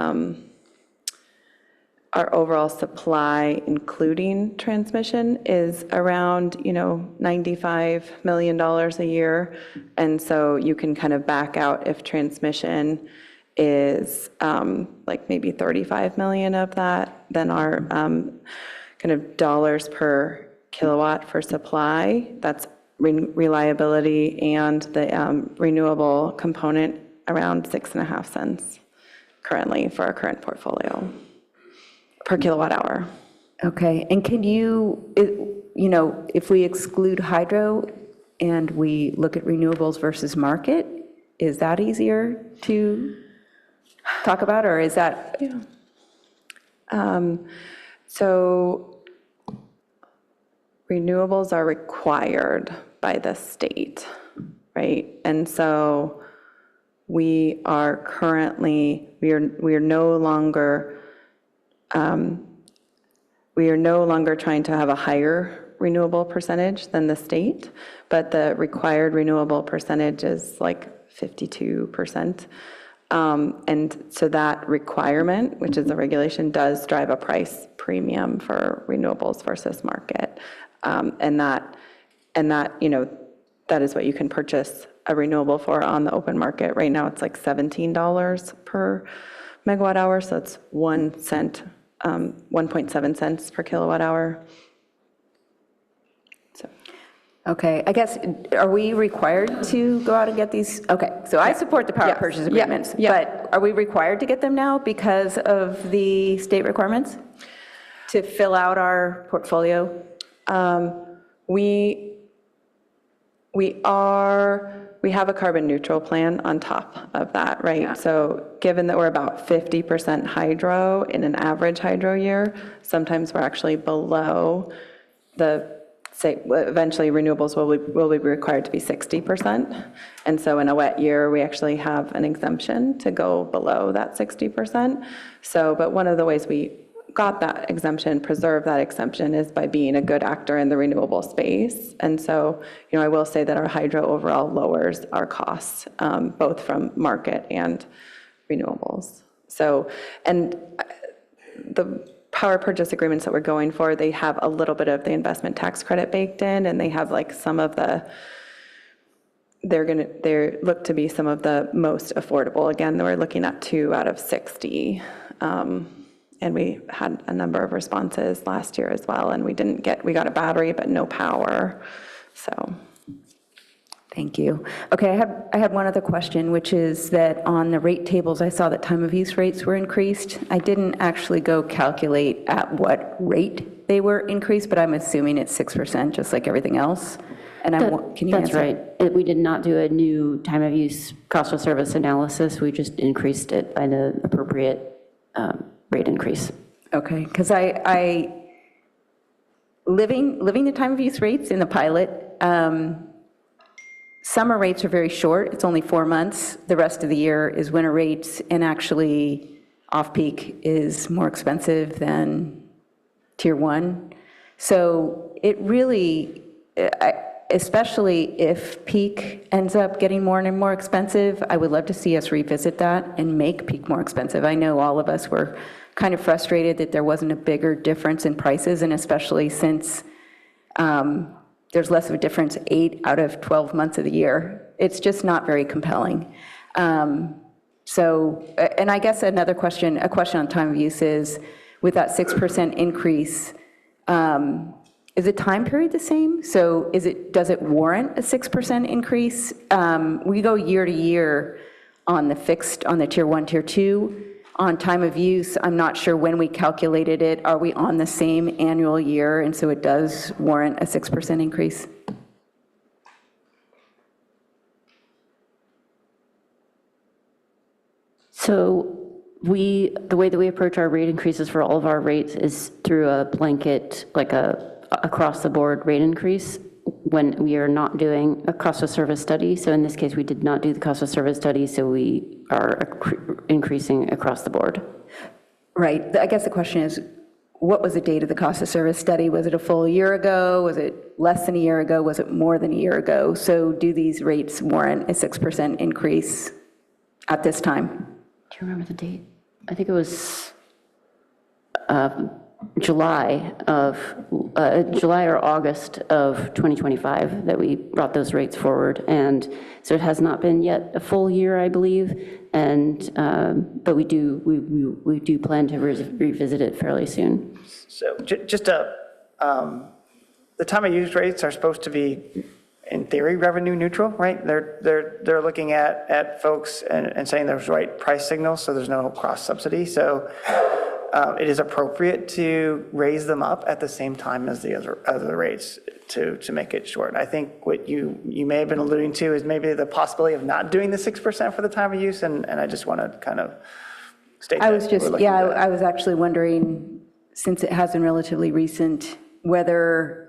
supply, including transmission, is around, $95 million a year. And so you can kind of back out if transmission is like maybe 35 million of that, then our kind of dollars per kilowatt for supply, that's reliability and the renewable component around 6.5 cents currently for our current portfolio per kilowatt hour. Okay, and can you, if we exclude hydro and we look at renewables versus market, is that easier to talk about, or is that? Yeah. So renewables are required by the state, right? And so we are currently, we are no longer trying to have a higher renewable percentage than the state, but the required renewable percentage is like 52%. And so that requirement, which is a regulation, does drive a price premium for renewables versus market. And that is what you can purchase a renewable for on the open market. Right now, it's like $17 per megawatt hour, so it's 1 cent, 1.7 cents per kilowatt hour. Okay, I guess, are we required to go out and get these? Okay, so I support the power purchase agreements, but are we required to get them now because of the state requirements to fill out our portfolio? We have a carbon neutral plan on top of that, right? Yeah. So given that we're about 50% hydro in an average hydro year, sometimes we're actually below eventually renewables will be required to be 60%. And so in a wet year, we actually have an exemption to go below that 60%. So, but one of the ways we got that exemption, preserve that exemption, is by being a good actor in the renewable space. And so, I will say that our hydro overall lowers our costs, both from market and renewables. So, and the power purchase agreements that we're going for, they have a little bit of the investment tax credit baked in, and they have like some of the, they're look to be some of the most affordable. Again, we're looking at 2 out of 60. And we had a number of responses last year as well, and we got a battery, but no power, so. Thank you. Okay, I have one other question, which is that on the rate tables, I saw that time of use rates were increased. I didn't actually go calculate at what rate they were increased, but I'm assuming it's 6%, just like everything else. And can you That's answer? right. We did not do a new time of use cost of service analysis. We just increased it by the appropriate rate increase. Okay, because living the time of use rates in the pilot, summer rates are very short. It's only 4 months. The rest of the year is winter rates, and actually off-peak is more expensive than Tier 1. So it really, especially if peak ends up getting more and more expensive, I would love to see us revisit that and make peak more expensive. I know all of us were kind of frustrated that there wasn't a bigger difference in prices, and especially since there's less of a difference 8 out of 12 months of the year. It's just not very compelling. So, and I guess a question on time of use is, with that 6% increase, is the time period the same? So does it warrant a 6% increase? We go year to year on the Tier 1, Tier 2. On time of use, I'm not sure when we calculated it. Are we on the same annual year? And so it does warrant a 6% increase? So the way that we approach our rate increases for all of our rates is through a blanket, like across the board rate increase when we are not doing a cost of service study. So in this case, we did not do the cost of service study, so we are increasing across the board. Right. I guess the question is, what was the date of the cost of service study? Was it a full year ago? Was it less than a year ago? Was it more than a year ago? So do these rates warrant a 6% increase at this time? Do you remember the date? I think it was July or August of 2025 that we brought those rates forward. And so it has not been yet a full year, I believe. And, but we do plan to revisit it fairly soon. So the time of use rates are supposed to be, in theory, revenue neutral, right? They're looking at folks and saying there's right price signals, so there's no cross subsidy. So it is appropriate to raise them up at the same time as the other rates to make it short. I think what you may have been alluding to is maybe the possibility of not doing the 6% for the time of use, and I just want to kind of state that. I was actually wondering, since it has been relatively recent, whether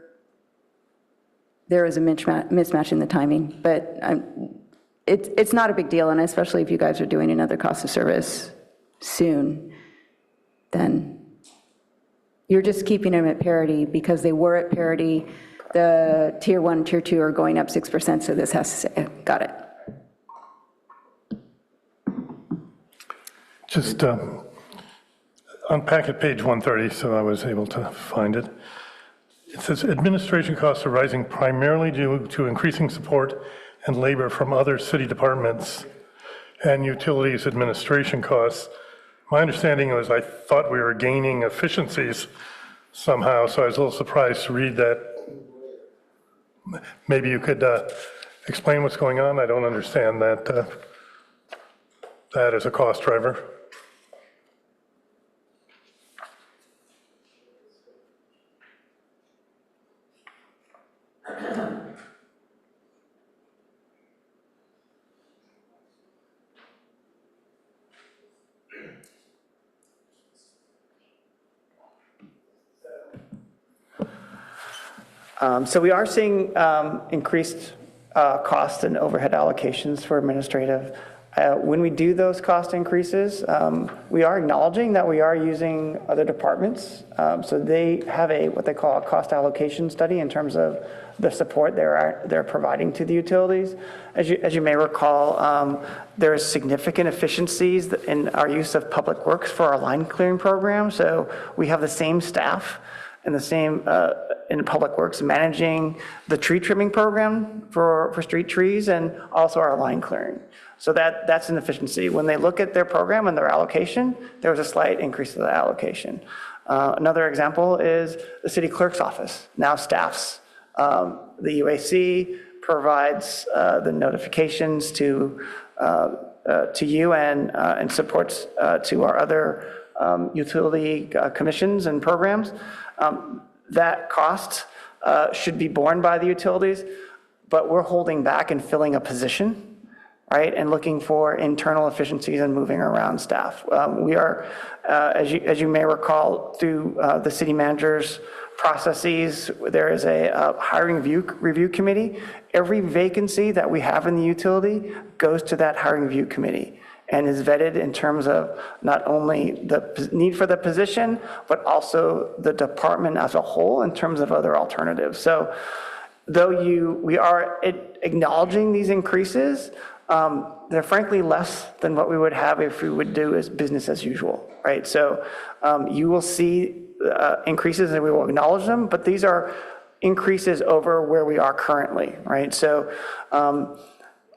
there is a mismatch in the timing, but it's not a big deal, and especially if you guys are doing another cost of service soon, then you're just keeping them at parity because they were at parity. The Tier 1, Tier 2 are going up 6%, so this has to say, got it. Just on packet page 130, so I was able to find it. It says administration costs are rising primarily due to increasing support and labor from other city departments and utilities administration costs. My understanding was I thought we were gaining efficiencies somehow, so I was a little surprised to read that. Maybe you could explain what's going on. I don't understand that as a cost driver. So we are seeing increased cost and overhead allocations for administrative. When we do those cost increases, we are acknowledging that we are using other departments. So they have what they call a cost allocation study in terms of the support they're providing to the utilities. As you may recall, there is significant efficiencies in our use of public works for our line clearing program. So we have the same staff and the same in public works managing the tree trimming program for street trees and also our line clearing. So that's an efficiency. When they look at their program and their allocation, there was a slight increase to the allocation. Another example is the city clerk's office now staffs. The UAC provides the notifications to you and supports to our other utility commissions and programs. That cost should be borne by the utilities, but we're holding back and filling a position, right, and looking for internal efficiencies and moving around staff. We are, as you may recall, through the city manager's processes, there is a hiring review committee. Every vacancy that we have in the utility goes to that hiring review committee and is vetted in terms of not only the need for the position, but also the department as a whole in terms of other alternatives. So though we are acknowledging these increases, they're frankly less than what we would have if we would do as business as usual, right? So you will see increases and we will acknowledge them, but these are increases over where we are currently, right? So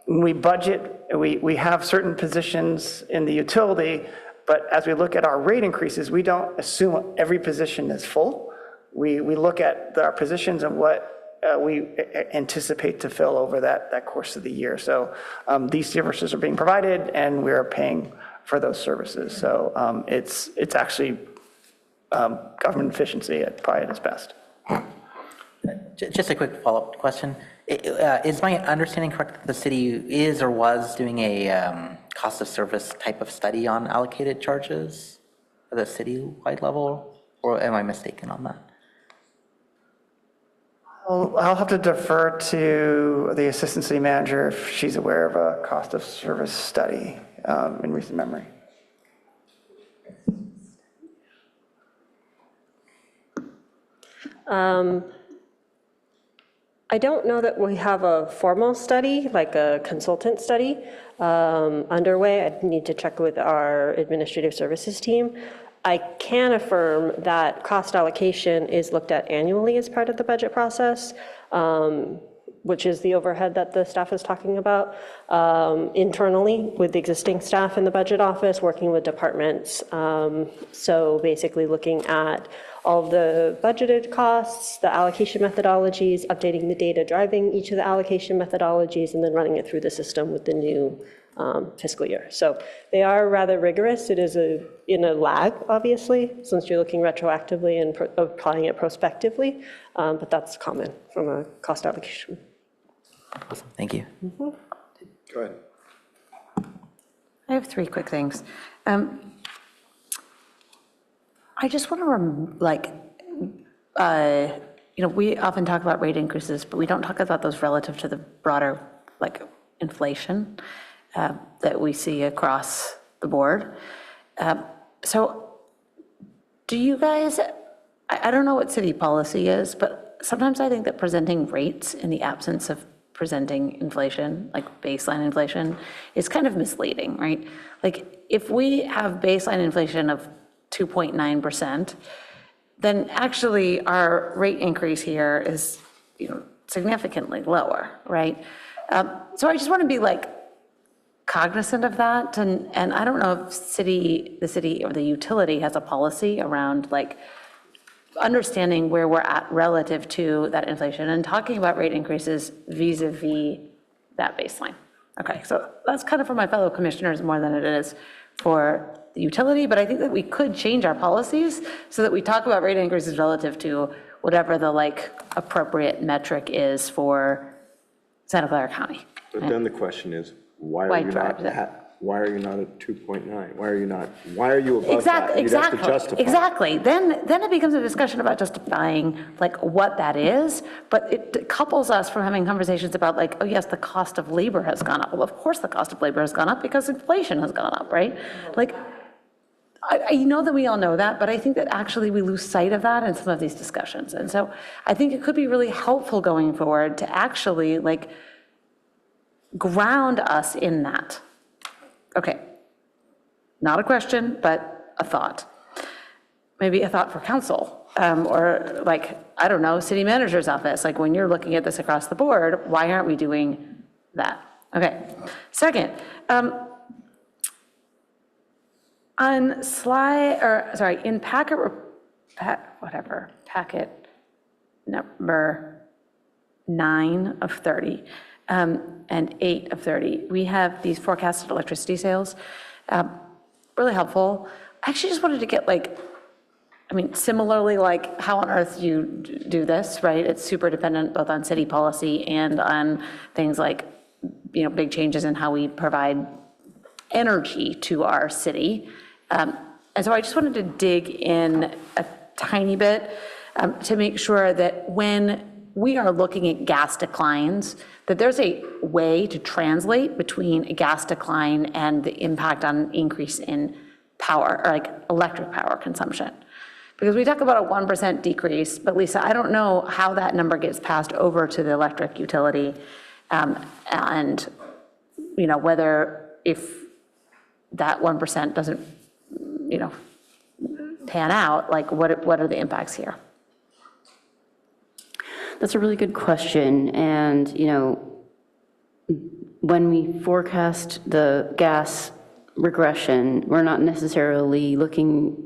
when we budget, we have certain positions in the utility, but as we look at our rate increases, we don't assume every position is full. We look at our positions and what we anticipate to fill over that course of the year. So these services are being provided and we're paying for those services. So it's actually government efficiency probably at its best. Just a quick follow-up question. Is my understanding correct that the city is or was doing a cost of service type of study on allocated charges at the city-wide level, or am I mistaken on that? I'll have to defer to the assistant city manager if she's aware of a cost of service study in recent memory. I don't know that we have a formal study, like a consultant study underway. I'd need to check with our administrative services team. I can affirm that cost allocation is looked at annually as part of the budget process, which is the overhead that the staff is talking about, internally with the existing staff in the budget office, working with departments. So basically looking at all the budgeted costs, the allocation methodologies, updating the data driving each of the allocation methodologies, and then running it through the system with the new fiscal year. So they are rather rigorous. It is in a lag, obviously, since you're looking retroactively and applying it prospectively, but that's common from a cost allocation. Awesome. Thank you. Go ahead. I have three quick things. I just want to, we often talk about rate increases, but we don't talk about those relative to the broader, inflation that we see across the board. So do you guys, I don't know what city policy is, but sometimes I think that presenting rates in the absence of presenting inflation, like baseline inflation, is kind of misleading, right? Like if we have baseline inflation of 2.9%, then actually our rate increase here is, significantly lower, right? So I just want to be cognizant of that, and I don't know if the city or the utility has a policy around understanding where we're at relative to that inflation and talking about rate increases vis-a-vis that baseline. Okay, so that's kind of for my fellow commissioners more than it is for the utility, but I think that we could change our policies so that we talk about rate increases relative to whatever the appropriate metric is for Santa Clara County. But then the question is, why why are you not at 2.9? Why are you above that? You'd have to justify. Exactly. Then it becomes a discussion about justifying like what that is, but it couples us from having conversations about like, oh yes, the cost of labor has gone up. Well, of course the cost of labor has gone up because inflation has gone up, right? Like, I know that we all know that, but I think that actually we lose sight of that in some of these discussions. And so I think it could be really helpful going forward to actually like ground us in that. Okay, not a question, but a thought. Maybe a thought for council, or like, I don't know, city manager's office. Like when you're looking at this across the board, why aren't we doing that? Okay, second, on in packet number 9 of 30, and 8 of 30, we have these forecasted electricity sales. Really helpful. I actually just wanted to get like, I mean, similarly, like how on earth do you do this, right? It's super dependent both on city policy and on things like, you know, big changes in how we provide energy to our city. And so I just wanted to dig in a tiny bit to make sure that when we are looking at gas declines, that there's a way to translate between a gas decline and the impact on an increase in power, or like electric power consumption. Because we talk about a 1% decrease, but Lisa, I don't know how that number gets passed over to the electric utility, and you know, whether if that 1% doesn't, you know, pan out, like what are the impacts here? That's a really good question. And, you know, when we forecast the gas regression, we're not necessarily looking,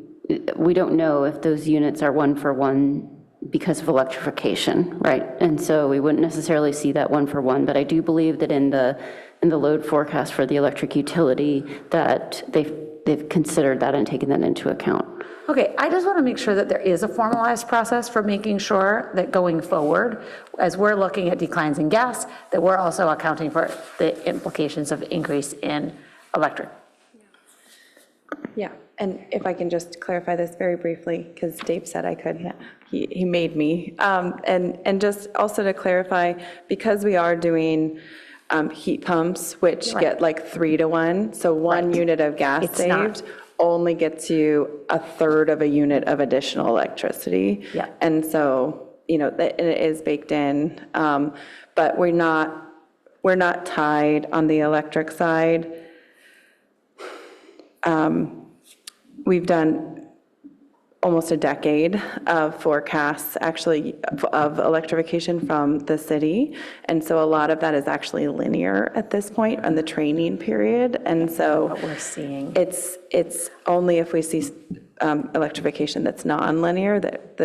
we don't know if those units are 1-for-1 because of electrification, right? And so we wouldn't necessarily see that 1-for-1, but I do believe that in the load forecast for the electric utility that they've considered that and taken that into account. Okay, I just want to make sure that there is a formalized process for making sure that going forward, as we're looking at declines in gas, that we're also accounting for the implications of increase in electric. Yeah, and if I can just clarify this very briefly, because Dave said I could. Yeah. He made me. And just also to clarify, because we are doing heat pumps, which get like 3-to-1, so one unit of gas saved only gets you 1/3 of a unit of additional electricity. Yeah. And so, you know, it is baked in, but we're not tied on the electric side. We've done almost a decade of forecasts, actually, of electrification from the city. And so a lot of that is actually linear at this point on the training period. And so what we're seeing, it's only if we see electrification that's non-linear that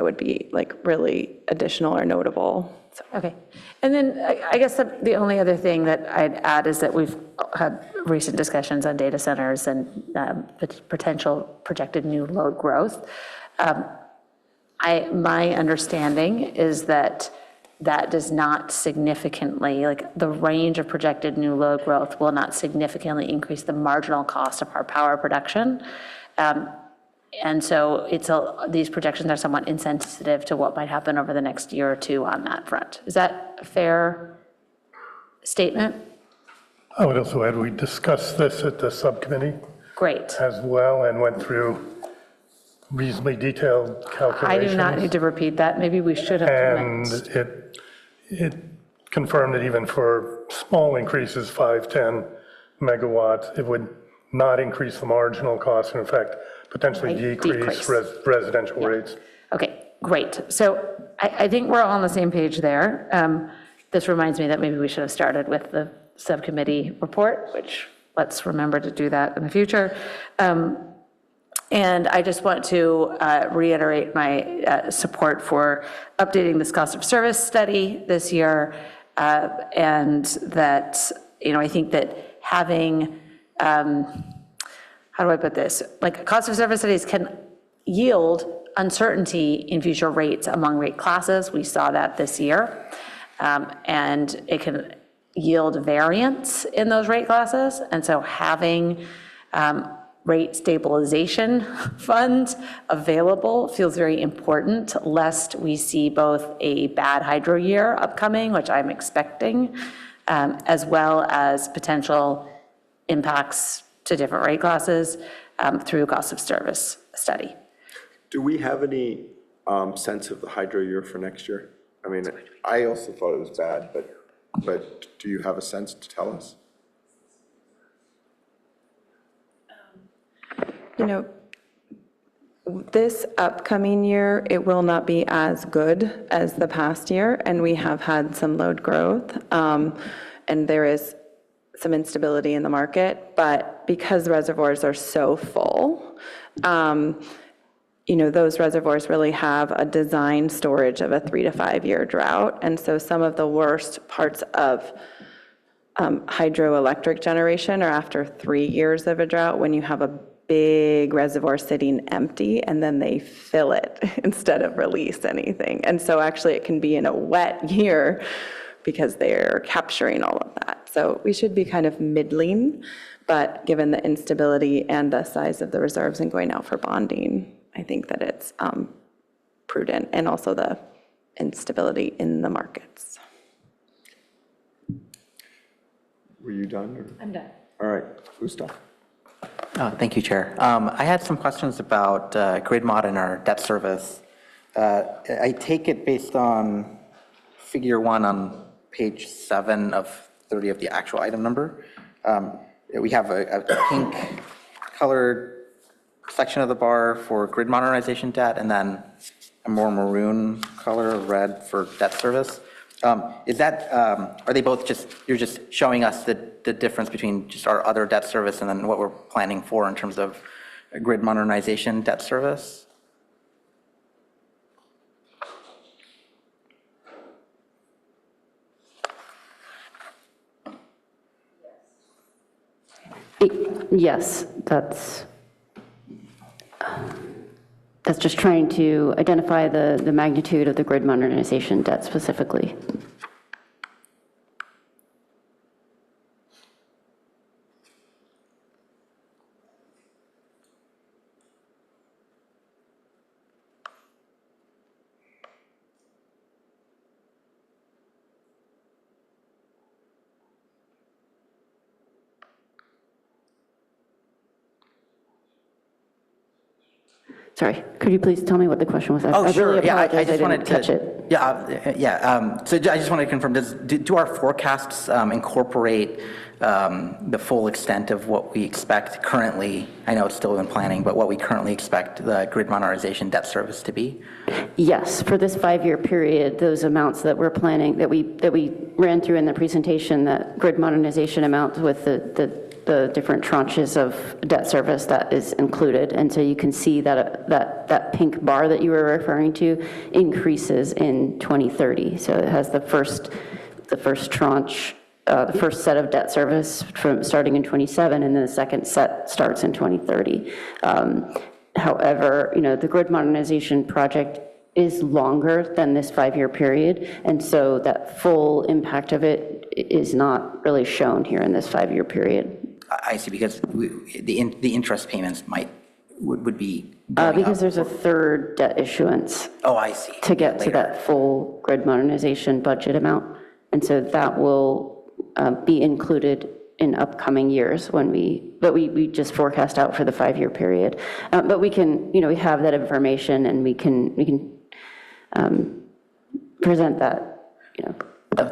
would be like really additional or notable. So. Okay. And then I guess the only other thing that I'd add is that we've had recent discussions on data centers and potential projected new load growth. My understanding is that does not significantly, like the range of projected new load growth will not significantly increase the marginal cost of our power production. And so these projections are somewhat insensitive to what might happen over the next year or two on that front. Is that a fair statement? I would also add, we discussed this at the subcommittee. Great. As well, and went through reasonably detailed calculations. I do not need to repeat that. Maybe we should have. And it confirmed that even for small increases, 5-10 megawatts, it would not increase the marginal cost, and in fact, potentially decrease residential rates. Okay, great. So I think we're all on the same page there. This reminds me that maybe we should have started with the subcommittee report, which let's remember to do that in the future. And I just want to reiterate my support for updating this cost of service study this year. And that, you know, I think that having, how do I put this? Like cost of service studies can yield uncertainty in future rates among rate classes. We saw that this year. And it can yield variance in those rate classes. And so having rate stabilization funds available feels very important, lest we see both a bad hydro year upcoming, which I'm expecting, as well as potential impacts to different rate classes through cost of service study. Do we have any sense of the hydro year for next year? I mean, I also thought it was bad, but do you have a sense to tell us? You know, this upcoming year, it will not be as good as the past year, and we have had some load growth, and there is some instability in the market, but because reservoirs are so full, you know, those reservoirs really have a design storage of a 3 to 5 year drought, and so some of the worst parts of hydroelectric generation are after 3 years of a drought, when you have a big reservoir sitting empty and then they fill it instead of release anything. And so actually it can be in a wet year because they're capturing all of that. So we should be kind of middling, but given the instability and the size of the reserves and going out for bonding, I think that it's prudent, and also the instability in the markets. Were you done? Or? I'm done. All right, Gustav. Thank you, Chair. I had some questions about grid mod and our debt service. I take it based on figure 1 on page 7 of 30 of the actual item number. We have a pink colored section of the bar for grid modernization debt, and then a more maroon color, red, for debt service. Is that, are they both just, you're just showing us the difference between just our other debt service and then what we're planning for in terms of grid modernization debt service? Yes, that's just trying to identify the magnitude of the grid modernization debt specifically. Sorry, could you please tell me what the question was? Oh, I sure. really Yeah, I apologize, just wanted didn't catch to. it. Yeah. So I just wanted to confirm: do our forecasts incorporate the full extent of what we expect currently? I know it's still in planning, but what we currently expect the grid modernization debt service to be? Yes, for this 5-year period, those amounts that we're planning, that we ran through in the presentation, that grid modernization amount with the different tranches of debt service, that is included. And so you can see that that pink bar that you were referring to increases in 2030. So it has the first tranche, the first set of debt service from starting in 27, and then the second set starts in 2030. However, you know, the grid modernization project is longer than this 5-year period, and so that full impact of it is not really shown here in this 5-year period. I see, because the interest payments would be going because up. there's a third debt issuance. Oh, I see. To get to that full grid modernization budget amount, and so that will be included in upcoming years when we just forecast out for the 5-year period. But we can, you know, we have that information, and we can present that, you know,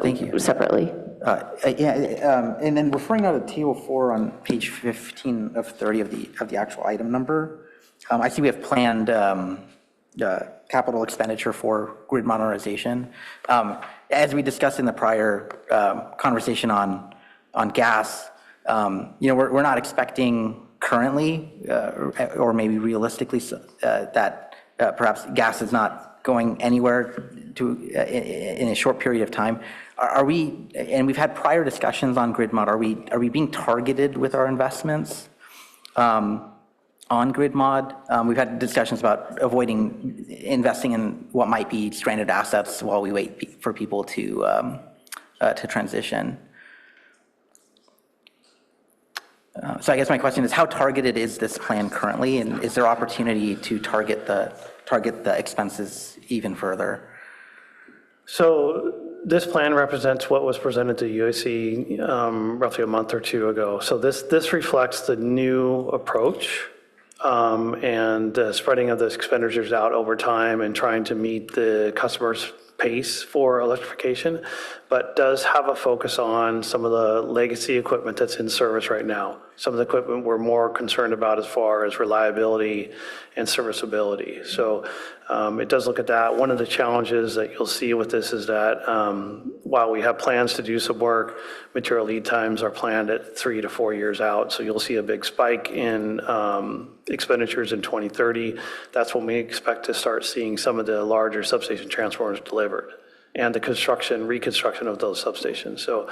thank you. Separately. And then referring now to table 4 on page 15 of 30 of the actual item number, I see we have planned capital expenditure for grid modernization. As we discussed in the prior conversation on gas, you know, we're not expecting currently, or maybe realistically, that perhaps gas is not going anywhere in a short period of time. Are we, and we've had prior discussions on grid mod, are we being targeted with our investments on grid mod? We've had discussions about avoiding investing in what might be stranded assets while we wait for people to transition. So I guess my question is, how targeted is this plan currently, and is there opportunity to target the expenses even further? So this plan represents what was presented to UAC roughly a month or two ago. So this reflects the new approach and spreading of the expenditures out over time and trying to meet the customer's pace for electrification, but does have a focus on some of the legacy equipment that's in service right now. Some of the equipment we're more concerned about as far as reliability and serviceability. So it does look at that. One of the challenges that you'll see with this is that while we have plans to do some work, material lead times are planned at 3 to 4 years out. So you'll see a big spike in expenditures in 2030. That's when we expect to start seeing some of the larger substation transformers delivered and the reconstruction of those substations. So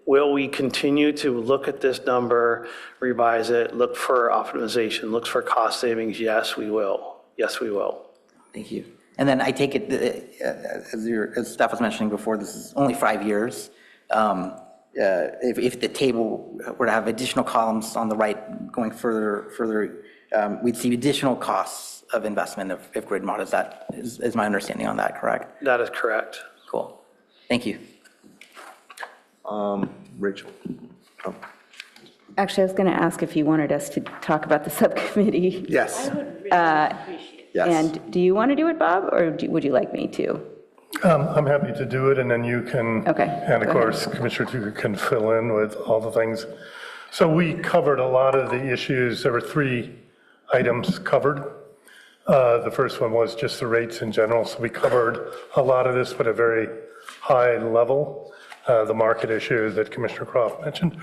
will we continue to look at this number, revise it, look for optimization, look for cost savings? Yes, we will. Yes, we will. Thank you. And then I take it, as staff was mentioning before, this is only 5 years. If the table were to have additional columns on the right going further, we'd see additional costs of investment if grid mod. Is my understanding on that correct? That is correct. Cool. Thank you. Rachel. Oh. Actually, I was going to ask if you wanted us to talk about the subcommittee. Yes. Yes. And do you want to do it, Bob, or would you like me to? I'm happy to do it, and then you can, Okay, and of course, Commissioner Tucker can fill in with all the things. So we covered a lot of the issues. There were 3 items covered. The first one was just the rates in general. So we covered a lot of this at a very high level. The market issue that Commissioner Croft mentioned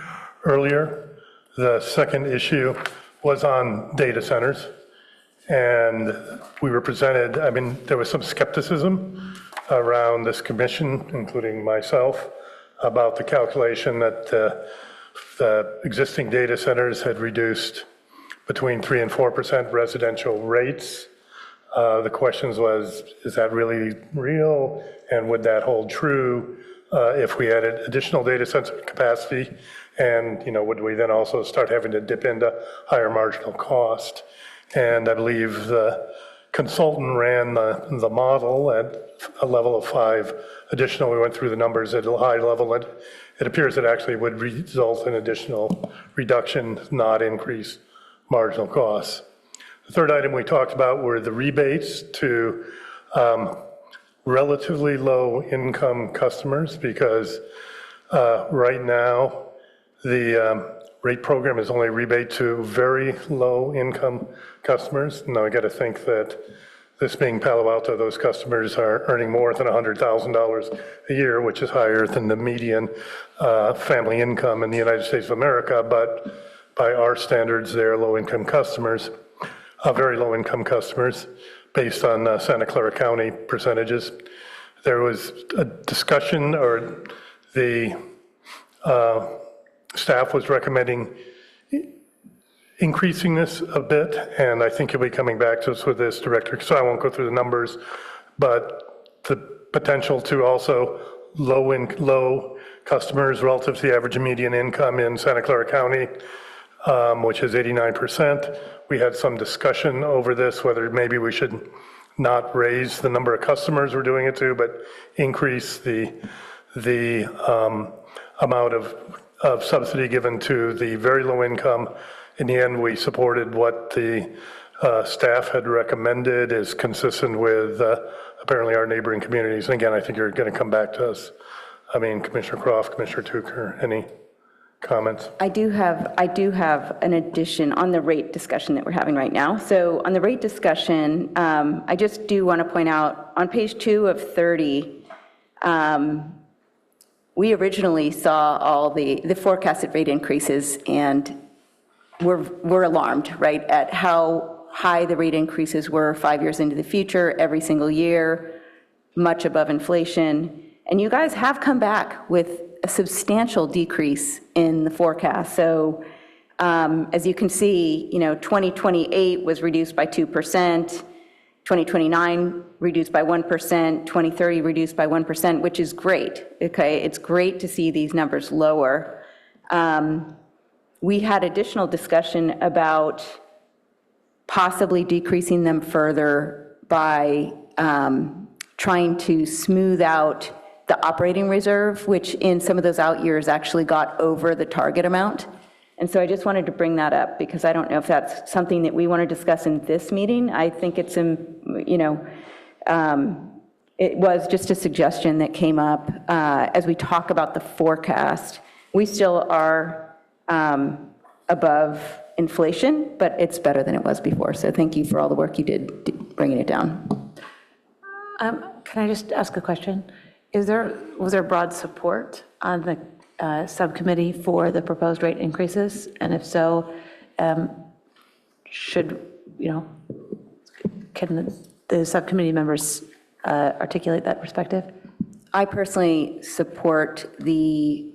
earlier. The second issue was on data centers. And we were presented, I mean, there was some skepticism around this commission, including myself, about the calculation that the existing data centers had reduced between 3% and 4% residential rates. The questions was, is that really real? And would that hold true if we added additional data center capacity? And, would we then also start having to dip into higher marginal cost? And I believe the consultant ran the model at a level of 5 additional. We went through the numbers at a high level. It appears it actually would result in additional reduction, not increase marginal costs. The third item we talked about were the rebates to relatively low income customers, because right now the rate program is only rebate to very low income customers. Now I got to think that this being Palo Alto, those customers are earning more than $100,000 a year, which is higher than the median family income in the United States of America. But by our standards, they're low income customers, very low income customers, based on Santa Clara County percentages. There was a discussion, or the staff was recommending increasing this a bit, and I think you'll be coming back to us with this, Director, so I won't go through the numbers, but the potential to also low customers relative to the average and median income in Santa Clara County, which is 89%. We had some discussion over this, whether maybe we should not raise the number of customers we're doing it to, but increase the amount of subsidy given to the very low income. In the end, we supported what the staff had recommended, is consistent with apparently our neighboring communities. And again, I think you're going to come back to us. I mean, Commissioner Croft, Commissioner Tucker, any comments? I do have an addition on the rate discussion that we're having right now. So on the rate discussion, I just do want to point out on page 2 of 30, we originally saw all the forecasted rate increases, and we're alarmed, right, at how high the rate increases were 5 years into the future, every single year, much above inflation. And you guys have come back with a substantial decrease in the forecast. So as you can see, 2028 was reduced by 2%, 2029 reduced by 1%, 2030 reduced by 1%, which is great, okay? It's great to see these numbers lower. we had additional discussion about possibly decreasing them further by trying to smooth out the operating reserve, which in some of those out years actually got over the target amount. And so I just wanted to bring that up because I don't know if that's something that we want to discuss in this meeting. I think it's, it was just a suggestion that came up as we talk about the forecast. We still are above inflation, but it's better than it was before. So thank you for all the work you did bringing it down. Can I just ask a question? Was there broad support on the subcommittee for the proposed rate increases? And if so, can the subcommittee members articulate that perspective? I personally support the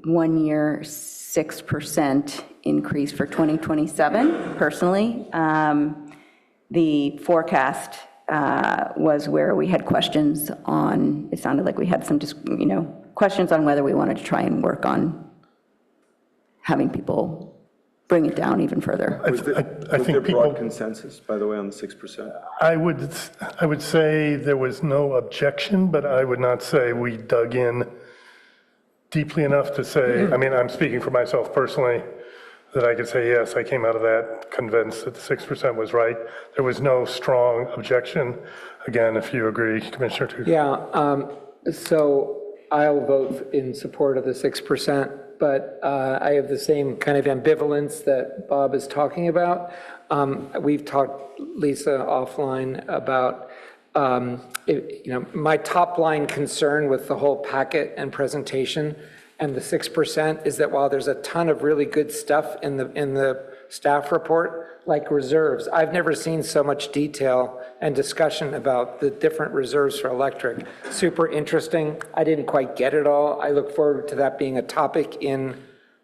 1 year 6% increase for 2027, personally. The forecast was where we had questions on, it sounded like we had some, questions on whether we wanted to try and work on having people bring it down even further. Was there broad consensus, by the way, on the 6%? I would say there was no objection, but I would not say we dug in deeply enough to say, I mean, I'm speaking for myself personally, that I could say, yes, I came out of that convinced that the 6% was right. There was no strong objection. Again, if you agree, Commissioner Tucci. Yeah, so I'll vote in support of the 6%, but I have the same kind of ambivalence that Bob is talking about. We've talked, Lisa, offline about, my top line concern with the whole packet and presentation and the 6% is that while there's a ton of really good stuff in the staff report, like reserves, I've never seen so much detail and discussion about the different reserves for electric. Super interesting. I didn't quite get it all. I look forward to that being a topic in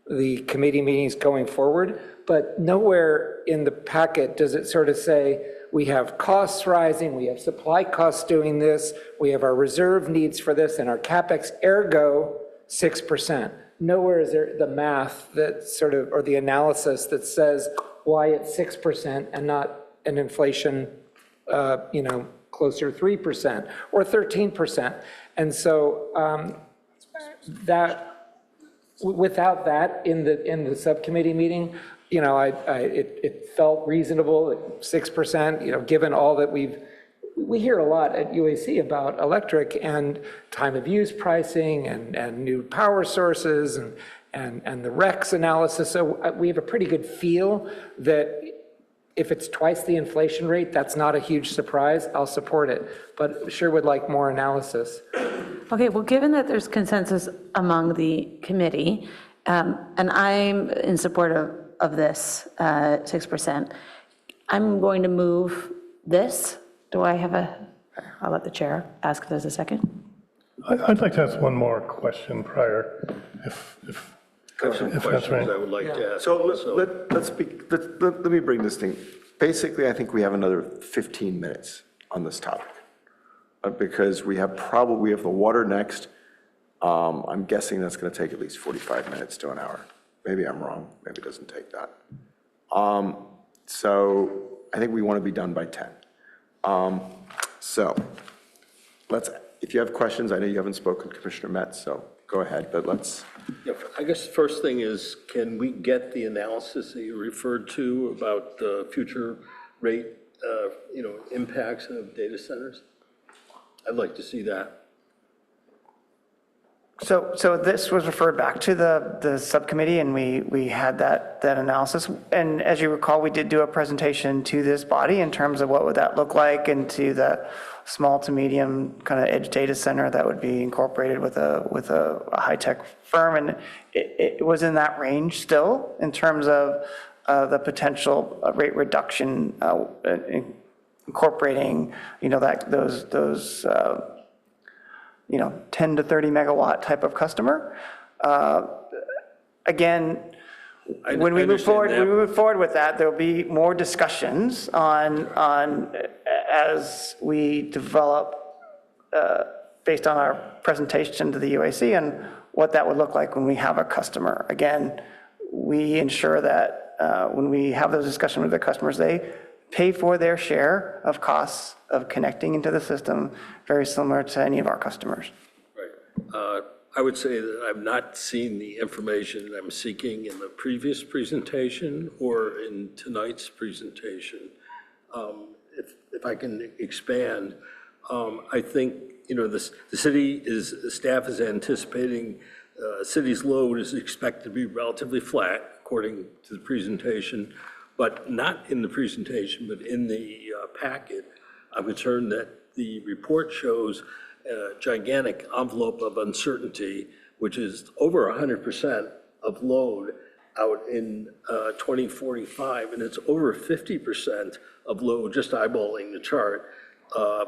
the committee meetings going forward, but nowhere in the packet does it sort of say, we have costs rising, we have supply costs doing this, we have our reserve needs for this, and our CapEx, ergo 6%. Nowhere is there the math that sort of, or the analysis that says why it's 6% and not an inflation, closer to 3% or 13%. And so without that in the subcommittee meeting, it felt reasonable, 6%, given all that we hear a lot at UAC about electric and time of use pricing and new power sources and the REX analysis. So we have a pretty good feel that if it's twice the inflation rate, that's not a huge surprise. I'll support it, but sure would like more analysis. Okay, well, given that there's consensus among the committee, and I'm in support of this 6%, I'm going to move this. Do I have I'll let the chair ask if there's a second. I'd like to ask one more question prior, if I have some that's questions right. I would like to ask. So let me bring this thing. Basically, I think we have another 15 minutes on this topic because we have the water next. I'm guessing that's going to take at least 45 minutes to an hour. Maybe I'm wrong. Maybe it doesn't take that. So I think we want to be done by 10. So if you have questions, I know you haven't spoken to Commissioner Metz, so go ahead, but let's. Yeah, I guess the first thing is, can we get the analysis that you referred to about the future rate, impacts of data centers? I'd like to see that. So this was referred back to the subcommittee, and we had that analysis. And as you recall, we did do a presentation to this body in terms of what would that look like, and to the small to medium kind of edge data center that would be incorporated with a high-tech firm. And it was in that range still in terms of the potential rate reduction, incorporating, those 10 to 30 megawatt type of customer. Again, when we move forward with that, there'll be more discussions on as we develop based on our presentation to the UAC and what that would look like when we have a customer. Again, we ensure that when we have those discussions with the customers, they pay for their share of costs of connecting into the system, very similar to any of our customers. Right. I would say that I've not seen the information I'm seeking in the previous presentation or in tonight's presentation. If I can expand, I think, the staff is anticipating city's load is expected to be relatively flat, according to the presentation, but not in the presentation, but in the packet. I'm concerned that the report shows a gigantic envelope of uncertainty, which is over 100% of load out in 2045, and it's over 50% of load, just eyeballing the chart,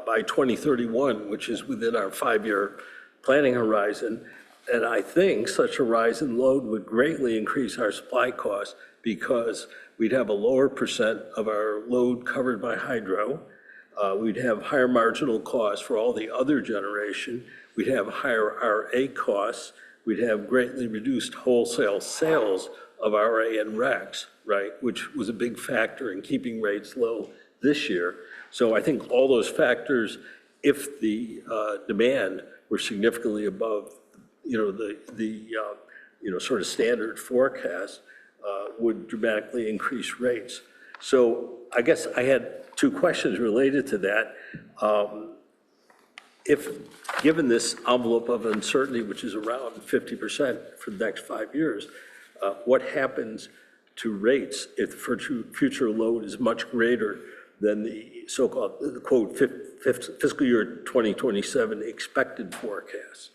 by 2031, which is within our 5-year planning horizon. And I think such a rise in load would greatly increase our supply costs because we'd have a lower percent of our load covered by hydro. We'd have higher marginal costs for all the other generation. We'd have higher RA costs. We'd have greatly reduced wholesale sales of RA and RECs, right, which was a big factor in keeping rates low this year. So I think all those factors, if the demand were significantly above, the sort of standard forecast, would dramatically increase rates. So I guess I had two questions related to that. If, given this envelope of uncertainty, which is around 50% for the next 5 years, what happens to rates if the future load is much greater than the so-called, quote, fiscal year 2027 expected forecast?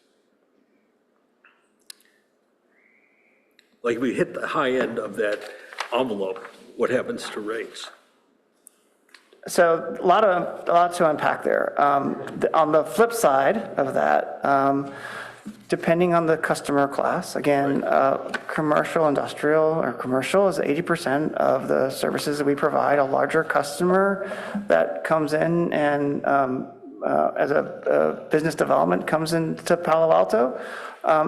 Like we hit the high end of that envelope, what happens to rates? So a lot to unpack there. On the flip side of that, depending on the customer class, again, commercial, industrial, or commercial is 80% of the services that we provide. A larger customer that comes in and as a business development comes into Palo Alto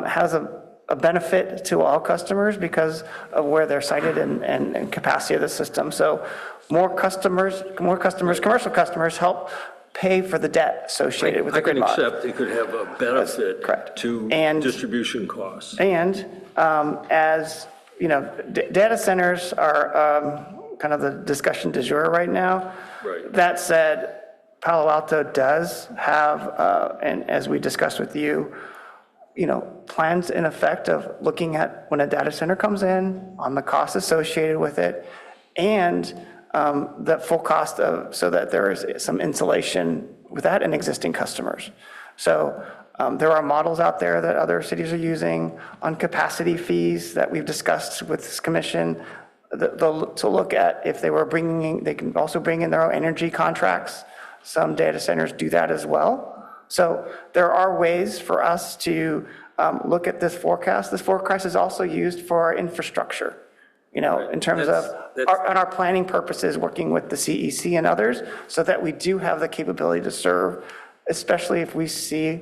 has a benefit to all customers because of where they're sited and capacity of the system. So more customers, commercial customers help pay for the debt associated with the grid mod. I can accept it could have a benefit to distribution costs. And as you know, data centers are kind of the discussion du jour right now. Right. That said, Palo Alto does have, and as we discussed with you, plans in effect of looking at when a data center comes in, on the costs associated with it, and the full cost of, so that there is some insulation with that and existing customers. So there are models out there that other cities are using on capacity fees that we've discussed with this commission to look at if they were bringing, they can also bring in their own energy contracts. Some data centers do that as well. So there are ways for us to look at this forecast. This forecast is also used for our infrastructure, in terms of our planning purposes, working with the CEC and others, so that we do have the capability to serve, especially if we see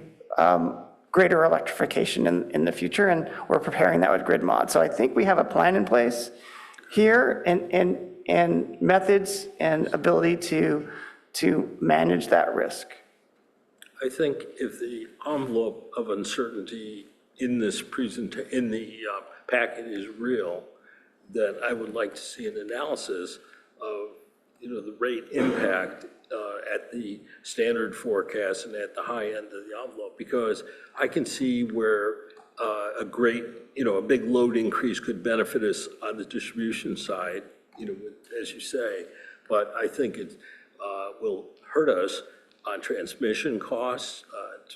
greater electrification in the future, and we're preparing that with grid mod. So I think we have a plan in place here and methods and ability to manage that risk. I think if the envelope of uncertainty in this in the packet is real, then I would like to see an analysis of, the rate impact at the standard forecast and at the high end of the envelope, because I can see where a big load increase could benefit us on the distribution side, as you say, but I think it will hurt us on transmission costs,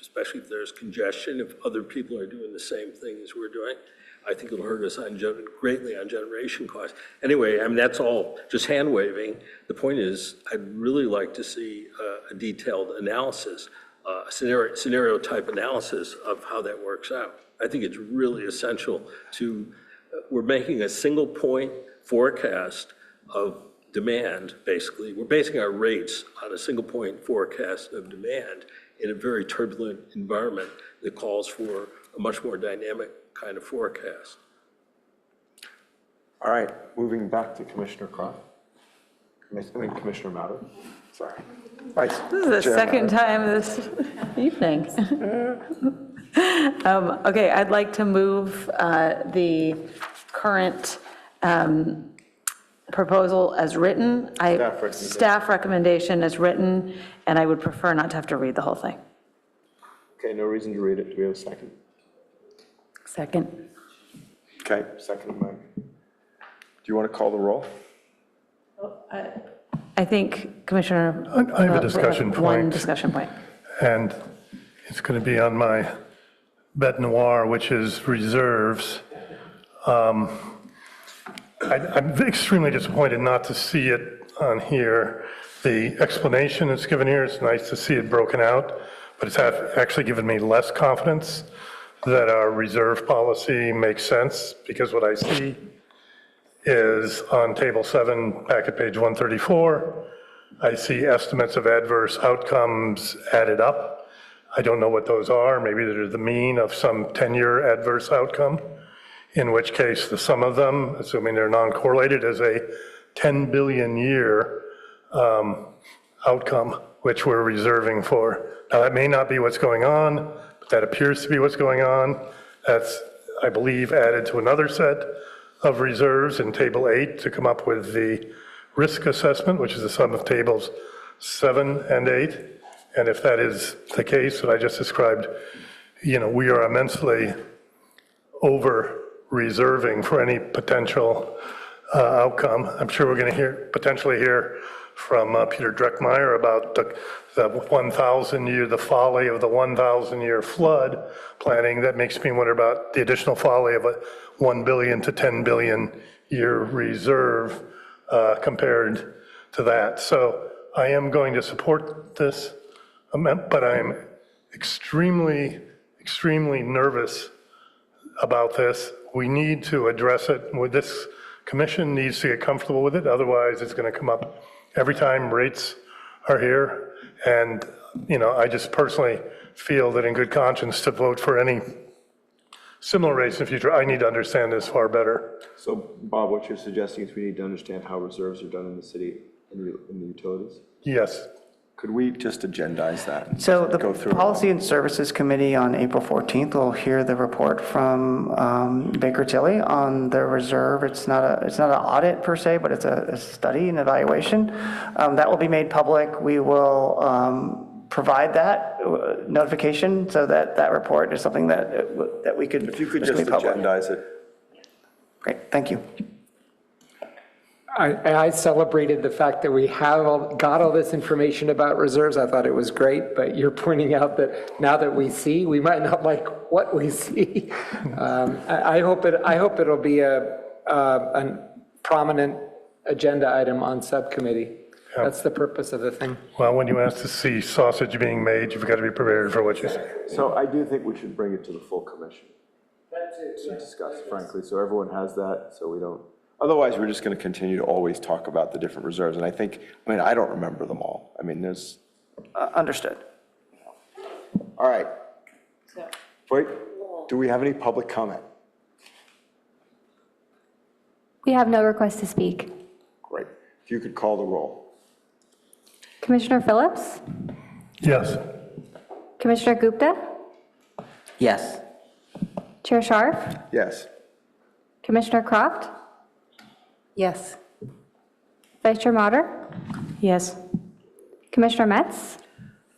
especially if there's congestion, if other people are doing the same thing as we're doing. I think it'll hurt us greatly on generation costs. Anyway, that's all just hand waving. The point is, I'd really like to see a detailed analysis, a scenario type analysis of how that works out. I think it's really essential we're making a single point forecast of demand, basically. We're basing our rates on a single point forecast of demand in a very turbulent environment that calls for a much more dynamic kind of forecast. All right, moving back to Commissioner Croft. Commissioner Mauer. Sorry. This is the second time this evening. Okay, I'd like to move the current proposal as written. Staff recommendation as written, and I would prefer not to have to read the whole thing. Okay, no reason to read it. Do we have a second? Second. Okay, second, Mike. Do you want to call the roll? I think Commissioner. I have a discussion point. One discussion point. And it's going to be on my bête noire, which is reserves. I'm extremely disappointed not to see it on here. The explanation that's given here, it's nice to see it broken out, but it's actually given me less confidence that our reserve policy makes sense, because what I see is on table 7, packet page 134, I see estimates of adverse outcomes added up. I don't know what those are. Maybe they're the mean of some 10-year adverse outcome, in which case the sum of them, assuming they're non-correlated, is a 10 billion year outcome, which we're reserving for. Now, that may not be what's going on, but that appears to be what's going on. That's, I believe, added to another set of reserves in table 8 to come up with the risk assessment, which is the sum of tables 7 and 8. And if that is the case that I just described, we are immensely over reserving for any potential outcome. I'm sure we're going to potentially hear from Peter Dreckmeyer about the 1,000-year, the folly of the 1,000-year flood planning. That makes me wonder about the additional folly of a 1 billion to 10 billion year reserve compared to that. So I am going to support this amendment, but I'm extremely, extremely nervous about this. We need to address it. This commission needs to get comfortable with it. Otherwise, it's going to come up every time rates are here. And, I just personally feel that in good conscience to vote for any similar rates in the future, I need to understand this far better. So, Bob, what you're suggesting is we need to understand how reserves are done in the city, in the utilities? Yes. Could we just agendize that? So the Policy and Services Committee on April 14th will hear the report from Baker Tilly on the reserve. It's not an audit per se, but it's a study and evaluation. That will be made public. We will provide that notification so that that report is something that we could. If you could just agendize it. Great, thank you. I celebrated the fact that we got all this information about reserves. I thought it was great, but you're pointing out that now that we see, we might not like what we see. I hope it'll be a prominent agenda item on subcommittee. Yeah. That's the purpose of the thing. Well, when you ask to see sausage being made, you've got to be prepared for what you say. So I do think we should bring it to the full commission to discuss, frankly, so everyone has that, so we don't. Otherwise, we're just going to continue to always talk about the different reserves. And I don't remember them all. There's. Understood. All right. Wait, do we have any public comment? We have no request to speak. Great. If you could call the roll. Commissioner Phillips? Yes. Commissioner Gupta? Yes. Chair Scharf? Yes. Commissioner Croft? Yes. Vice Chair Mater? Yes. Commissioner Metz?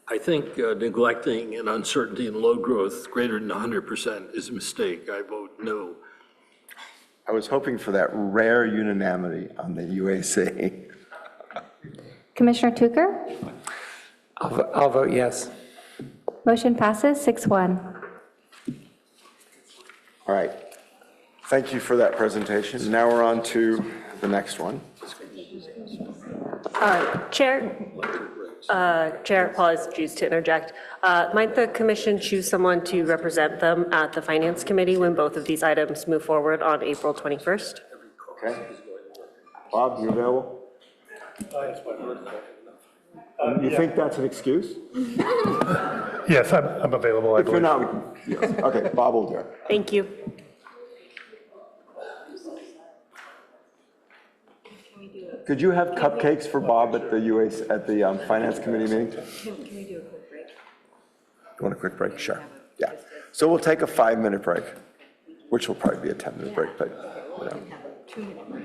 I think neglecting an uncertainty in load growth greater than 100% is a mistake. I vote no. I was hoping for that rare unanimity on the UAC. Commissioner Tucker? I'll vote yes. Motion passes 6-1. All right. Thank you for that presentation. Now we're on to the next one. Chair, apologies to interject. Might the commission choose someone to represent them at the Finance Committee when both of these items move forward on April 21st? Okay. Bob, you available? You think that's an excuse? Yes, I'm available. If you're not, yes. Okay, Bob will do it. Thank you. Could you have cupcakes for Bob at the UAC, at the Finance Committee meeting? Can we do a quick break? You want a quick break? Sure. Yeah. So we'll take a 5-minute break, which will probably be a 10-minute break, but, you know. 2-minute break.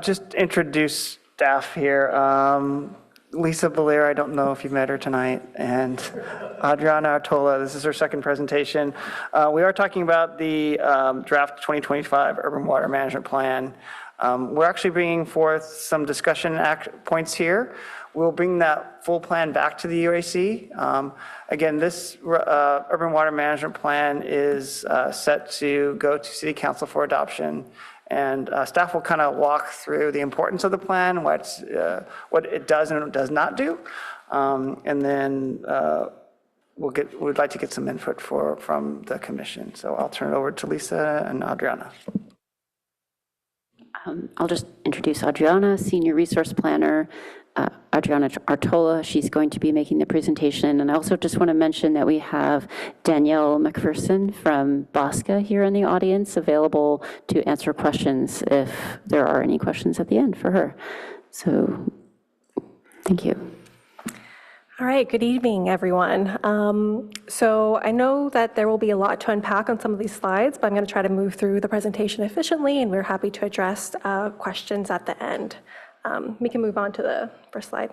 Just introduce staff here. Lisa Belair, I don't know if you've met her tonight, and Adriana Artola, this is her second presentation. We are talking about the draft 2025 Urban Water Management Plan. We're actually bringing forth some discussion points here. We'll bring that full plan back to the UAC. Again, this Urban Water Management Plan is set to go to City Council for adoption. And staff will kind of walk through the importance of the plan, what it does and does not do. And then we'd like to get some input from the commission. So I'll turn it over to Lisa and Adriana. I'll just introduce Adriana, Senior Resource Planner. Adriana Artola, she's going to be making the presentation. And I also just want to mention that we have Danielle McPherson from BOSCA here in the audience, available to answer questions if there are any questions at the end for her. So thank you. All right, good evening, everyone. So I know that there will be a lot to unpack on some of these slides, but I'm going to try to move through the presentation efficiently, and we're happy to address questions at the end. We can move on to the first slide.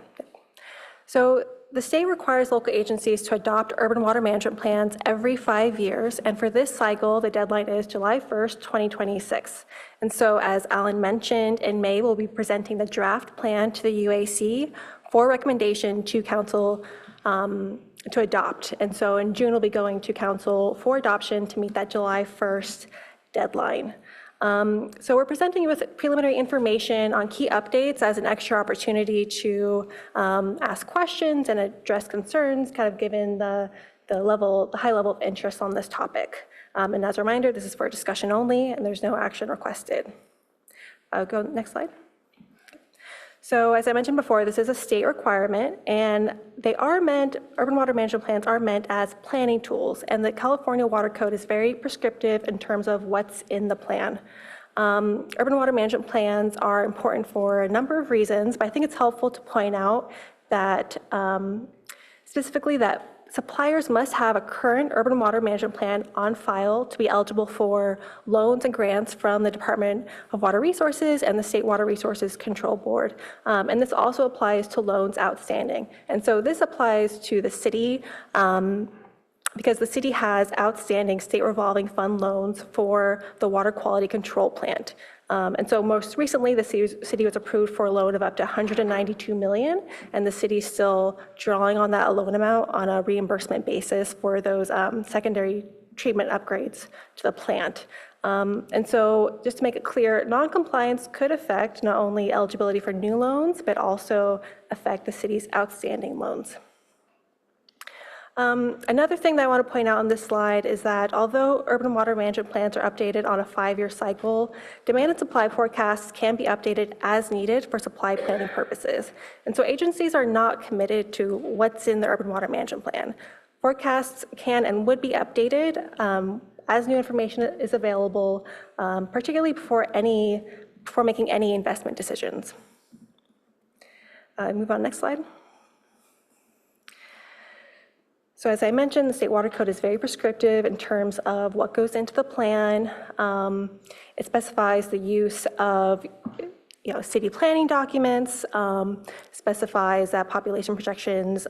So the state requires local agencies to adopt urban water management plans every 5 years, and for this cycle, the deadline is July 1st, 2026. And so as Alan mentioned, in May, we'll be presenting the draft plan to the UAC for recommendation to council to adopt. And so in June, we'll be going to council for adoption to meet that July 1st deadline. So we're presenting you with preliminary information on key updates as an extra opportunity to ask questions and address concerns, kind of given the high level of interest on this topic. And as a reminder, this is for discussion only, and there's no action requested. Go next slide. So as I mentioned before, this is a state requirement, and urban water management plans are meant as planning tools, and the California Water Code is very prescriptive in terms of what's in the plan. Urban water management plans are important for a number of reasons, but I think it's helpful to point out that specifically that suppliers must have a current urban water management plan on file to be eligible for loans and grants from the Department of Water Resources and the State Water Resources Control Board. And this also applies to loans outstanding. And so this applies to the city because the city has outstanding state revolving fund loans for the water quality control plant. And so most recently, the city was approved for a loan of up to $192 million, and the city's still drawing on that loan amount on a reimbursement basis for those secondary treatment upgrades to the plant. And so just to make it clear, non-compliance could affect not only eligibility for new loans, but also affect the city's outstanding loans. Another thing that I want to point out on this slide is that although urban water management plans are updated on a 5-year cycle, demand and supply forecasts can be updated as needed for supply planning purposes. And so agencies are not committed to what's in the urban water management plan. Forecasts can and would be updated as new information is available, particularly before making any investment decisions. Move on, next slide. So as I mentioned, the State Water Code is very prescriptive in terms of what goes into the plan. It specifies the use of city planning documents, specifies that population projections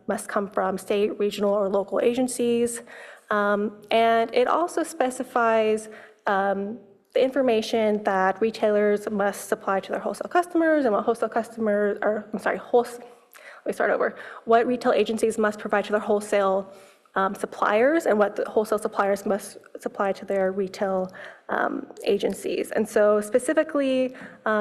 must come from state, regional, or local agencies. And it also specifies the information that retailers must supply to their wholesale customers and what retail agencies must provide to their wholesale suppliers and what the wholesale suppliers must supply to their retail agencies. And so specifically,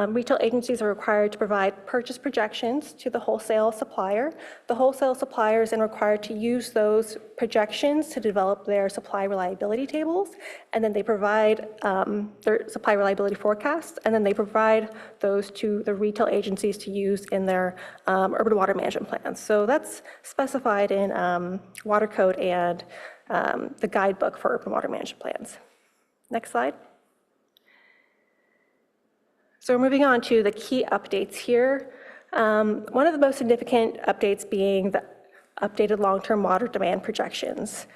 retail agencies are required to provide purchase projections to the wholesale supplier. The wholesale suppliers are required to use those projections to develop their supply reliability tables, and then they provide their supply reliability forecasts, and then they provide those to the retail agencies to use in their urban water management plans. So that's specified in Water Code and the guidebook for urban water management plans. Next slide. So we're moving on to the key updates here. One of the most significant updates being the updated long-term water demand projections.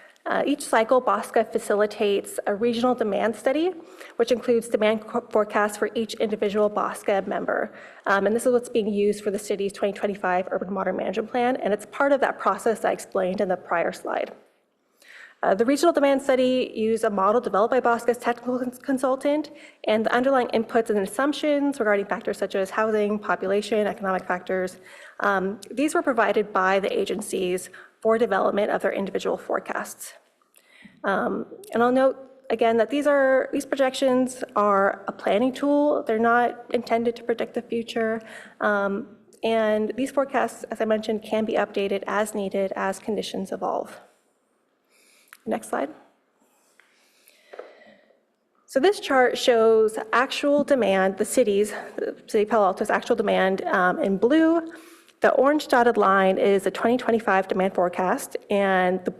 Each cycle, BOSCA facilitates a regional demand study, which includes demand forecasts for each individual BOSCA member. And this is what's being used for the city's 2025 Urban Water Management Plan, and it's part of that process I explained in the prior slide. The regional demand study used a model developed by BOSCA's technical consultant, and the underlying inputs and assumptions regarding factors such as housing, population, economic factors, these were provided by the agencies for development of their individual forecasts. And I'll note again that these projections are a planning tool. They're not intended to predict the future. And these forecasts, as I mentioned, can be updated as needed as conditions evolve. Next slide. So this chart shows actual demand, the city of Palo Alto's actual demand in blue. The orange dotted line is the 2025 demand forecast, and the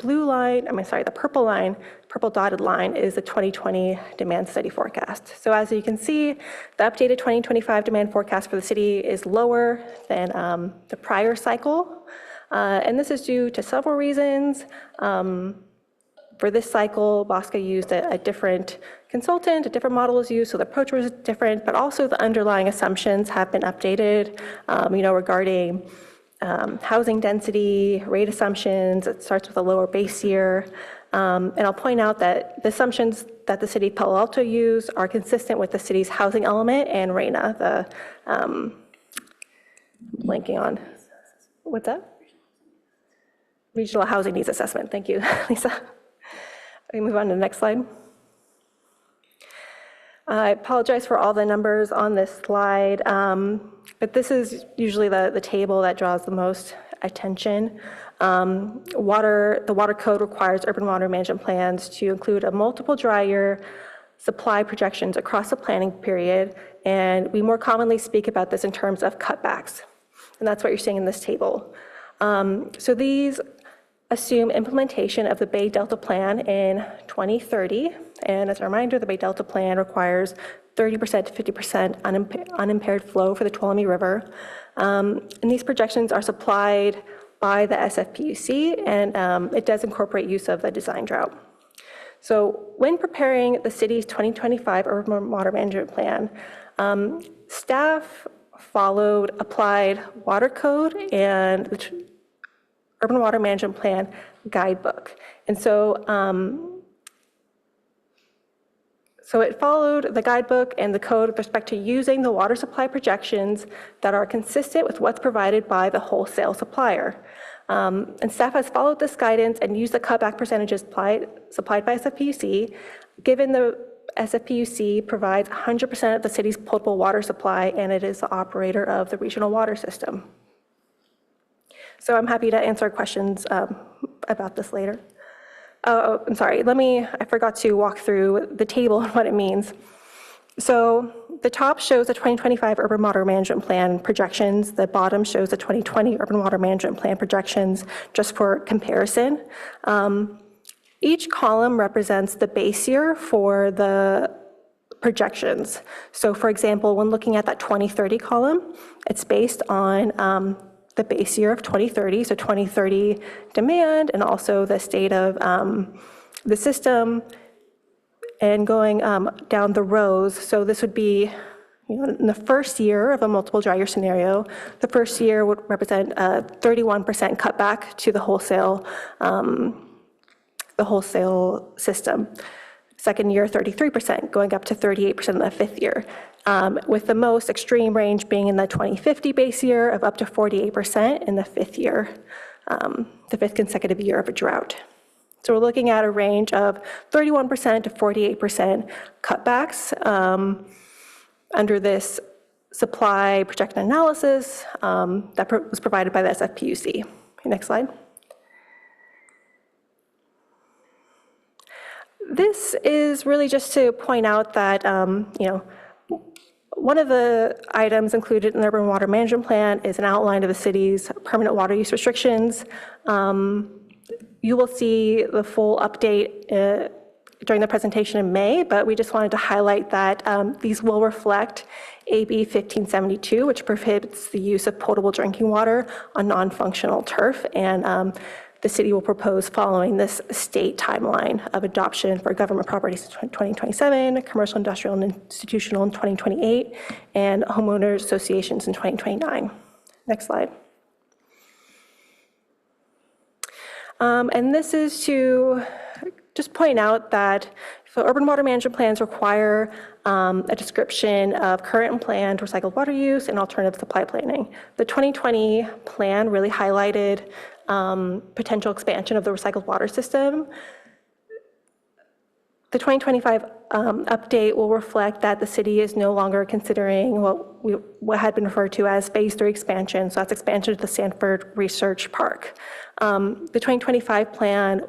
purple dotted line is the 2020 demand study forecast. So as you can see, the updated 2025 demand forecast for the city is lower than the prior cycle. And this is due to several reasons. For this cycle, BOSCA used a different consultant, a different model was used, so the approach was different, but also the underlying assumptions have been updated, regarding housing density, rate assumptions. It starts with a lower base year. And I'll point out that the assumptions that the city of Palo Alto used are consistent with the city's housing element and RENA, blanking on, what's that? Regional Housing Needs Assessment. Thank you, Lisa. We move on to the next slide. I apologize for all the numbers on this slide, but this is usually the table that draws the most attention. The water code requires urban water management plans to include a multiple dry year supply projections across the planning period, and we more commonly speak about this in terms of cutbacks, and that's what you're seeing in this table. So these assume implementation of the Bay Delta Plan in 2030. And as a reminder, the Bay Delta Plan requires 30% to 50% unimpaired flow for the Tuolumne River. And these projections are supplied by the SFPUC, and it does incorporate use of the design drought. So when preparing the city's 2025 Urban Water Management Plan, staff followed applied water code and the Urban Water Management Plan guidebook. And so it followed the guidebook and the code with respect to using the water supply projections that are consistent with what's provided by the wholesale supplier. And staff has followed this guidance and used the cutback percentages supplied by SFPUC, given the SFPUC provides 100% of the city's potable water supply, and it is the operator of the regional water system. So I'm happy to answer questions about this later. Oh, I'm sorry, I forgot to walk through the table and what it means. So the top shows the 2025 Urban Water Management Plan projections. The bottom shows the 2020 Urban Water Management Plan projections, just for comparison. Each column represents the base year for the projections. So for example, when looking at that 2030 column, it's based on the base year of 2030, so 2030 demand, and also the state of the system, and going down the rows. So this would be, in the first year of a multiple dry year scenario, the first year would represent a 31% cutback to the wholesale system. Second year, 33%, going up to 38% in the fifth year. With the most extreme range being in the 2050 base year of up to 48% in the fifth year, the fifth consecutive year of a drought. So we're looking at a range of 31% to 48% cutbacks under this supply projected analysis that was provided by the SFPUC. Next slide. This is really just to point out that, one of the items included in the Urban Water Management Plan is an outline of the city's permanent water use restrictions. You will see the full update during the presentation in May, but we just wanted to highlight that these will reflect AB 1572, which prohibits the use of potable drinking water on non-functional turf. And the city will propose following this state timeline of adoption for government properties in 2027, commercial, industrial, and institutional in 2028, and homeowners associations in 2029. Next slide. And this is to just point out that so urban water management plans require a description of current and planned recycled water use and alternative supply planning. The 2020 plan really highlighted potential expansion of the recycled water system. The 2025 update will reflect that the city is no longer considering what had been referred to as Phase 3 expansion, so that's expansion to the Sanford Research Park. The 2025 plan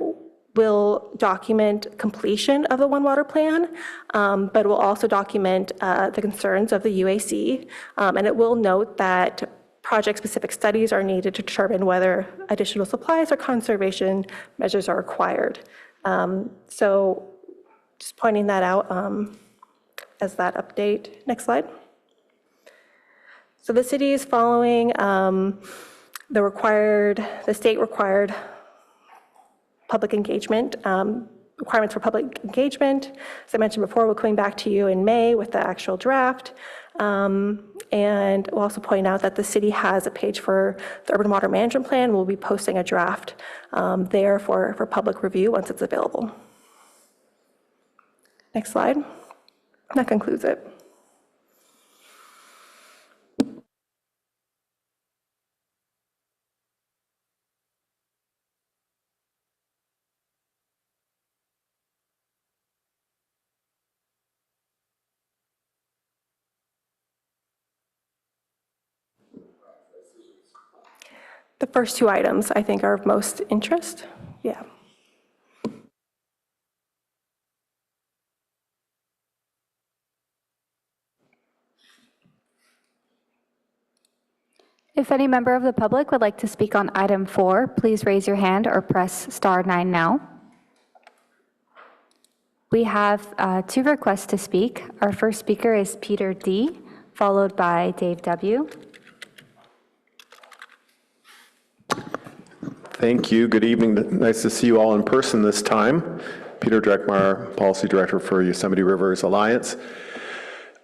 will document completion of the One Water Plan, but will also document the concerns of the UAC, and it will note that project-specific studies are needed to determine whether additional supplies or conservation measures are required. So just pointing that out as that update. Next slide. So the city is following the state required public engagement, requirements for public engagement. As I mentioned before, we're coming back to you in May with the actual draft. And we'll also point out that the city has a page for the urban water management plan. We'll be posting a draft there for public review once it's available. Next slide. That concludes it. The first two items, I think, are of most interest. Yeah. If any member of the public would like to speak on item 4, please raise your hand or press *9 now. We have 2 requests to speak. Our first speaker is Peter D., followed by Dave W. Thank you. Good evening. Nice to see you all in person this time. Peter Dreckmeyer, Policy Director for Yosemite Rivers Alliance.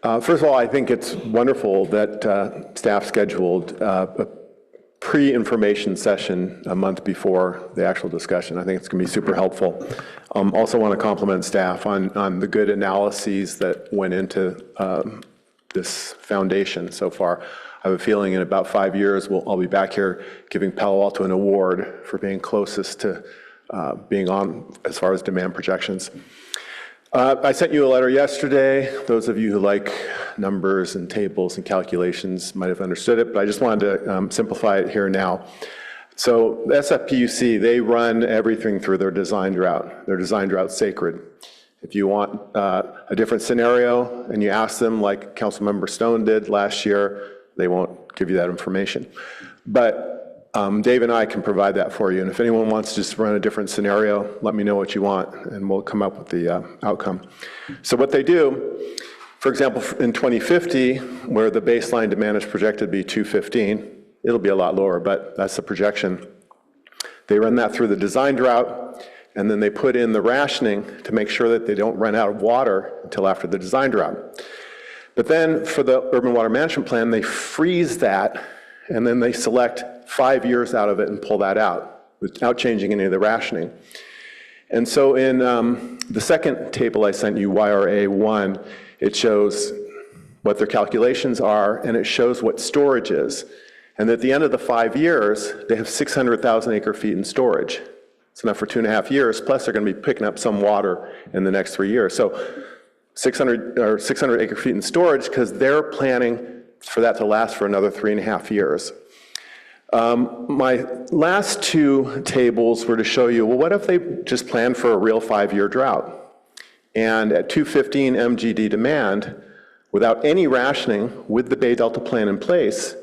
First of all, I think it's wonderful that staff scheduled a pre-information session a month before the actual discussion. I think it's going to be super helpful. Also want to compliment staff on the good analyses that went into this foundation so far. I have a feeling in about 5 years, I'll be back here giving Palo Alto an award for being closest to being on as far as demand projections. I sent you a letter yesterday. Those of you who like numbers and tables and calculations might have understood it, but I just wanted to simplify it here now. So the SFPUC, they run everything through their designed route. Their designed route's sacred. If you want a different scenario and you ask them, like Councilmember Stone did last year, they won't give you that information. But Dave and I can provide that for you. And if anyone wants to just run a different scenario, let me know what you want, and we'll come up with the outcome. So what they do, for example, in 2050, where the baseline demand is projected to be 215, it'll be a lot lower, but that's the projection. They run that through the designed route, and then they put in the rationing to make sure that they don't run out of water until after the designed route. But then for the urban water management plan, they freeze that, and then they select 5 years out of it and pull that out without changing any of the rationing. And so in the second table I sent you, YRA1, it shows what their calculations are, and it shows what storage is. And at the end of the 5 years, they have 600,000 acre feet in storage. It's enough for 2.5 years, plus they're going to be picking up some water in the next 3 years. So 600 acre feet in storage, because they're planning for that to last for another 3.5 years. My last 2 tables were to show you, well, what if they just planned for a real 5-year drought? And at 215 MGD demand, without any rationing, with the Bay Delta plan in place,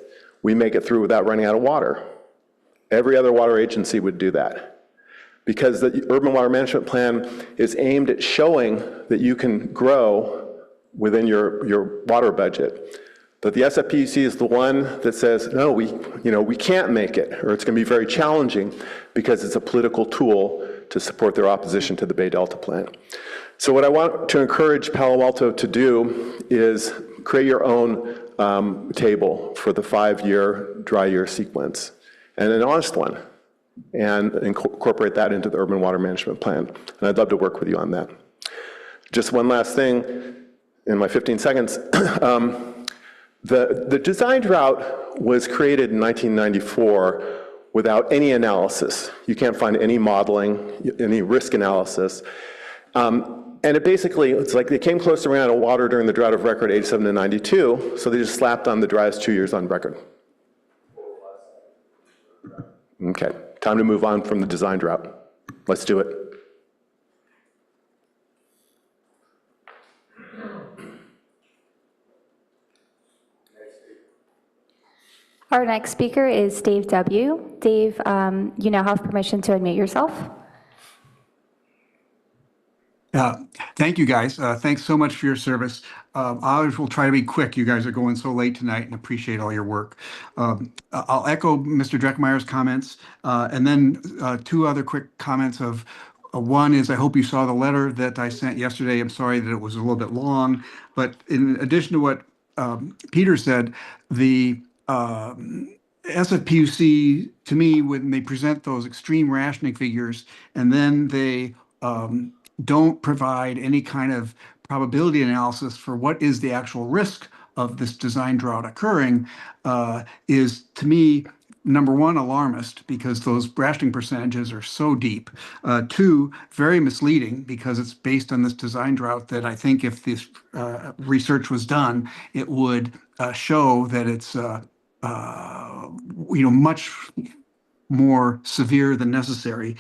we make it through without running out of water. Every other water agency would do that, because the urban water management plan is aimed at showing that you can grow within your water budget. But the SFPUC is the one that says, no, we can't make it, or it's going to be very challenging because it's a political tool to support their opposition to the Bay Delta plan. So what I want to encourage Palo Alto to do is create your own table for the 5-year dry year sequence, and an honest one, and incorporate that into the urban water management plan. And I'd love to work with you on that. Just one last thing in my 15 seconds. The design drought was created in 1994 without any analysis. You can't find any modeling, any risk analysis. And it basically, it's like they came close to running out of water during the drought of record, 87 to 92, so they just slapped on the driest 2 years on record. Okay, time to move on from the design drought. Let's do it. Our next speaker is Dave W. Dave, you now have permission to unmute yourself. Thank you, guys. Thanks so much for your service. I will try to be quick. You guys are going so late tonight and appreciate all your work. I'll echo Mr. Dreckmeyer's comments, and then 2 other quick comments of, one is I hope you saw the letter that I sent yesterday. I'm sorry that it was a little bit long, but in addition to what Peter said, the SFPUC, to me, when they present those extreme rationing figures and then they don't provide any kind of probability analysis for what is the actual risk of this design drought occurring, is, to me, number one, alarmist, because those rationing percentages are so deep. 2, very misleading, because it's based on this design drought that I think if this research was done, it would show that it's much more severe than necessary.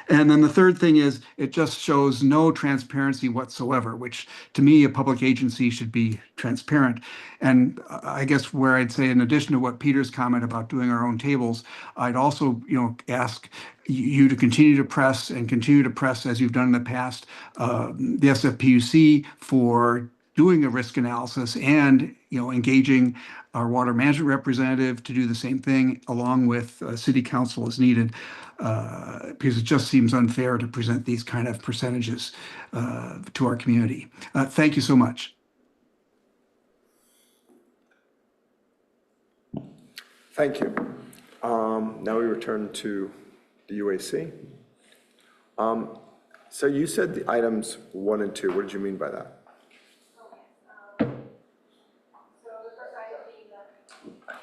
And then the third thing is it just shows no transparency whatsoever, which to me, a public agency should be transparent. And I guess where I'd say, in addition to what Peter's comment about doing our own tables, I'd also, ask you to continue to press as you've done in the past, the SFPUC for doing a risk analysis and, engaging our water management representative to do the same thing along with city council as needed, because it just seems unfair to present these kind of percentages to our community. Thank you so much. Thank you. Now we return to the UAC. So you said the items 1 and 2. What did you mean by that?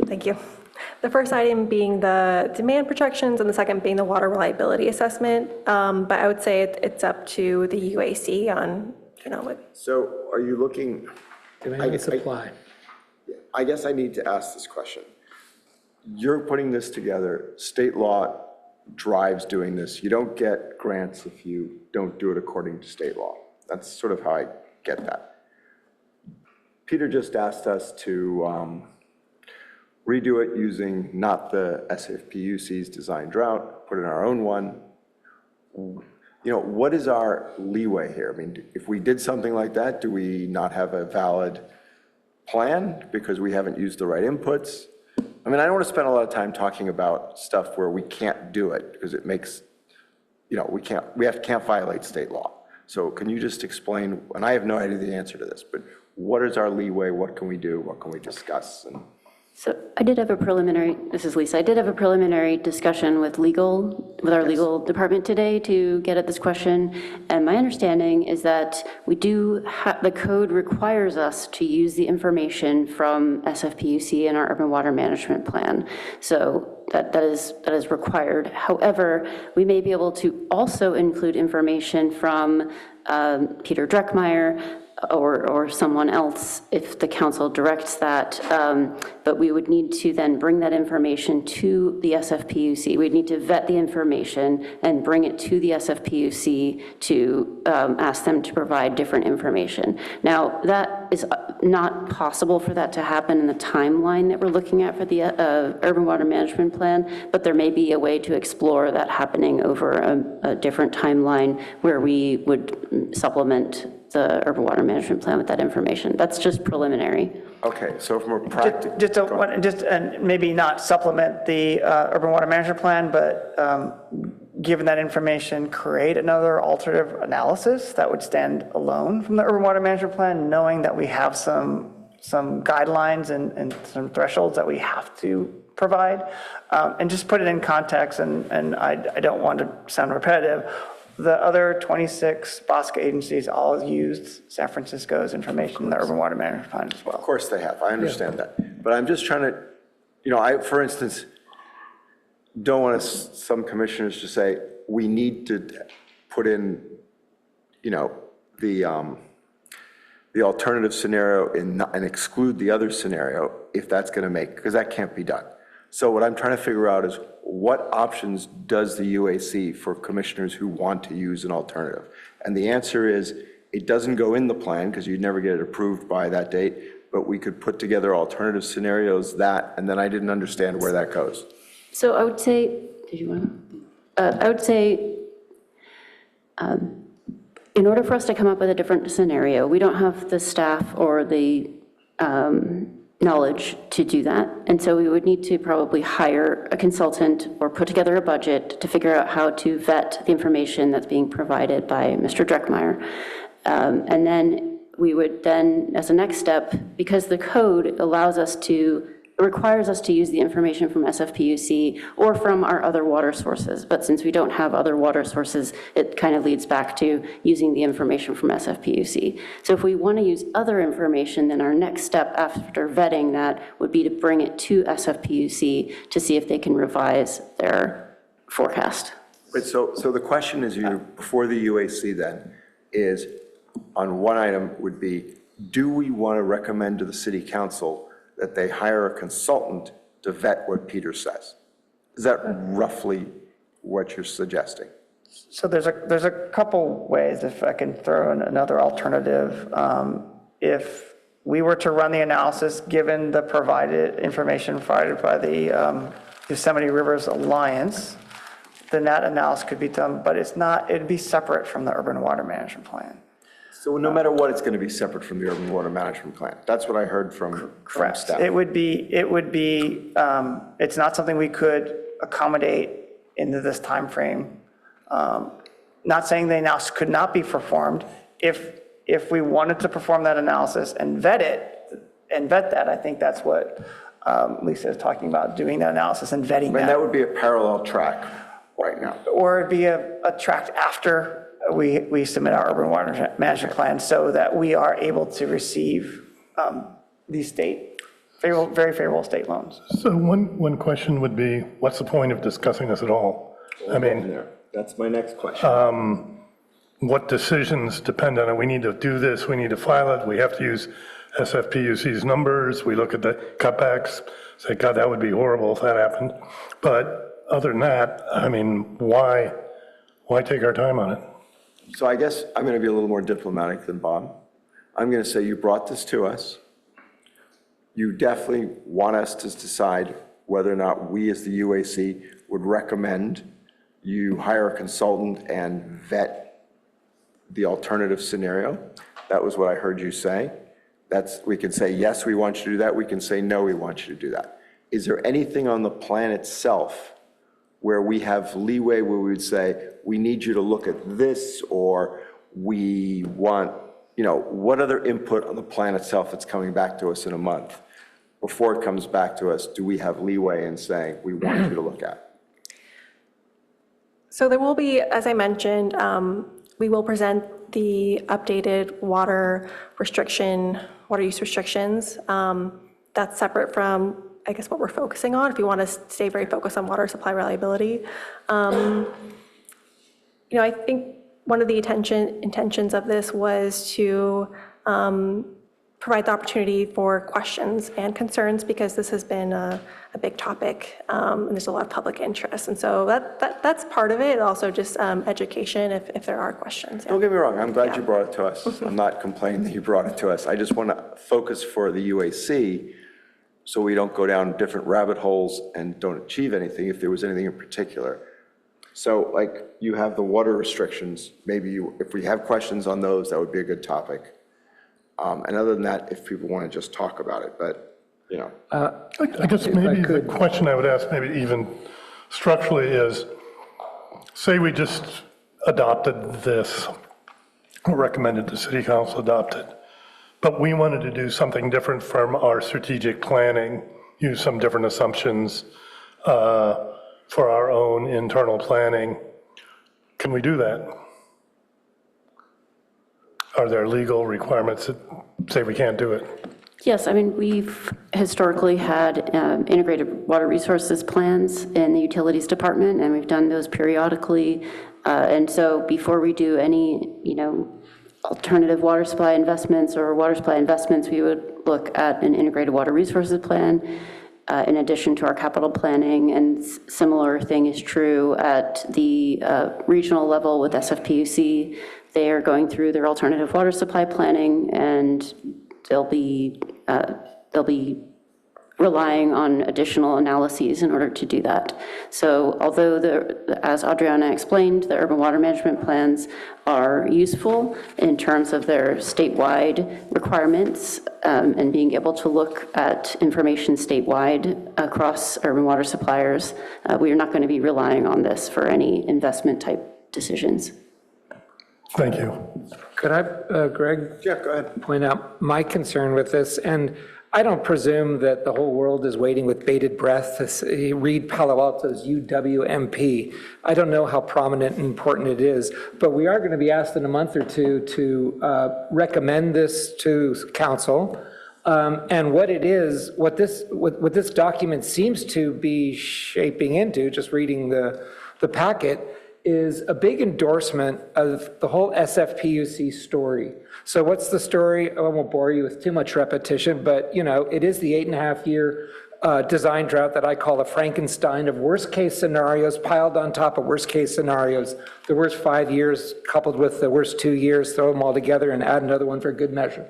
Thank you. The first item being the demand projections and the second being the water reliability assessment. But I would say it's up to the UAC on, what. So are you looking? Demand and supply. I guess I need to ask this question. You're putting this together. State law drives doing this. You don't get grants if you don't do it according to state law. That's sort of how I get that. Peter just asked us to redo it using not the SFPUC's design drought, put in our own one. What is our leeway here? I mean, if we did something like that, do we not have a valid plan because we haven't used the right inputs? I mean, I don't want to spend a lot of time talking about stuff where we can't do it because it makes, we can't violate state law. So can you just explain, and I have no idea the answer to this, but what is our leeway? What can we do? What can we discuss? So I did have a preliminary, this is Lisa, I did have a preliminary discussion with our legal department today to get at this question. And my understanding is that we the code requires us to use the information from SFPUC in our urban water management plan. So that is required. However, we may be able to also include information from Peter Dreckmeyer, or someone else if the council directs that, but we would need to then bring that information to the SFPUC. We'd need to vet the information and bring it to the SFPUC to ask them to provide different information. Now, that is not possible for that to happen in the timeline that we're looking at for the urban water management plan, but there may be a way to explore that happening over a different timeline where we would supplement the urban water management plan with that information. That's just preliminary. Okay, so from a practical. And maybe not supplement the urban water management plan, but given that information, create another alternative analysis that would stand alone from the urban water management plan, knowing that we have some guidelines and some thresholds that we have to provide, and just put it in context, and I don't want to sound repetitive. The other 26 BOSCA agencies all used San Francisco's information in the urban water management plan as well. Of course they have, I understand that. But I'm just trying to, I, for instance, don't want some commissioners to say, we need to put in, the alternative scenario and exclude the other scenario if that's going to make, because that can't be done. So what I'm trying to figure out is what options does the UAC for commissioners who want to use an alternative? And the answer is it doesn't go in the plan because you'd never get it approved by that date, but we could put together alternative scenarios and then I didn't understand where that goes. So I would say, I would say, in order for us to come up with a different scenario, we don't have the staff or the knowledge to do that. And so we would need to probably hire a consultant or put together a budget to figure out how to vet the information that's being provided by Mr. Dreckmeyer. And then we would then, as a next step, because the code requires us to use the information from SFPUC or from our other water sources. But since we don't have other water sources, it kind of leads back to using the information from SFPUC. So if we want to use other information, then our next step after vetting that would be to bring it to SFPUC to see if they can revise their forecast. Right, so the question is, before the UAC then, is on one item would be, do we want to recommend to the city council that they hire a consultant to vet what Peter says? Is that roughly what you're suggesting? So there's a couple ways, if I can throw in another alternative. If we were to run the analysis, given the provided information provided by the Yosemite Rivers Alliance, then that analysis could be done, but it'd be separate from the urban water management plan. So no matter what, it's going to be separate from the urban water management plan. That's what I heard from staff. It would be, it's not something we could accommodate into this timeframe. Not saying the analysis could not be performed. If we wanted to perform that analysis and vet that, I think that's what Lisa is talking about, doing that analysis and vetting that. And that would be a parallel track right now. Or it'd be a track after we submit our urban water management plan, so that we are able to receive these very favorable state loans. So one question would be, what's the point of discussing this at all? I mean, that's my next question. What decisions depend on it? We need to do this, we need to file it, we have to use SFPUC's numbers, we look at the cutbacks, say, God, that would be horrible if that happened. But other than that, I mean, why take our time on it? So I guess I'm going to be a little more diplomatic than Bob. I'm going to say you brought this to us. You definitely want us to decide whether or not we as the UAC would recommend you hire a consultant and vet the alternative scenario. That was what I heard you say. We can say, yes, we want you to do that. We can say, no, we want you to do that. Is there anything on the plan itself where we have leeway, where we would say, we need you to look at this, or we want, what other input on the plan itself that's coming back to us in a month? Before it comes back to us, do we have leeway in saying, we want you to look at? So there will be, as I mentioned, we will present the updated water use restrictions. That's separate from, I guess, what we're focusing on, if you want to stay very focused on water supply reliability. I think one of the intentions of this was to provide the opportunity for questions and concerns, because this has been a big topic, and there's a lot of public interest. And so that's part of it, also just education if there are questions. Don't get me wrong, I'm glad you brought it to us. I'm not complaining that you brought it to us. I just want to focus for the UAC so we don't go down different rabbit holes and don't achieve anything, if there was anything in particular. So like you have the water restrictions, maybe if we have questions on those, that would be a good topic. And other than that, if people want to just talk about it, but, you know. I guess maybe the question I would ask, maybe even structurally, is say we just adopted this, or recommended the city council adopt it, but we wanted to do something different from our strategic planning, use some different assumptions for our own internal planning. Can we do that? Are there legal requirements that say we can't do it? Yes, I mean, we've historically had integrated water resources plans in the utilities department, and we've done those periodically. And so before we do any, alternative water supply investments or water supply investments, we would look at an integrated water resources plan in addition to our capital planning. And similar thing is true at the regional level with SFPUC. They are going through their alternative water supply planning, and they'll be relying on additional analyses in order to do that. So although, as Adriana explained, the urban water management plans are useful in terms of their statewide requirements and being able to look at information statewide across urban water suppliers, we are not going to be relying on this for any investment type decisions. Thank you. Could I, Greg? Yeah, go ahead. Point out my concern with this, and I don't presume that the whole world is waiting with bated breath to read Palo Alto's UWMP. I don't know how prominent and important it is, but we are going to be asked in a month or two to recommend this to council. And what it is, what this document seems to be shaping into, just reading the packet, is a big endorsement of the whole SFPUC story. So what's the story? I won't bore you with too much repetition, but it is the 8.5-year design drought that I call a Frankenstein of worst case scenarios piled on top of worst case scenarios. The worst 5 years coupled with the worst 2 years, throw them all together and add another one for good measure.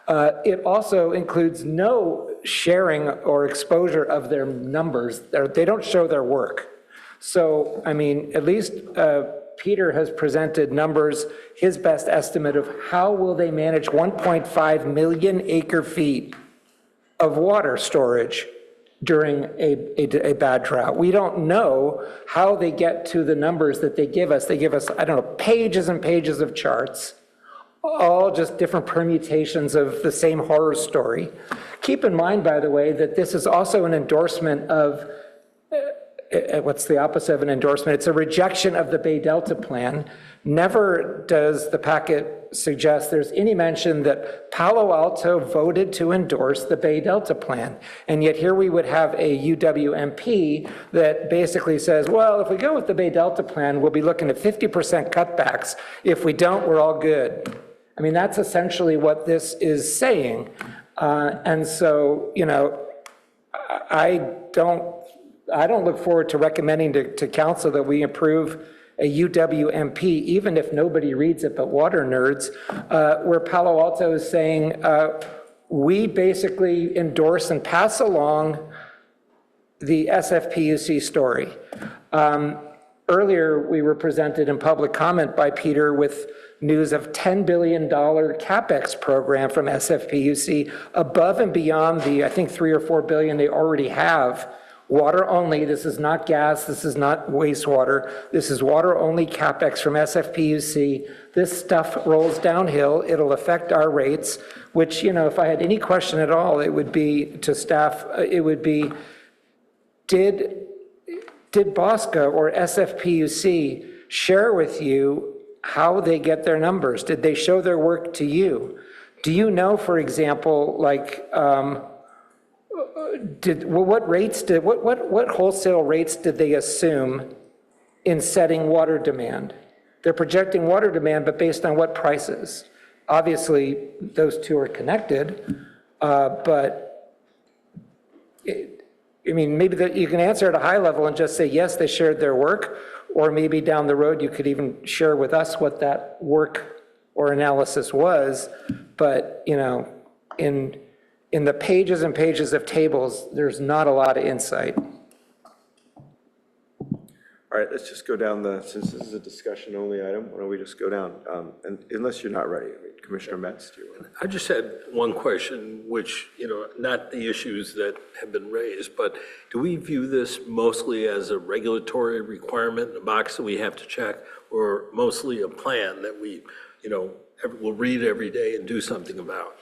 It also includes no sharing or exposure of their numbers. They don't show their work. So, I mean, at least Peter has presented numbers, his best estimate of how will they manage 1.5 million acre feet of water storage during a bad drought. We don't know how they get to the numbers that they give us. They give us, I don't know, pages and pages of charts, all just different permutations of the same horror story. Keep in mind, by the way, that this is also an endorsement of what's the opposite of an endorsement? It's a rejection of the Bay Delta plan. Never does the packet suggest there's any mention that Palo Alto voted to endorse the Bay Delta plan. And yet here we would have a UWMP that basically says, well, if we go with the Bay Delta plan, we'll be looking at 50% cutbacks. If we don't, we're all good. I mean, that's essentially what this is saying. And so, I don't look forward to recommending to council that we approve a UWMP, even if nobody reads it but water nerds, where Palo Alto is saying, we basically endorse and pass along the SFPUC story. Earlier, we were presented in public comment by Peter with news of $10 billion CapEx program from SFPUC above and beyond the, I think, $3 or $4 billion they already have. Water only, this is not gas, this is not wastewater, this is water only CapEx from SFPUC. This stuff rolls downhill, it'll affect our rates, which, if I had any question at all, it would be to staff, it would be, did BOSCA or SFPUC share with you how they get their numbers? Did they show their work to you? Do you know, for example, like, what wholesale rates did they assume in setting water demand? They're projecting water demand, but based on what prices? Obviously, those two are connected, maybe you can answer at a high level and just say, yes, they shared their work, or maybe down the road you could even share with us what that work or analysis was, but, in the pages and pages of tables, there's not a lot of insight. All All right, let's just go down since this is a discussion-only item, why don't we just go down? And unless you're not ready, Commissioner Metz, do you want? I just had one question, which, not the issues that have been raised, but do we view this mostly as a regulatory requirement, a box that we have to check, or mostly a plan that we, will read every day and do something about?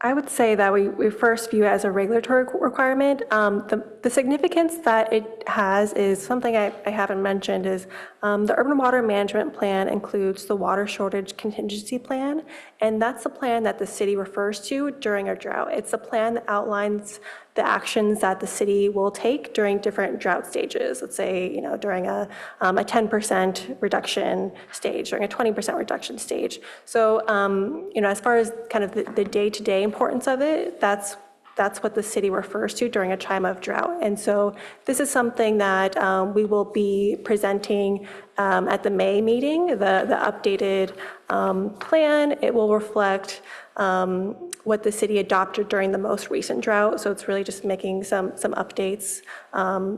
I would say that we first view it as a regulatory requirement. The significance that it has is something I haven't mentioned is the Urban Water Management Plan includes the Water Shortage Contingency Plan, and that's the plan that the city refers to during a drought. It's a plan that outlines the actions that the city will take during different drought stages. Let's say, during a 10% reduction stage, during a 20% reduction stage. So, as far as kind of the day-to-day importance of it, that's what the city refers to during a time of drought. And so this is something that we will be presenting at the May meeting, the updated plan. It will reflect what the city adopted during the most recent drought. So it's really just making some updates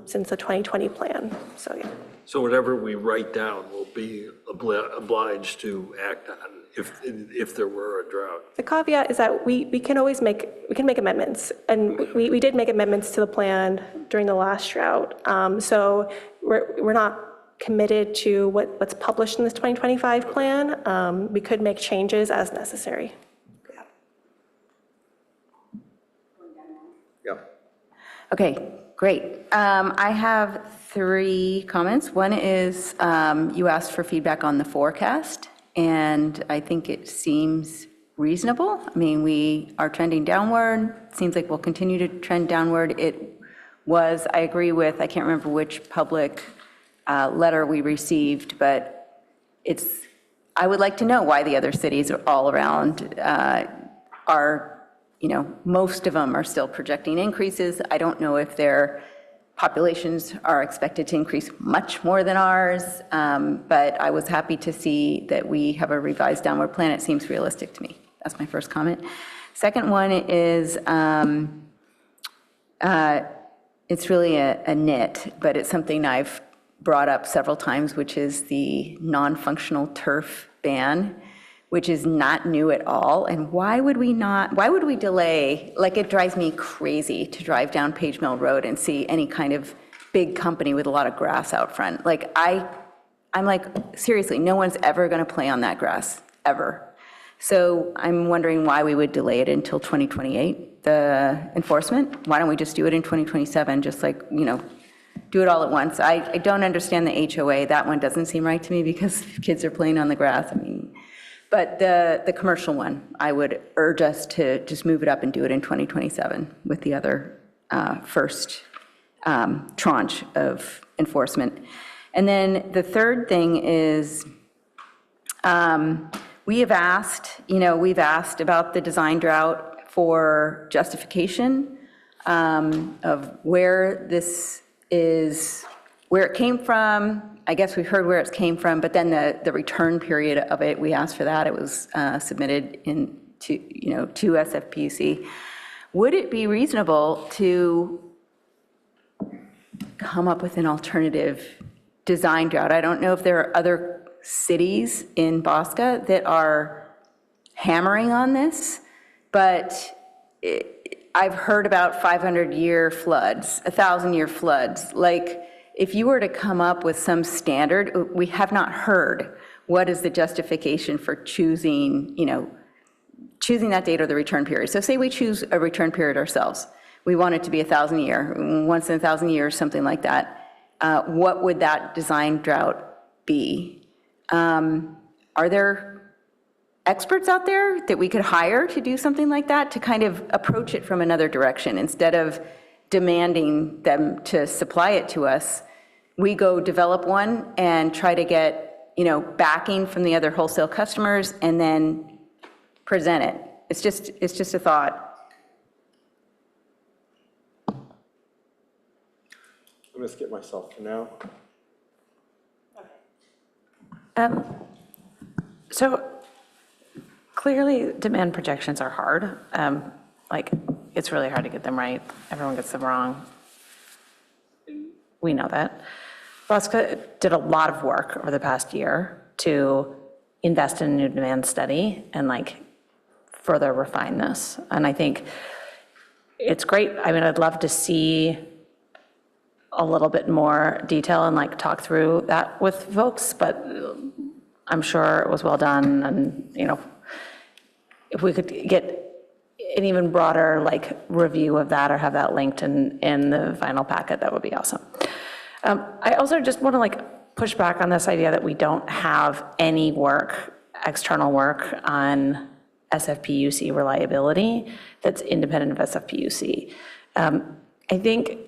since the 2020 plan. So, yeah. So whatever we write down will be obliged to act on if there were a drought. The caveat is that we can always make amendments, and we did make amendments to the plan during the last drought. So we're not committed to what's published in this 2025 plan. We could make changes as necessary. Okay, great. I have 3 comments. One is you asked for feedback on the forecast, and I think it seems reasonable. I mean, we are trending downward. Seems like we'll continue to trend downward. It was, I agree with, I can't remember which public letter we received, but I would like to know why the other cities all around are, most of them are still projecting increases. I don't know if their populations are expected to increase much more than ours, but I was happy to see that we have a revised downward plan. It seems realistic to me. That's my first comment. Second one is, it's really a nit, but it's something I've brought up several times, which is the non-functional turf ban, which is not new at all. And why would we delay? Like, it drives me crazy to drive down Page Mill Road and see any kind of big company with a lot of grass out front. Like, I'm like, seriously, no one's ever gonna play on that grass, ever. So I'm wondering why we would delay it until 2028, the enforcement. Why don't we just do it in 2027, just like, do it all at once? I don't understand the HOA. That one doesn't seem right to me because kids are playing on the grass. But the commercial one, I would urge us to just move it up and do it in 2027 with the other first tranche of enforcement. And then the third thing is we've asked about the design drought for justification of where this is, where it came from. I guess we've heard where it came from, but then the return period of it, we asked for that. It was submitted to SFPUC. Would it be reasonable to come up with an alternative design drought? I don't know if there are other cities in Bosca that are hammering on this, but I've heard about 500-year floods, 1,000-year floods. Like, if you were to come up with some standard, we have not heard what is the justification for choosing that date or the return period. So say we choose a return period ourselves. We want it to be 1,000 year, once in 1,000 years, something like that. What would that design drought be? Are there experts out there that we could hire to do something like that, to kind of approach it from another direction? Instead of demanding them to supply it to us, we go develop one and try to get, backing from the other wholesale customers and then present it. It's just a thought. I'm gonna skip myself for now. So clearly, demand projections are hard. It's really hard to get them right. Everyone gets them wrong. We know that. Bosca did a lot of work over the past year to invest in a new demand study and like further refine this. And I think it's great. I mean, I'd love to see a little bit more detail and like talk through that with folks, but I'm sure it was well done. And, you know, if we could get an even broader like review of that or have that linked in the final packet, that would be awesome. I also just want to like push back on this idea that we don't have any work, external work on SFPUC reliability that's independent of SFPUC. I think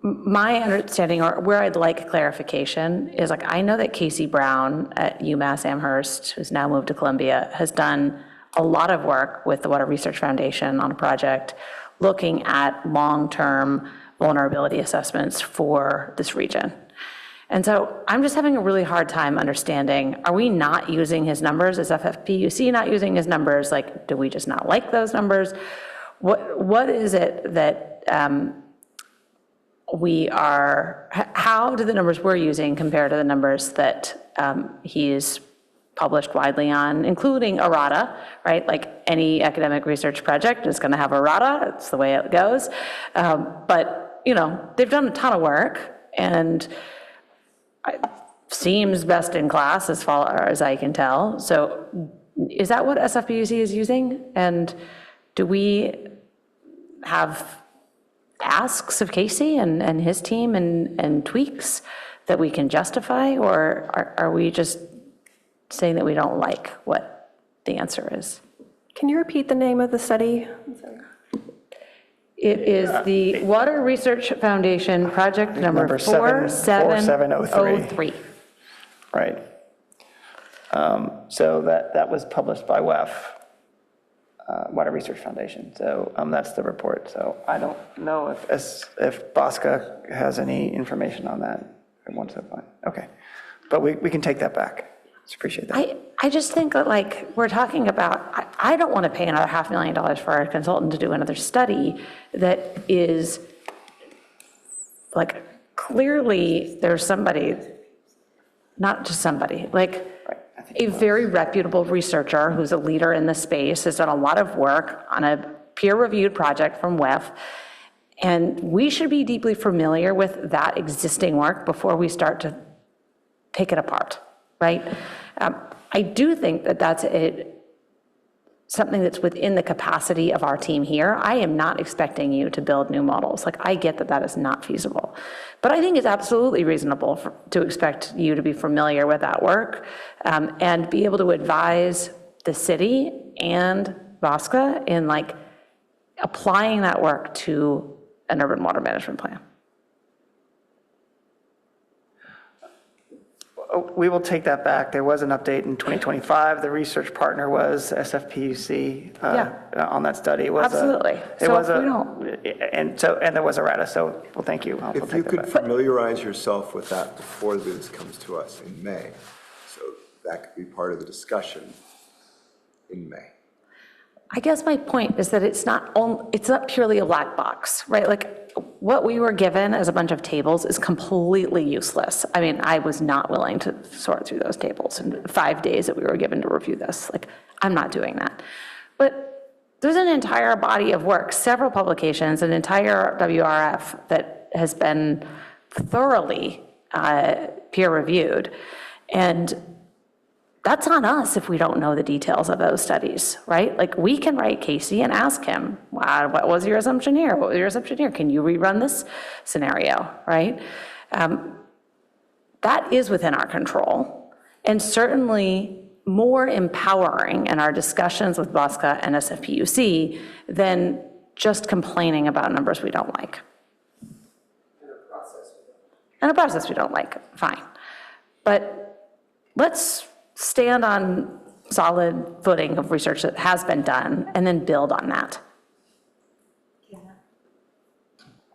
my understanding, or where I'd like clarification, is like I know that Casey Brown at UMass Amherst, who's now moved to Columbia, has done a lot of work with the Water Research Foundation on a project looking at long-term vulnerability assessments for this region. And so I'm just having a really hard time understanding, are we not using his numbers? Is FFPUC not using his numbers? Like, do we just not like those numbers? What is it that we are, how do the numbers we're using compare to the numbers that he's published widely on, including errata, right? Like any academic research project is going to have errata. It's the way it goes. But, you know, they've done a ton of work and seems best in class as far as I can tell. So is that what SFPUC is using? And do we have asks of Casey and his team and tweaks that we can justify? Or are we just saying that we don't like what the answer is? Can you repeat the name of the study? It is the Water Research Foundation project number 4703. Right. So that was published by WEF, Water Research Foundation. So that's the report. So I don't know if Bosca has any information on that. Okay. But we can take that back. Just appreciate that. I just think that like we're talking about, I don't want to pay another $500,000 for a consultant to do another study that is like clearly there's somebody, not just somebody, like a very reputable researcher who's a leader in the space, has done a lot of work on a peer-reviewed project from WEF. And we should be deeply familiar with that existing work before we start to pick it apart. Right? I do think that that's something that's within the capacity of our team here. I am not expecting you to build new models. Like, I get that that is not feasible. But I think it's absolutely reasonable to expect you to be familiar with that work and be able to advise the city and Bosca in like applying that work to an urban water management plan. We will take that back. There was an update in 2025. The research partner was SFPUC on that study. Absolutely. And there was errata. So, well, thank you. If you could familiarize yourself with that before this comes to us in May, so that could be part of the discussion in May. I guess my point is that it's not purely a black box, right? Like what we were given as a bunch of tables is completely useless. I mean, I was not willing to sort through those tables in 5 days that we were given to review this. Like, I'm not doing that. But there's an entire body of work, several publications, an entire WRF that has been thoroughly peer reviewed. And that's on us if we don't know the details of those studies, right? Like, we can write Casey and ask him, wow, what was your assumption here? What was your assumption here? Can you rerun this scenario, right? That is within our control, and certainly more empowering in our discussions with Bosca and SFPUC than just complaining about numbers we don't like. And a process we don't like, fine. But let's stand on solid footing of research that has been done and then build on that.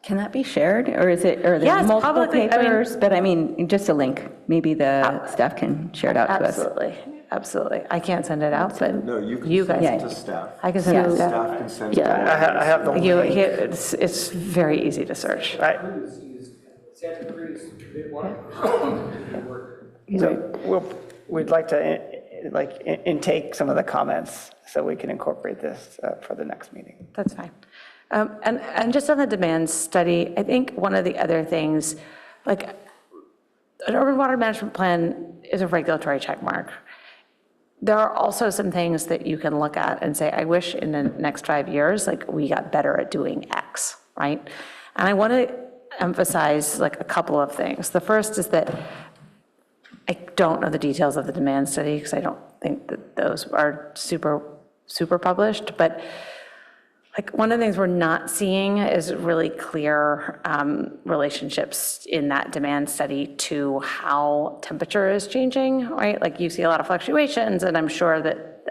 Can that be shared, or are there multiple papers? But I mean, just a link. Maybe the staff can share it out to us. Absolutely. I can't send it out, but No, you can you send guys. it to staff. I can send it to staff. Staff can send it. I have the link. It's very easy to search. Santa Cruz, water. So we'd like to intake some of the comments so we can incorporate this for the next meeting. That's fine. And just on the demand study, I think one of the other things, like an urban water management plan is a regulatory check mark. There are also some things that you can look at and say, I wish in the next 5 years, like we got better at doing X, right? And I want to emphasize like a couple of things. The first is that I don't know the details of the demand study because I don't think that those are super published, but like one of the things we're not seeing is really clear relationships in that demand study to how temperature is changing, right? Like you see a lot of fluctuations, and I'm sure that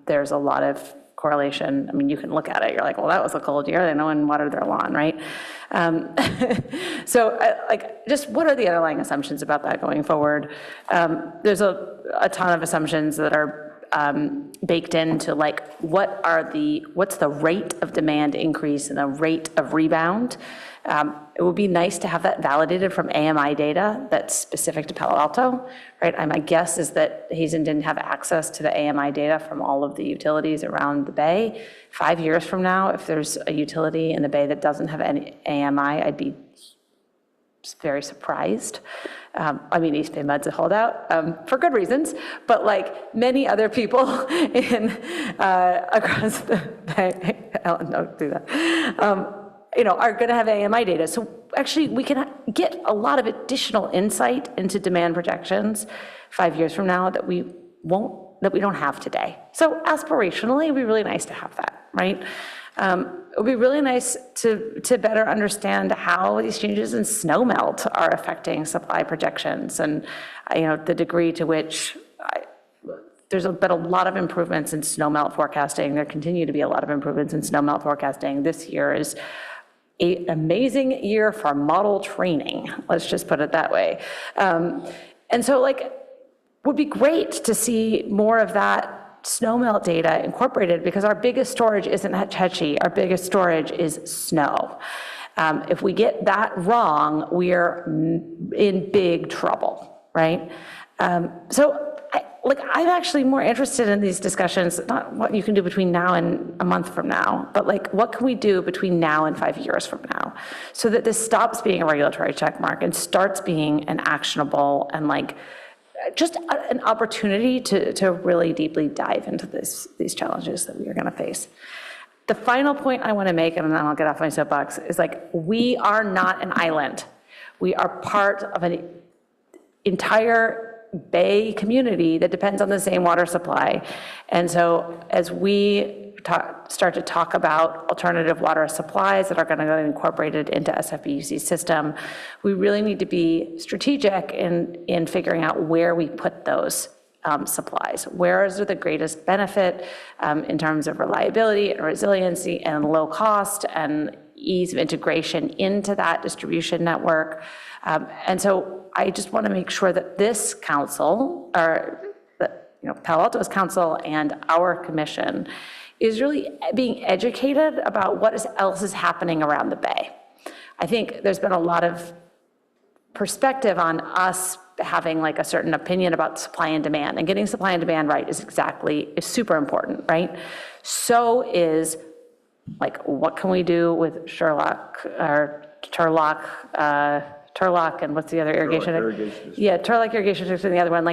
there's a lot of correlation. I mean, you can look at it, you're like, well, that was a cold year, they no one watered their lawn, right? So like, just what are the underlying assumptions about that going forward? There's a ton of assumptions that are baked into like, what's the rate of demand increase and the rate of rebound? It would be nice to have that validated from AMI data that's specific to Palo Alto, right? My guess is that Hazen didn't have access to the AMI data from all of the utilities around the Bay. 5 years from now, if there's a utility in the Bay that doesn't have any AMI, I'd be very surprised. I mean, East Bay Mud's a holdout for good reasons, but like many other people in across the Bay, don't do that, are going to have AMI data. So actually, we can get a lot of additional insight into demand projections 5 years from now that we don't have today. So aspirationally, it'd be really nice to have that, right? It would be really nice to better understand how these changes in snowmelt are affecting supply projections and, the degree to which there's been a lot of improvements in snowmelt forecasting. There continue to be a lot of improvements in snowmelt forecasting. This year is an amazing year for model training. Let's just put it that way. And so would be great to see more of that snowmelt data incorporated because our biggest storage isn't Hetch Hetchy, our biggest storage is snow. If we get that wrong, we're in big trouble, right? I'm actually more interested in these discussions, not what you can do between now and a month from now, but what can we do between now and 5 years from now so that this stops being a regulatory check mark and starts being an actionable and just an opportunity to really deeply dive into these challenges that we are going to face. The final point I want to make, and then I'll get off my soapbox, is we are not an island. We are part of an entire Bay community that depends on the same water supply. And so as we start to talk about alternative water supplies that are going to get incorporated into SFPUC's system, we really need to be strategic in figuring out where we put those supplies. Where is there the greatest benefit in terms of reliability and resiliency and low cost and ease of integration into that distribution network? And so I just want to make sure that this council, or Palo Alto's council and our commission, is really being educated about what else is happening around the Bay. I think there's been a lot of perspective on us having a certain opinion about supply and demand, and getting supply and demand right is super important, right? So is what can we do with Turlock, and what's the other irrigation? Yeah, Turlock irrigation district and the other one,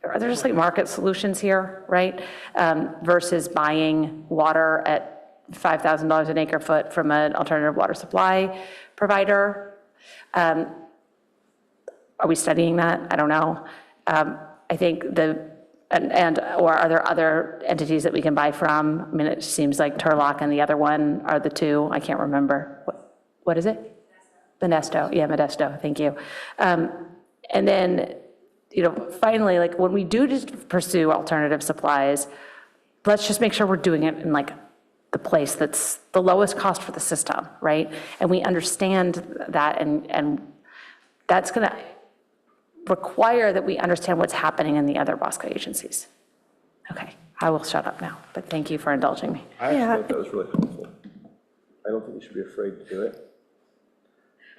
are there just market solutions here, right? Versus buying water at $5,000 an acre foot from an alternative water supply provider. Are we studying that? I don't know. I think or are there other entities that we can buy from? I mean, it seems like Turlock and the other one are the two. I can't remember. What is it? Modesto. Yeah, Modesto. Thank you. And then, finally, when we do just pursue alternative supplies, let's just make sure we're doing it in the place that's the lowest cost for the system, right? And we understand that, and that's going to require that we understand what's happening in the other WASCO agencies. Okay, I will shut up now, but thank you for indulging me. I actually thought that was really helpful. I don't think we should be afraid to do it.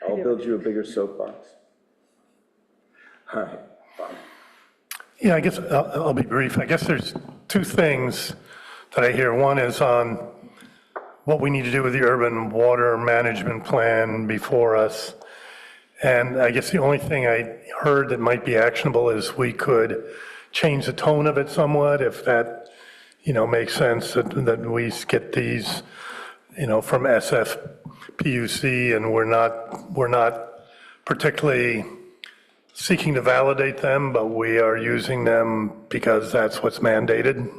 I'll build you a bigger soapbox. All right. Yeah, I guess I'll be brief. I guess there's two things that I hear. One is on what we need to do with the urban water management plan before us. And I guess the only thing I heard that might be actionable is we could change the tone of it somewhat, if that, makes sense, that we get these, from SFPUC, and we're not particularly seeking to validate them, but we are using them because that's what's mandated.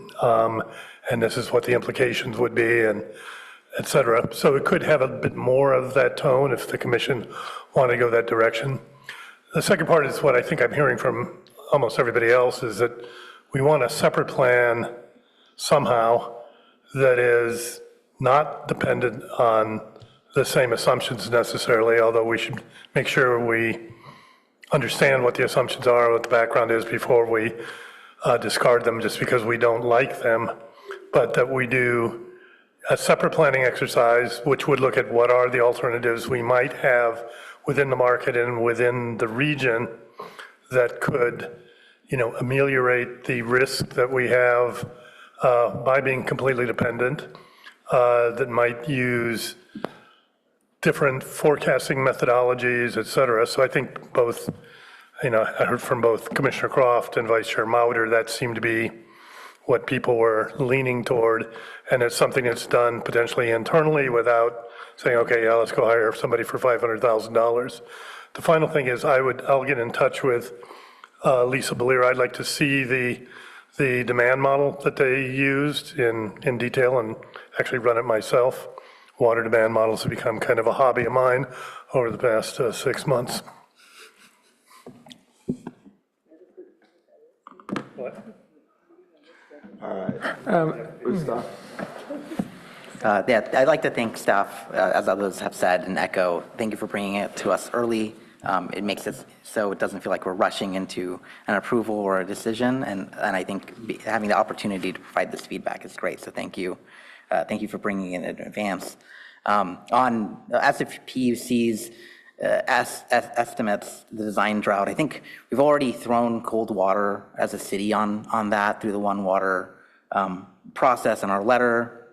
And this is what the implications would be, and et cetera. So it could have a bit more of that tone if the commission wanted to go that direction. The second part is what I think I'm hearing from almost everybody else, is that we want a separate plan somehow that is not dependent on the same assumptions necessarily, although we should make sure we understand what the assumptions are, what the background is before we discard them just because we don't like them, but that we do a separate planning exercise, which would look at what are the alternatives we might have within the market and within the region that could, ameliorate the risk that we have by being completely dependent, that might use different forecasting methodologies, et cetera. So I think both, I heard from both Commissioner Croft and Vice Chair Mauder, that seemed to be what people were leaning toward. And it's something that's done potentially internally without saying, okay, yeah, let's go hire somebody for $500,000. The final thing is I'll get in touch with Lisa Belier. I'd like to see the demand model that they used in detail and actually run it myself. Water demand models have become kind of a hobby of mine over the past 6 months. What? All right. Staff. Yeah, I'd like to thank staff, as others have said, and echo, thank you for bringing it to us early. It makes it so it doesn't feel like we're rushing into an approval or a decision, and I think having the opportunity to provide this feedback is great, so thank you. Thank you for bringing it in advance. On SFPUC's estimates, the design drought, I think we've already thrown cold water as a city on that through the One Water process and our letter,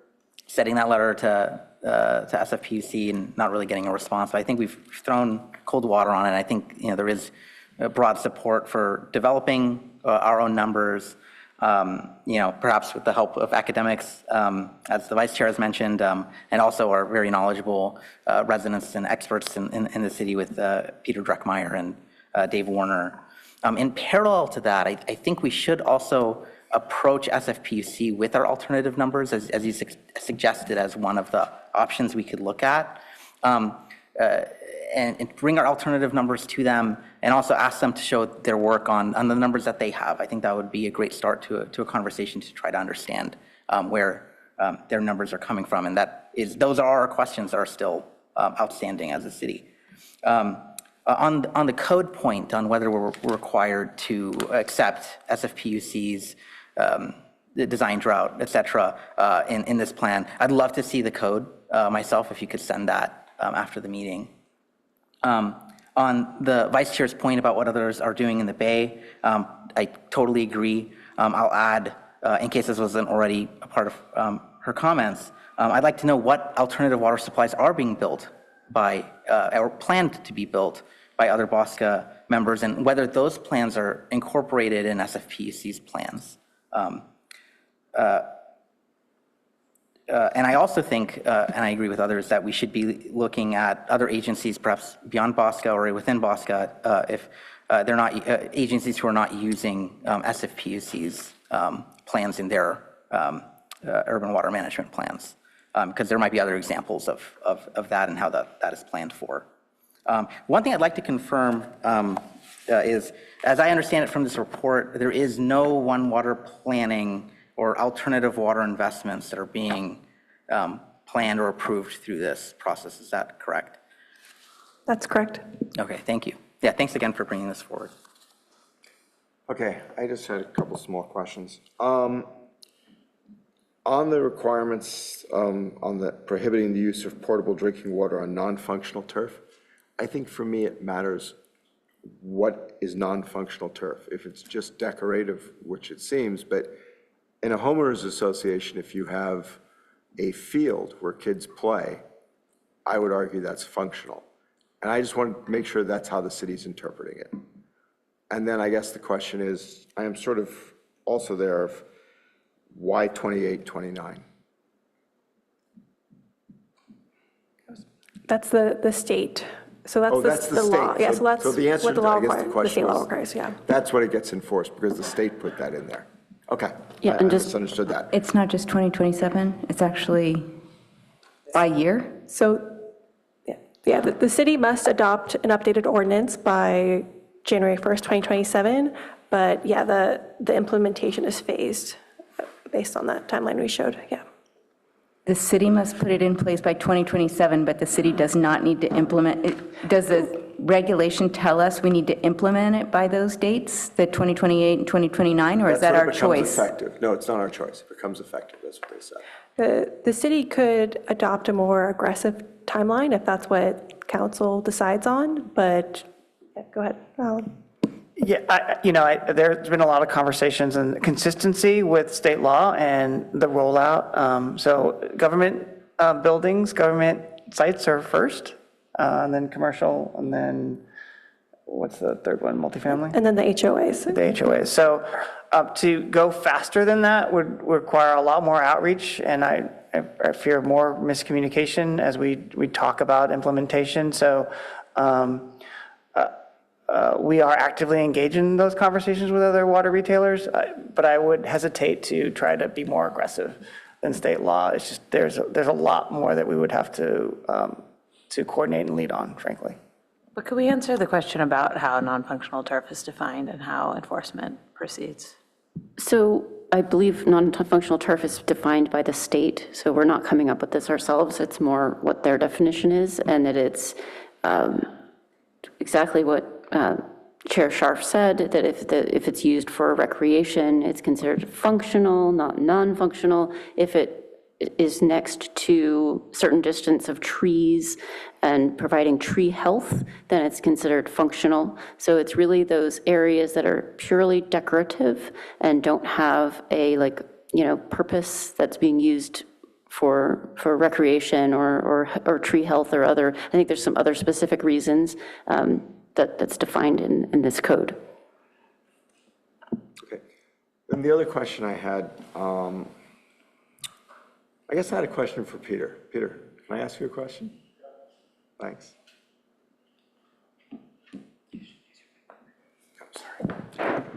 sending that letter to SFPUC and not really getting a response. But I think we've thrown cold water on it. I think there is broad support for developing our own numbers. Perhaps with the help of academics, as the vice chair has mentioned, and also our very knowledgeable residents and experts in the city with Peter Dreckmeyer and Dave Warner. In parallel to that, I think we should also approach SFPUC with our alternative numbers, as you suggested, as one of the options we could look at. And bring our alternative numbers to them, and also ask them to show their work on the numbers that they have. I think that would be a great start to a conversation to try to understand where their numbers are coming from, and those are our questions that are still outstanding as a city. On the code point, on whether we're required to accept SFPUC's the design drought, et cetera, in this plan, I'd love to see the code myself, if you could send that after the meeting. On the vice chair's point about what others are doing in the Bay, I totally agree. I'll add, in case this wasn't already a part of her comments, I'd like to know what alternative water supplies are being built by, or planned to be built by other BOSCA members, and whether those plans are incorporated in SFPUC's plans. And I also think, and I agree with others, that we should be looking at other agencies, perhaps beyond BOSCA or within BOSCA, if they're not agencies who are not using SFPUC's plans in their urban water management plans, because there might be other examples of that and how that is planned for. One thing I'd like to confirm is, as I understand it from this report, there is no One Water planning or alternative water investments that are being planned or approved through this process. Is that correct? That's correct. Okay, thank you. Yeah, thanks again for bringing this forward. Okay, I just had a couple small questions. On the requirements on the prohibiting the use of portable drinking water on non-functional turf, I think for me, it matters what is non-functional turf. If it's just decorative, which it seems, but in a homeowners association, if you have a field where kids play, I would argue that's functional. And I just want to make sure that's how the city's interpreting it. And then I guess the question is, I am sort of also there of why 28, 29? That's the state. So that's Oh, that's the law. state. Yeah, so that's So the answer what the to, law I guess the requires. The question state law was, requires, yeah. that's what it gets enforced because the state put that in there. Okay. Yeah, I and just- misunderstood that. It's not just 2027, it's actually by year? So, yeah, the city must adopt an updated ordinance by January 1st, 2027, but yeah, the implementation is phased based on that timeline we showed, yeah. The city must put it in place by 2027, but the city does not need to implement it. Does the regulation tell us we need to implement it by those dates, the 2028 and 2029, or is that our That's when it choice? becomes effective. No, it's not our choice. It becomes effective, that's what they said. The city could adopt a more aggressive timeline if that's what council decides on, but, yeah, go ahead, Alan. Yeah, there's been a lot of conversations and consistency with state law and the rollout. So government buildings, government sites are first, and then commercial, and then what's the third one, multifamily? And then the HOAs. The HOAs. So to go faster than that would require a lot more outreach, and I fear more miscommunication as we talk about implementation. So we are actively engaged in those conversations with other water retailers, but I would hesitate to try to be more aggressive than state law. It's just, there's a lot more that we would have to coordinate and lead on, frankly. But could we answer the question about how non-functional turf is defined and how enforcement proceeds? So I believe non-functional turf is defined by the state, so we're not coming up with this ourselves. It's more what their definition is, and that it's exactly what Chair Scharf said, that if it's used for recreation, it's considered functional, not non-functional. If it is next to certain distance of trees and providing tree health, then it's considered functional. So it's really those areas that are purely decorative and don't have a purpose that's being used for recreation or tree health or other. I think there's some other specific reasons that's defined in this code. Okay. And the other question I had, I guess I had a question for Peter. Peter, can I ask you a question? Thanks.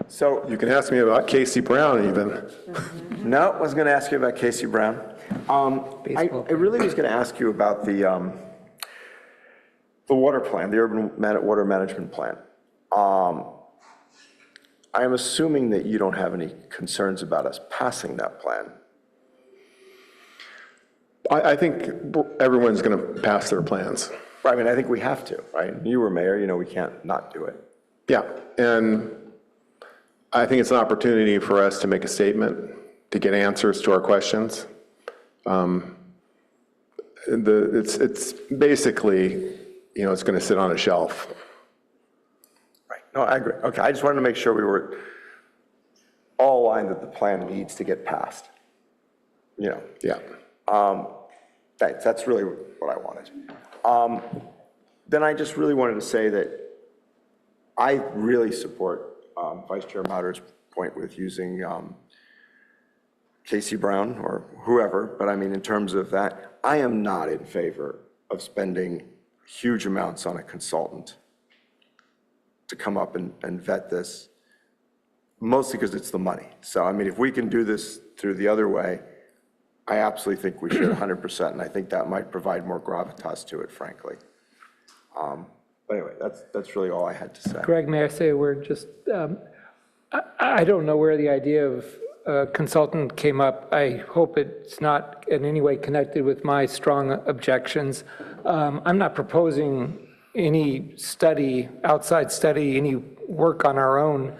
So You can ask me about Casey Brown even. no, I was going to ask you about Casey Brown. I really was going to ask you about the water plan, the urban water management plan. I am assuming that you don't have any concerns about us passing that plan. I think everyone's going to pass their plans. I mean, I think we have to, right? You were mayor, we can't not do it. Yeah, and I think it's an opportunity for us to make a statement, to get answers to our questions. It's basically, it's going to sit on a shelf. Right, no, I agree. Okay, I just wanted to make sure we were all aligned that the plan needs to get passed. Yeah. Thanks, that's really what I wanted. Then I just really wanted to say that I really support Vice Chair Mauder's point with using Casey Brown or whoever, but I mean, in terms of that, I am not in favor of spending huge amounts on a consultant to come up and vet this, mostly because it's the money. So, I mean, if we can do this through the other way, I absolutely think we should 100%, and I think that might provide more gravitas to it, frankly. But anyway, that's really all I had to say. Greg, may I say a word? Just, I don't know where the idea of a consultant came up. I hope it's not in any way connected with my strong objections. I'm not proposing any study, outside study, any work on our own.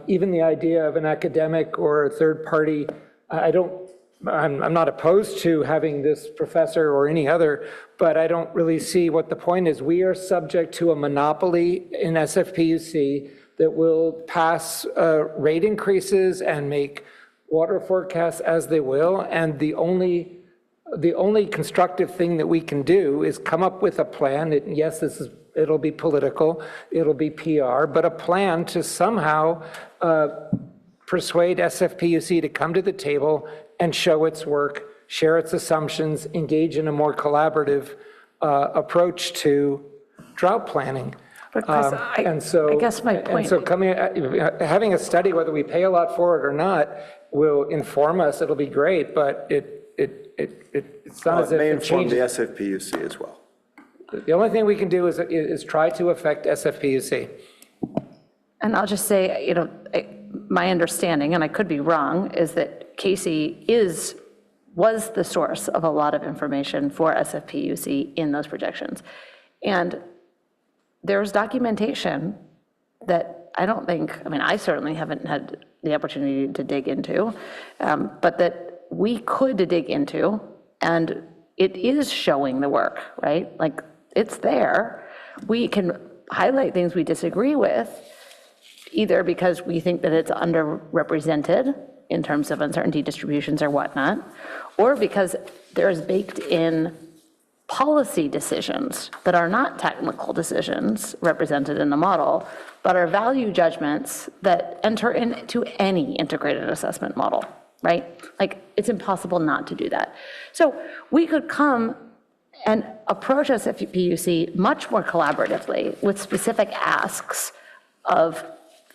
Even the idea of an academic or a third party, I don't I'm not opposed to having this professor or any other, but I don't really see what the point is. We are subject to a monopoly in SFPUC that will pass rate increases and make water forecasts as they will, and the only constructive thing that we can do is come up with a plan. Yes, it'll be political, it'll be PR, but a plan to somehow persuade SFPUC to come to the table and show its work, share its assumptions, engage in a more collaborative approach to drought planning. But Chris, I guess my point. And so having a study, whether we pay a lot for it or not, will inform us. It'll be great, but it's not as if it changes. It may inform the SFPUC as well. The only thing we can do is try to affect SFPUC. And I'll just say, my understanding, and I could be wrong, is that Casey was the source of a lot of information for SFPUC in those projections. And there's documentation that I don't think, I certainly haven't had the opportunity to dig into, but that we could dig into, and it is showing the work, right? Like, it's there. We can highlight things we disagree with, either because we think that it's underrepresented in terms of uncertainty distributions or whatnot, or because there's baked in policy decisions that are not technical decisions represented in the model, but are value judgments that enter into any integrated assessment model, right? Like, it's impossible not to do that. So we could come and approach SFPUC much more collaboratively with specific asks of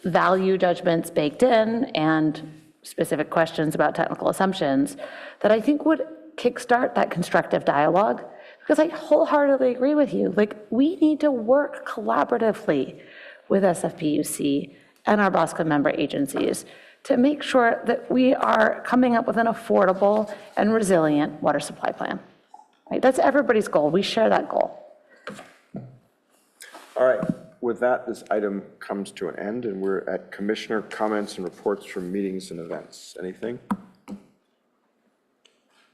value judgments baked in and specific questions about technical assumptions that I think would kickstart that constructive dialogue. Because I wholeheartedly agree with you. Like, we need to work collaboratively with SFPUC and our BOSCA member agencies to make sure that we are coming up with an affordable and resilient water supply plan. Right? That's everybody's goal. We share that goal. All right, with that, this item comes to an end, and we're at commissioner comments and reports from meetings and events. Anything?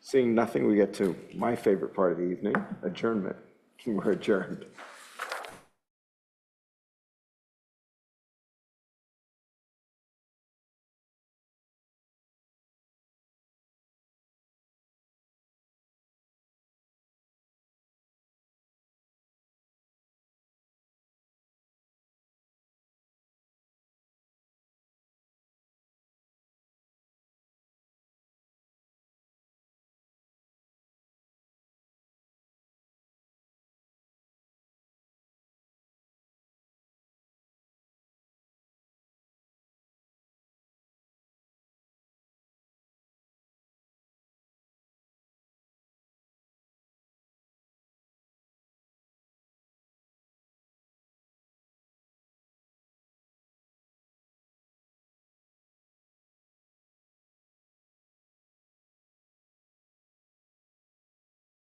Seeing nothing, we get to my favorite part of the evening, adjournment. We're adjourned.